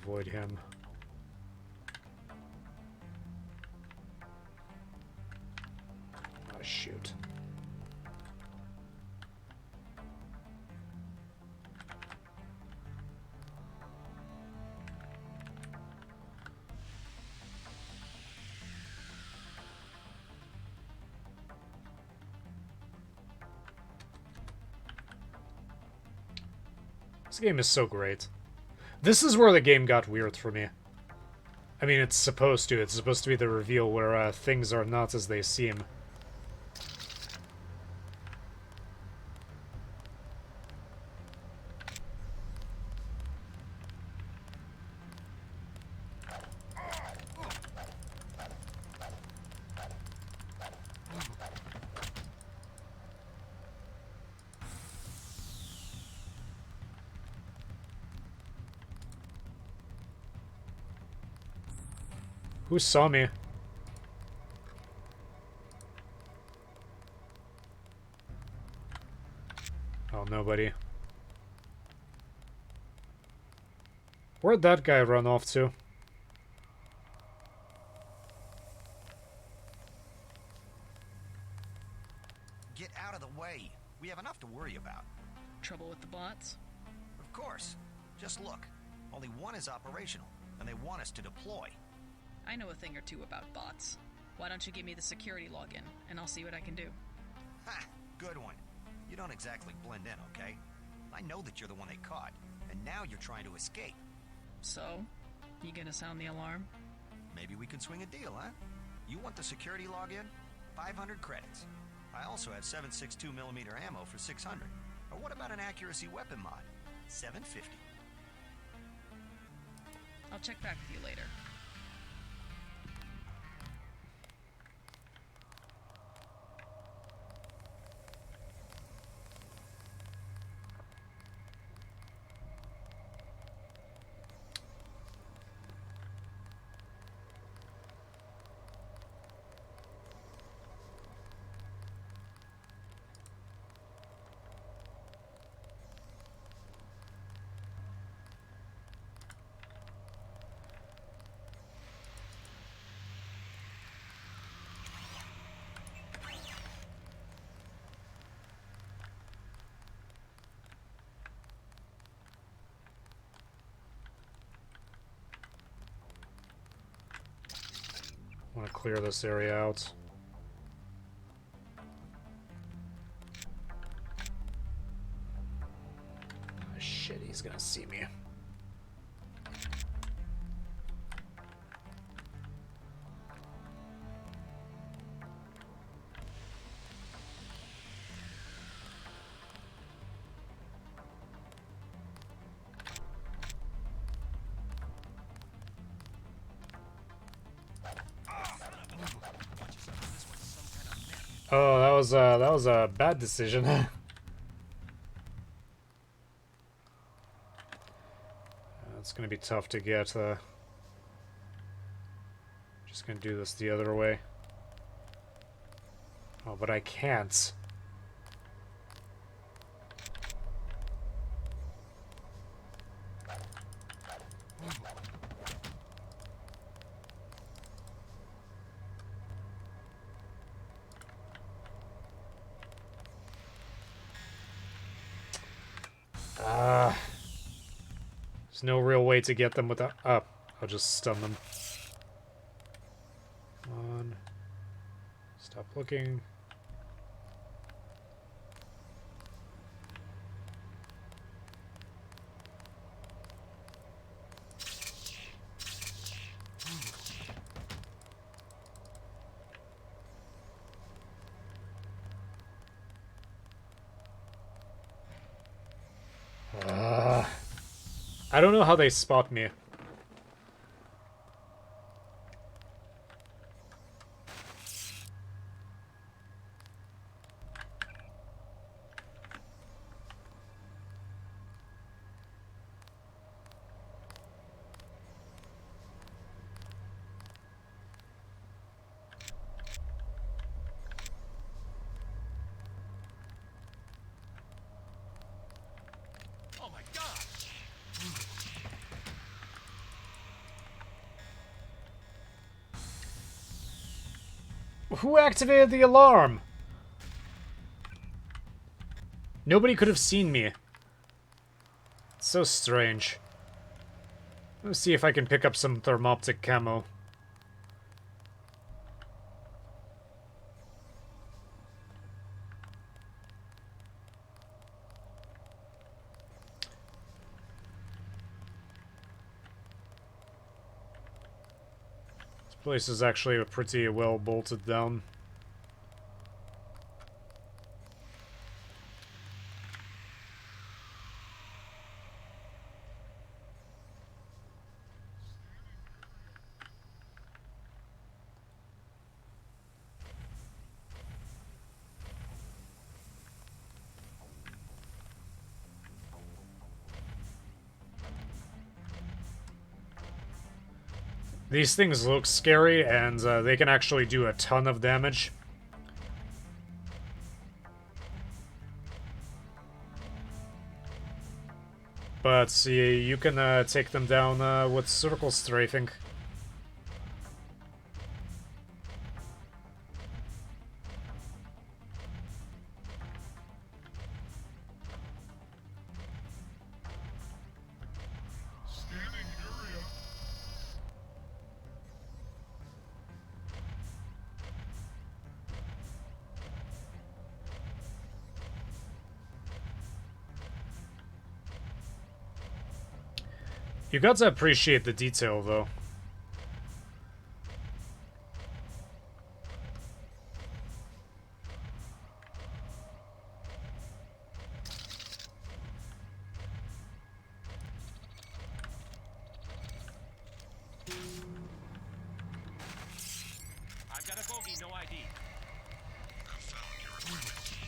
avoid him. Oh, shoot. This game is so great. This is where the game got weird for me. I mean, it's supposed to. It's supposed to be the reveal where things are not as they seem. Who saw me? Oh, nobody. Where'd that guy run off to? Get out of the way. We have enough to worry about. Trouble with the bots? Of course. Just look. Only one is operational, and they want us to deploy. I know a thing or two about bots. Why don't you give me the security login, and I'll see what I can do. Ha! Good one. You don't exactly blend in, okay? I know that you're the one they caught, and now you're trying to escape. So, you gonna sound the alarm? Maybe we can swing a deal, huh? You want the security login? 500 credits. I also have 7.62mm ammo for 600. Or what about an accuracy weapon mod? 750. I'll check back with you later. I want to clear this area out. Oh, shit, he's gonna see me. Oh, that was a bad decision. It's gonna be tough to get. Just gonna do this the other way. Oh, but I can't. There's no real way to get them without... Oh, I'll just stun them. Come on. Stop looking. I don't know how they spot me. Oh my god! Who activated the alarm? Nobody could have seen me. It's so strange. Let's see if I can pick up some thermoptic camo. This place is actually pretty well bolted down. These things look scary, and they can actually do a ton of damage. But see, you can take them down with circle strafing. You got to appreciate the detail, though. I've got a bogey, no ID. I've found your equipment key.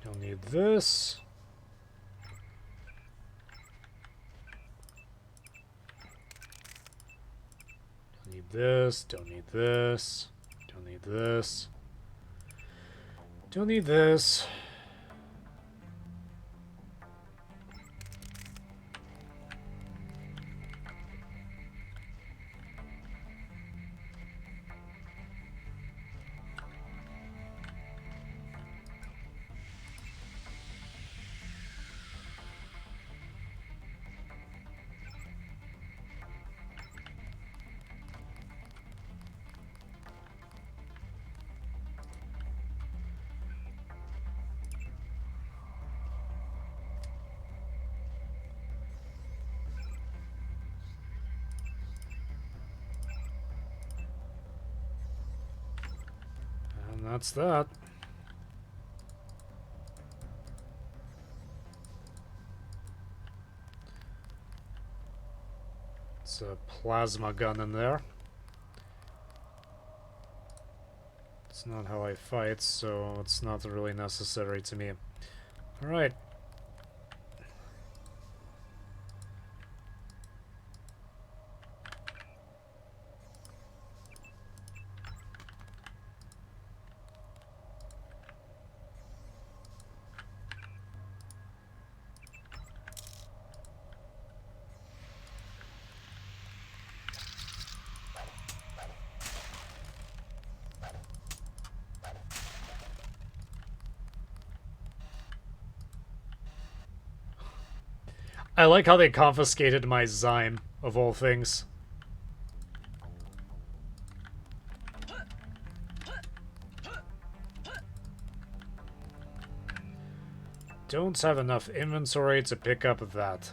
Don't need this. Don't need this. Don't need this. Don't need this. Don't need this. And that's that. It's a plasma gun in there. It's not how I fight, so it's not really necessary to me. Alright. I like how they confiscated my Zyme, of all things. Don't have enough inventory to pick up that.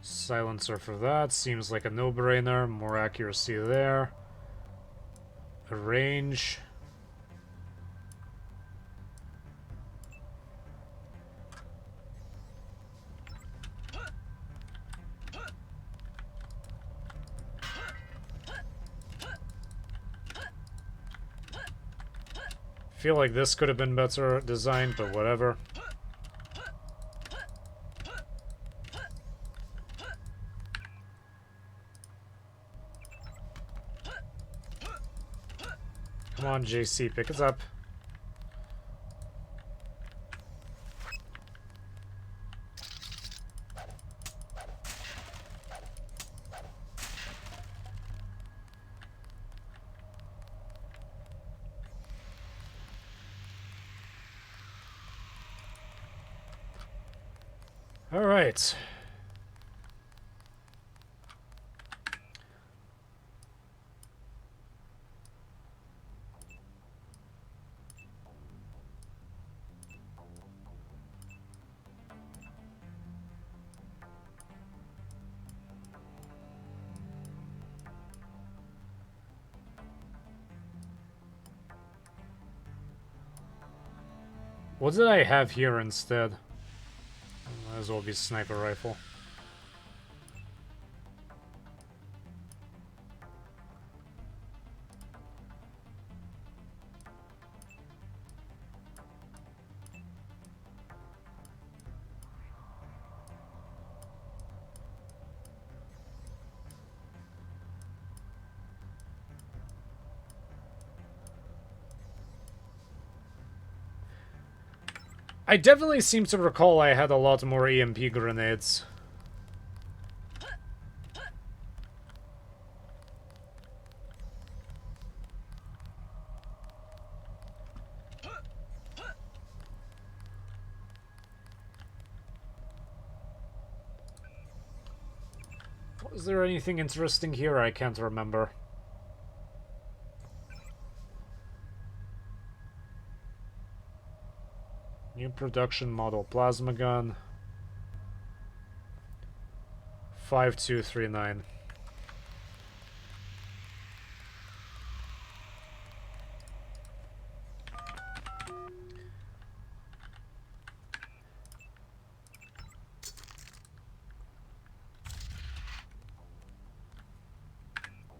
Silencer for that. Seems like a no-brainer. More accuracy there. A range. Feel like this could have been better designed, but whatever. Come on, JC, pick us up. All right. What did I have here instead? Might as well be sniper rifle. I definitely seem to recall I had a lot more EMP grenades. Was there anything interesting here? I can't remember. New production model plasma gun. 5239.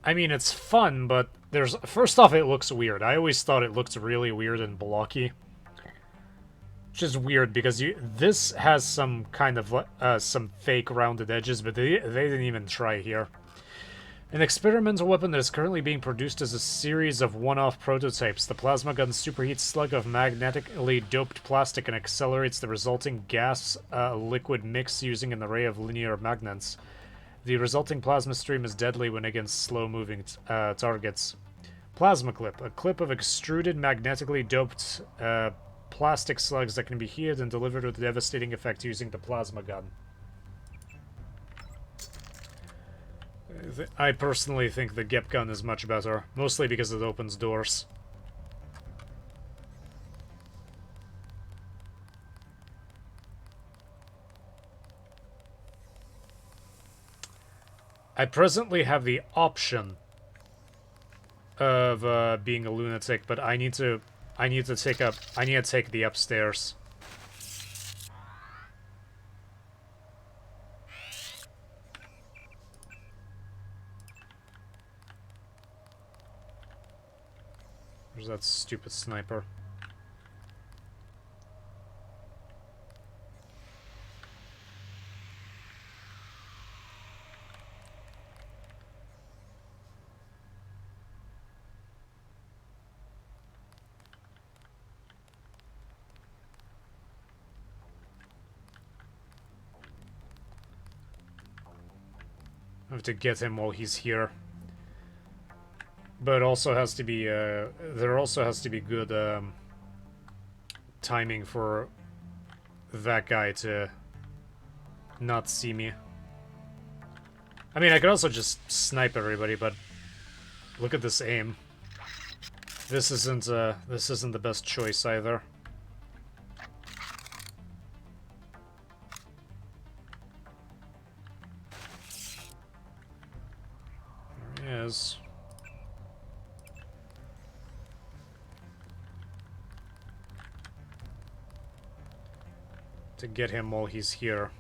I mean, it's fun, but there's... First off, it looks weird. I always thought it looked really weird and blocky. Which is weird, because this has some kind of, some fake rounded edges, but they didn't even try here. An experimental weapon that is currently being produced as a series of one-off prototypes. The plasma gun superheats slug of magnetically doped plastic and accelerates the resulting gas-liquid mix using an array of linear magnets. The resulting plasma stream is deadly when against slow-moving targets. Plasma clip. A clip of extruded magnetically doped plastic slugs that can be heated and delivered with a devastating effect using the plasma gun. I personally think the Gep gun is much better, mostly because it opens doors. I presently have the option of being a lunatic, but I need to take the upstairs. Where's that stupid sniper? I have to get him while he's here. But also has to be, there also has to be good, timing for that guy to not see me. I mean, I could also just snipe everybody, but look at this aim. This isn't the best choice either. There he is. To get him while he's here.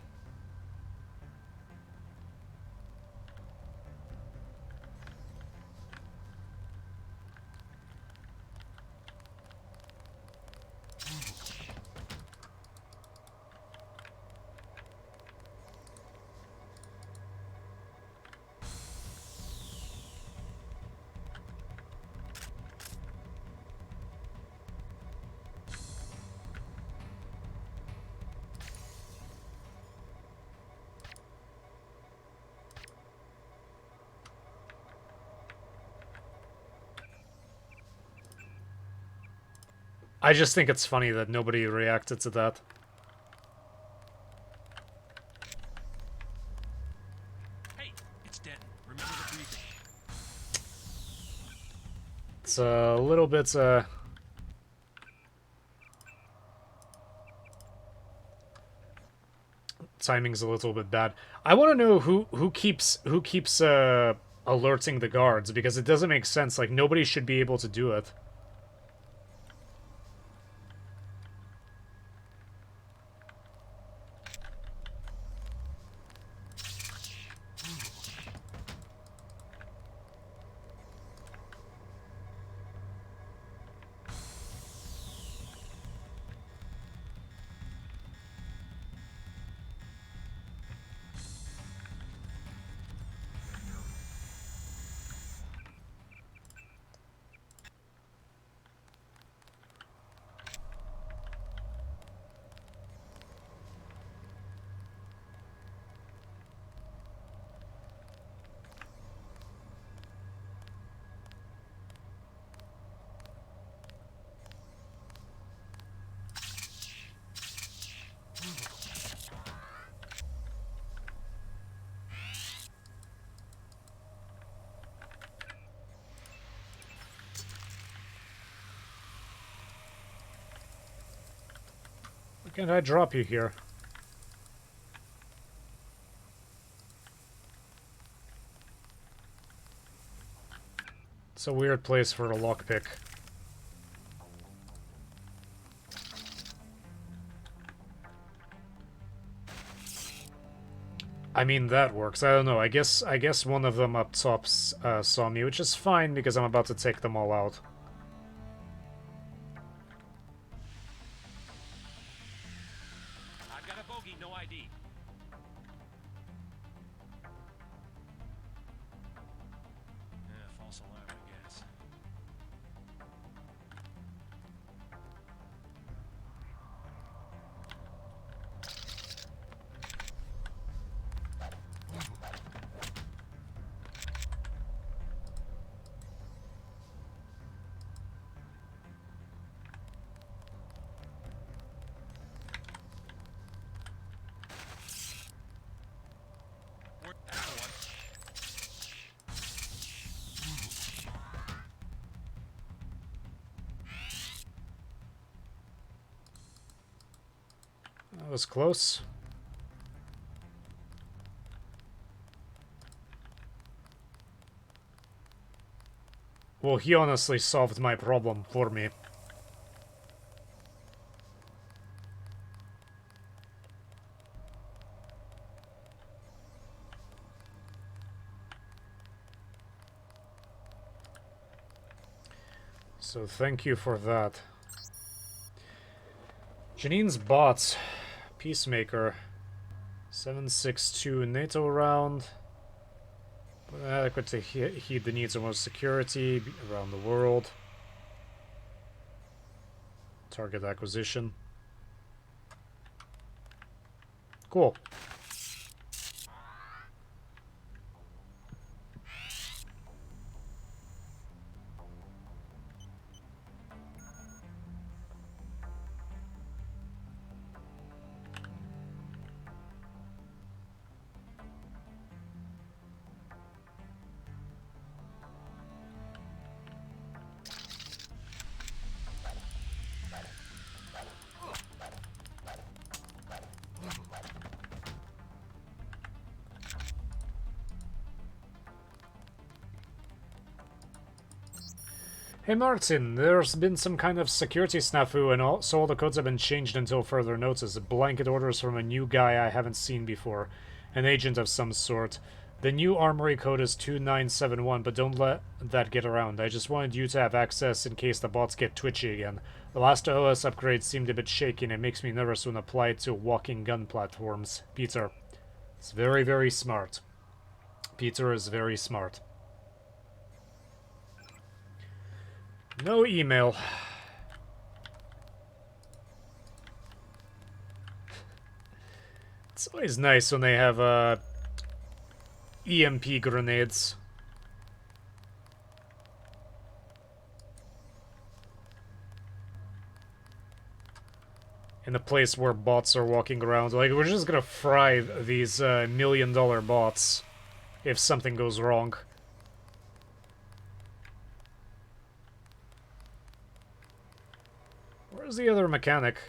I just think it's funny that nobody reacted to that. Hey, it's Denton. Remember the briefing. It's a little bit, timing's a little bit bad. I want to know who keeps alerting the guards, because it doesn't make sense. Like, nobody should be able to do it. can't I drop you here? It's a weird place for a lockpick. I mean, that works. I don't know. I guess one of them up top saw me, which is fine because I'm about to take them all out. I've got a bogey, no ID. Yeah, false alarm, I guess. That was close. Well, he honestly solved my problem for me. So thank you for that. Janine's bots. Peacemaker. 762 NATO round. Adequate to heed the needs of most security around the world. Target acquisition. Cool. Hey Martin, there's been some kind of security snafu and so all the codes have been changed until further notice. Blanket orders from a new guy I haven't seen before. An agent of some sort. The new armory code is 2971, but don't let that get around. I just wanted you to have access in case the bots get twitchy again. The last OS upgrade seemed a bit shaky and it makes me nervous when applied to walking gun platforms. Peter. It's very, very smart. Peter is very smart. No email. It's always nice when they have EMP grenades. In a place where bots are walking around. Like, we're just gonna fry these $1,000,000 bots if something goes wrong. Where's the other mechanic?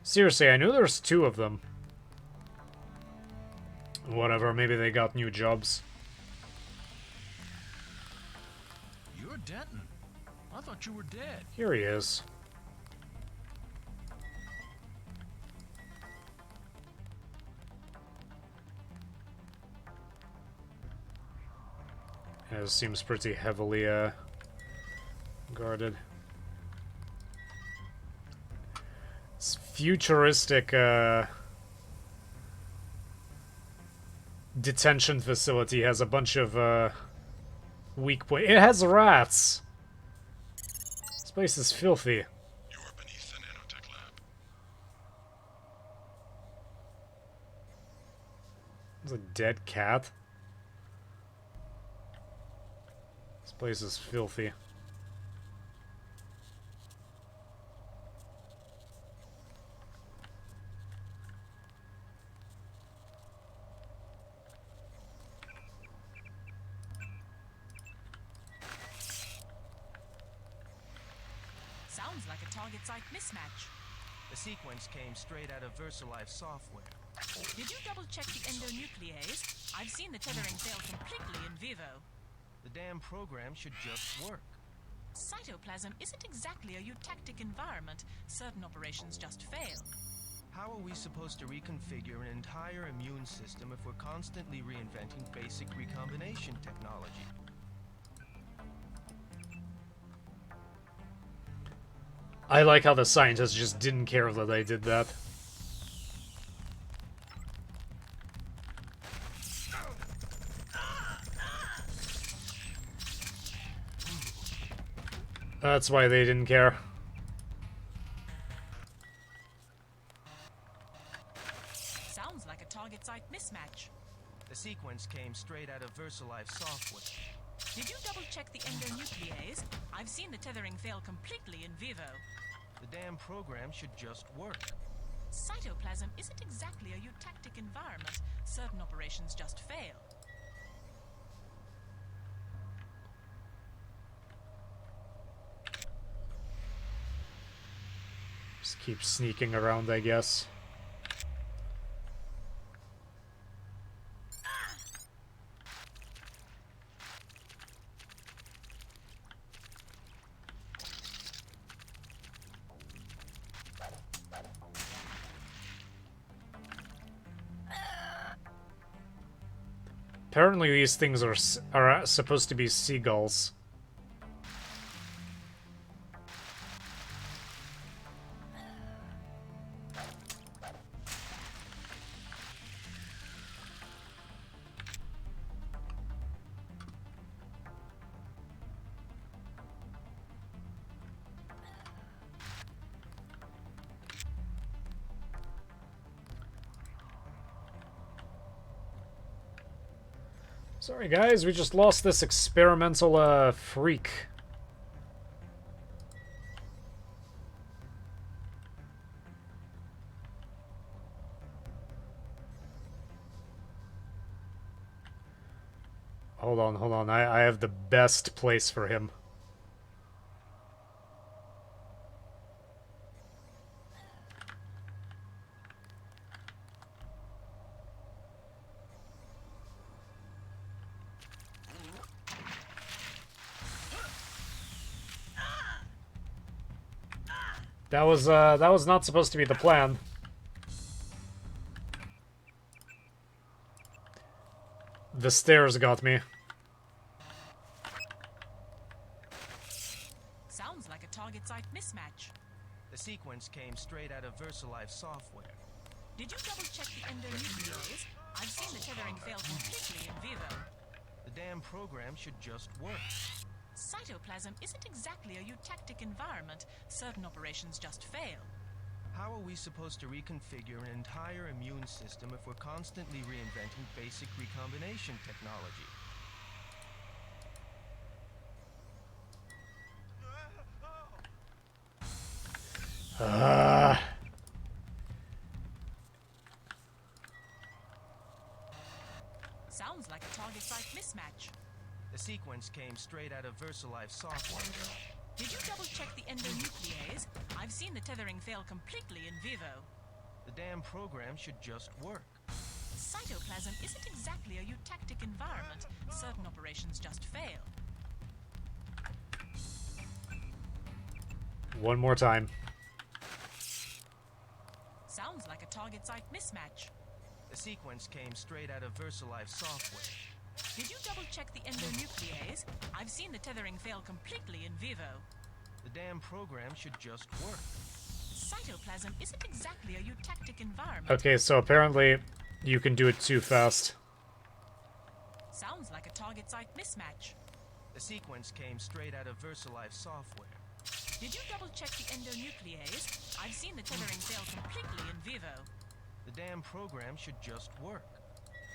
Seriously, I knew there's two of them. Whatever, maybe they got new jobs. You're Denton. I thought you were dead. Here he is. Yeah, this seems pretty heavily guarded. It's futuristic detention facility has a bunch of weak points. It has rats. This place is filthy. You are beneath the nanotech lab. There's a dead cat. This place is filthy. Sounds like a target site mismatch. The sequence came straight out of VersaLife software. Did you double-check the endonuclease? I've seen the tethering fail completely in vivo. The damn program should just work. Cytoplasm isn't exactly a eutectic environment. Certain operations just fail. How are we supposed to reconfigure an entire immune system if we're constantly reinventing basic recombination technology? I like how the scientists just didn't care that they did that. That's why they didn't care. Sounds like a target site mismatch. The sequence came straight out of VersaLife software. Did you double-check the endonuclease? I've seen the tethering fail completely in vivo. The damn program should just work. Cytoplasm isn't exactly a eutectic environment. Certain operations just fail. Just keep sneaking around, I guess. Apparently these things are supposed to be seagulls. Sorry guys, we just lost this experimental freak. Hold on, I have the best place for him. That was not supposed to be the plan. The stairs got me. Sounds like a target site mismatch. The sequence came straight out of VersaLife software. Did you double-check the endonuclease? I've seen the tethering fail completely in vivo. The damn program should just work. Cytoplasm isn't exactly a eutectic environment. Certain operations just fail. How are we supposed to reconfigure an entire immune system if we're constantly reinventing basic recombination technology? Sounds like a target site mismatch. The sequence came straight out of VersaLife software. Did you double-check the endonuclease? I've seen the tethering fail completely in vivo. The damn program should just work. Cytoplasm isn't exactly a eutectic environment. Certain operations just fail. One more time. Sounds like a target site mismatch. The sequence came straight out of VersaLife software. Did you double-check the endonuclease? I've seen the tethering fail completely in vivo. The damn program should just work. Cytoplasm isn't exactly a eutectic environment. Okay, so apparently you can do it too fast. Sounds like a target site mismatch. The sequence came straight out of VersaLife software. Did you double-check the endonuclease? I've seen the tethering fail completely in vivo. The damn program should just work.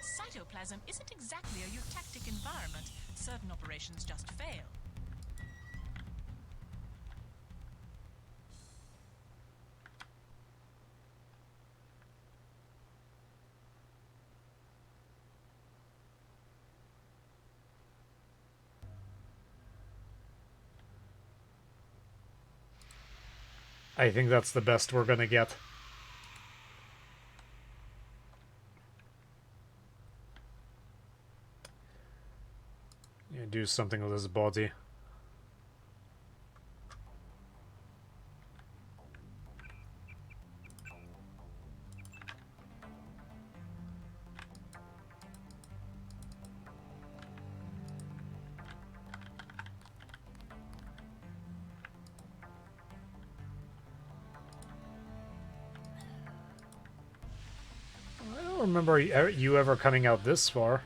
Cytoplasm isn't exactly a eutectic environment. Certain operations just fail. I think that's the best we're gonna get. Yeah, do something with his body. I don't remember you ever coming out this far.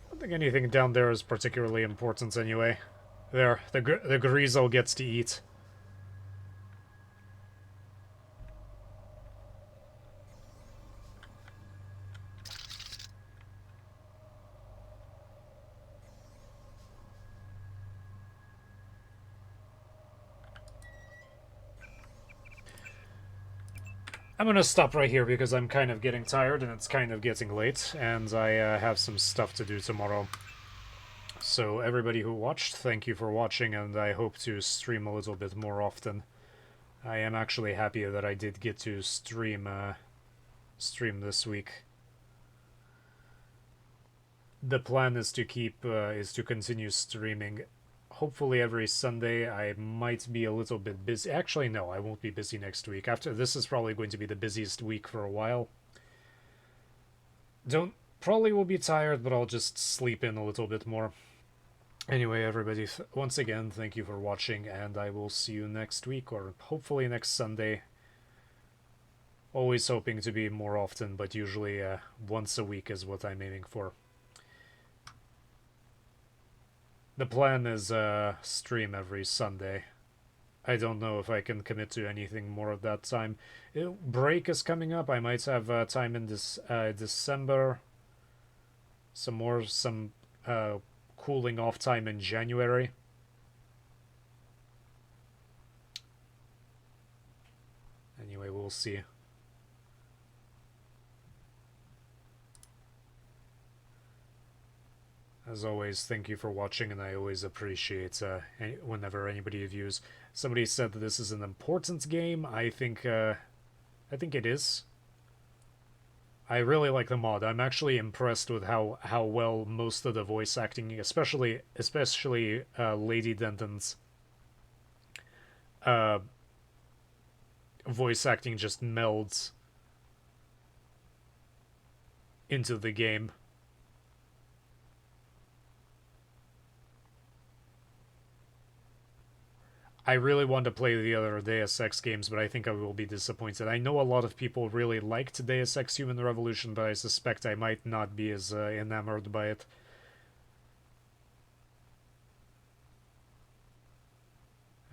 I don't think anything down there is particularly important anyway. There, the Grizel gets to eat. I'm gonna stop right here because I'm kind of getting tired and it's kind of getting late, and I have some stuff to do tomorrow. So everybody who watched, thank you for watching, and I hope to stream a little bit more often. I am actually happy that I did get to stream this week. The plan is to continue streaming. Hopefully every Sunday. I might be a little bit busy. Actually, no, I won't be busy next week. After this is probably going to be the busiest week for a while. Probably will be tired, but I'll just sleep in a little bit more. Anyway, everybody, once again, thank you for watching, and I will see you next week, or hopefully next Sunday. Always hoping to be more often, but usually once a week is what I'm aiming for. The plan is stream every Sunday. I don't know if I can commit to anything more at that time. Break is coming up. I might have time in this December. Some cooling off time in January. Anyway, we'll see. As always, thank you for watching, and I always appreciate whenever anybody views. Somebody said that this is an important game. I think it is. I really like the mod. I'm actually impressed with how well most of the voice acting, especially Lady Denton's voice acting, just melds into the game. I really want to play the other Deus Ex games, but I think I will be disappointed. I know a lot of people really liked Deus Ex Human Revolution, but I suspect I might not be as enamored by it.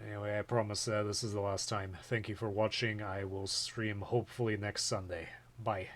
Anyway, I promise this is the last time. Thank you for watching. I will stream hopefully next Sunday. Bye.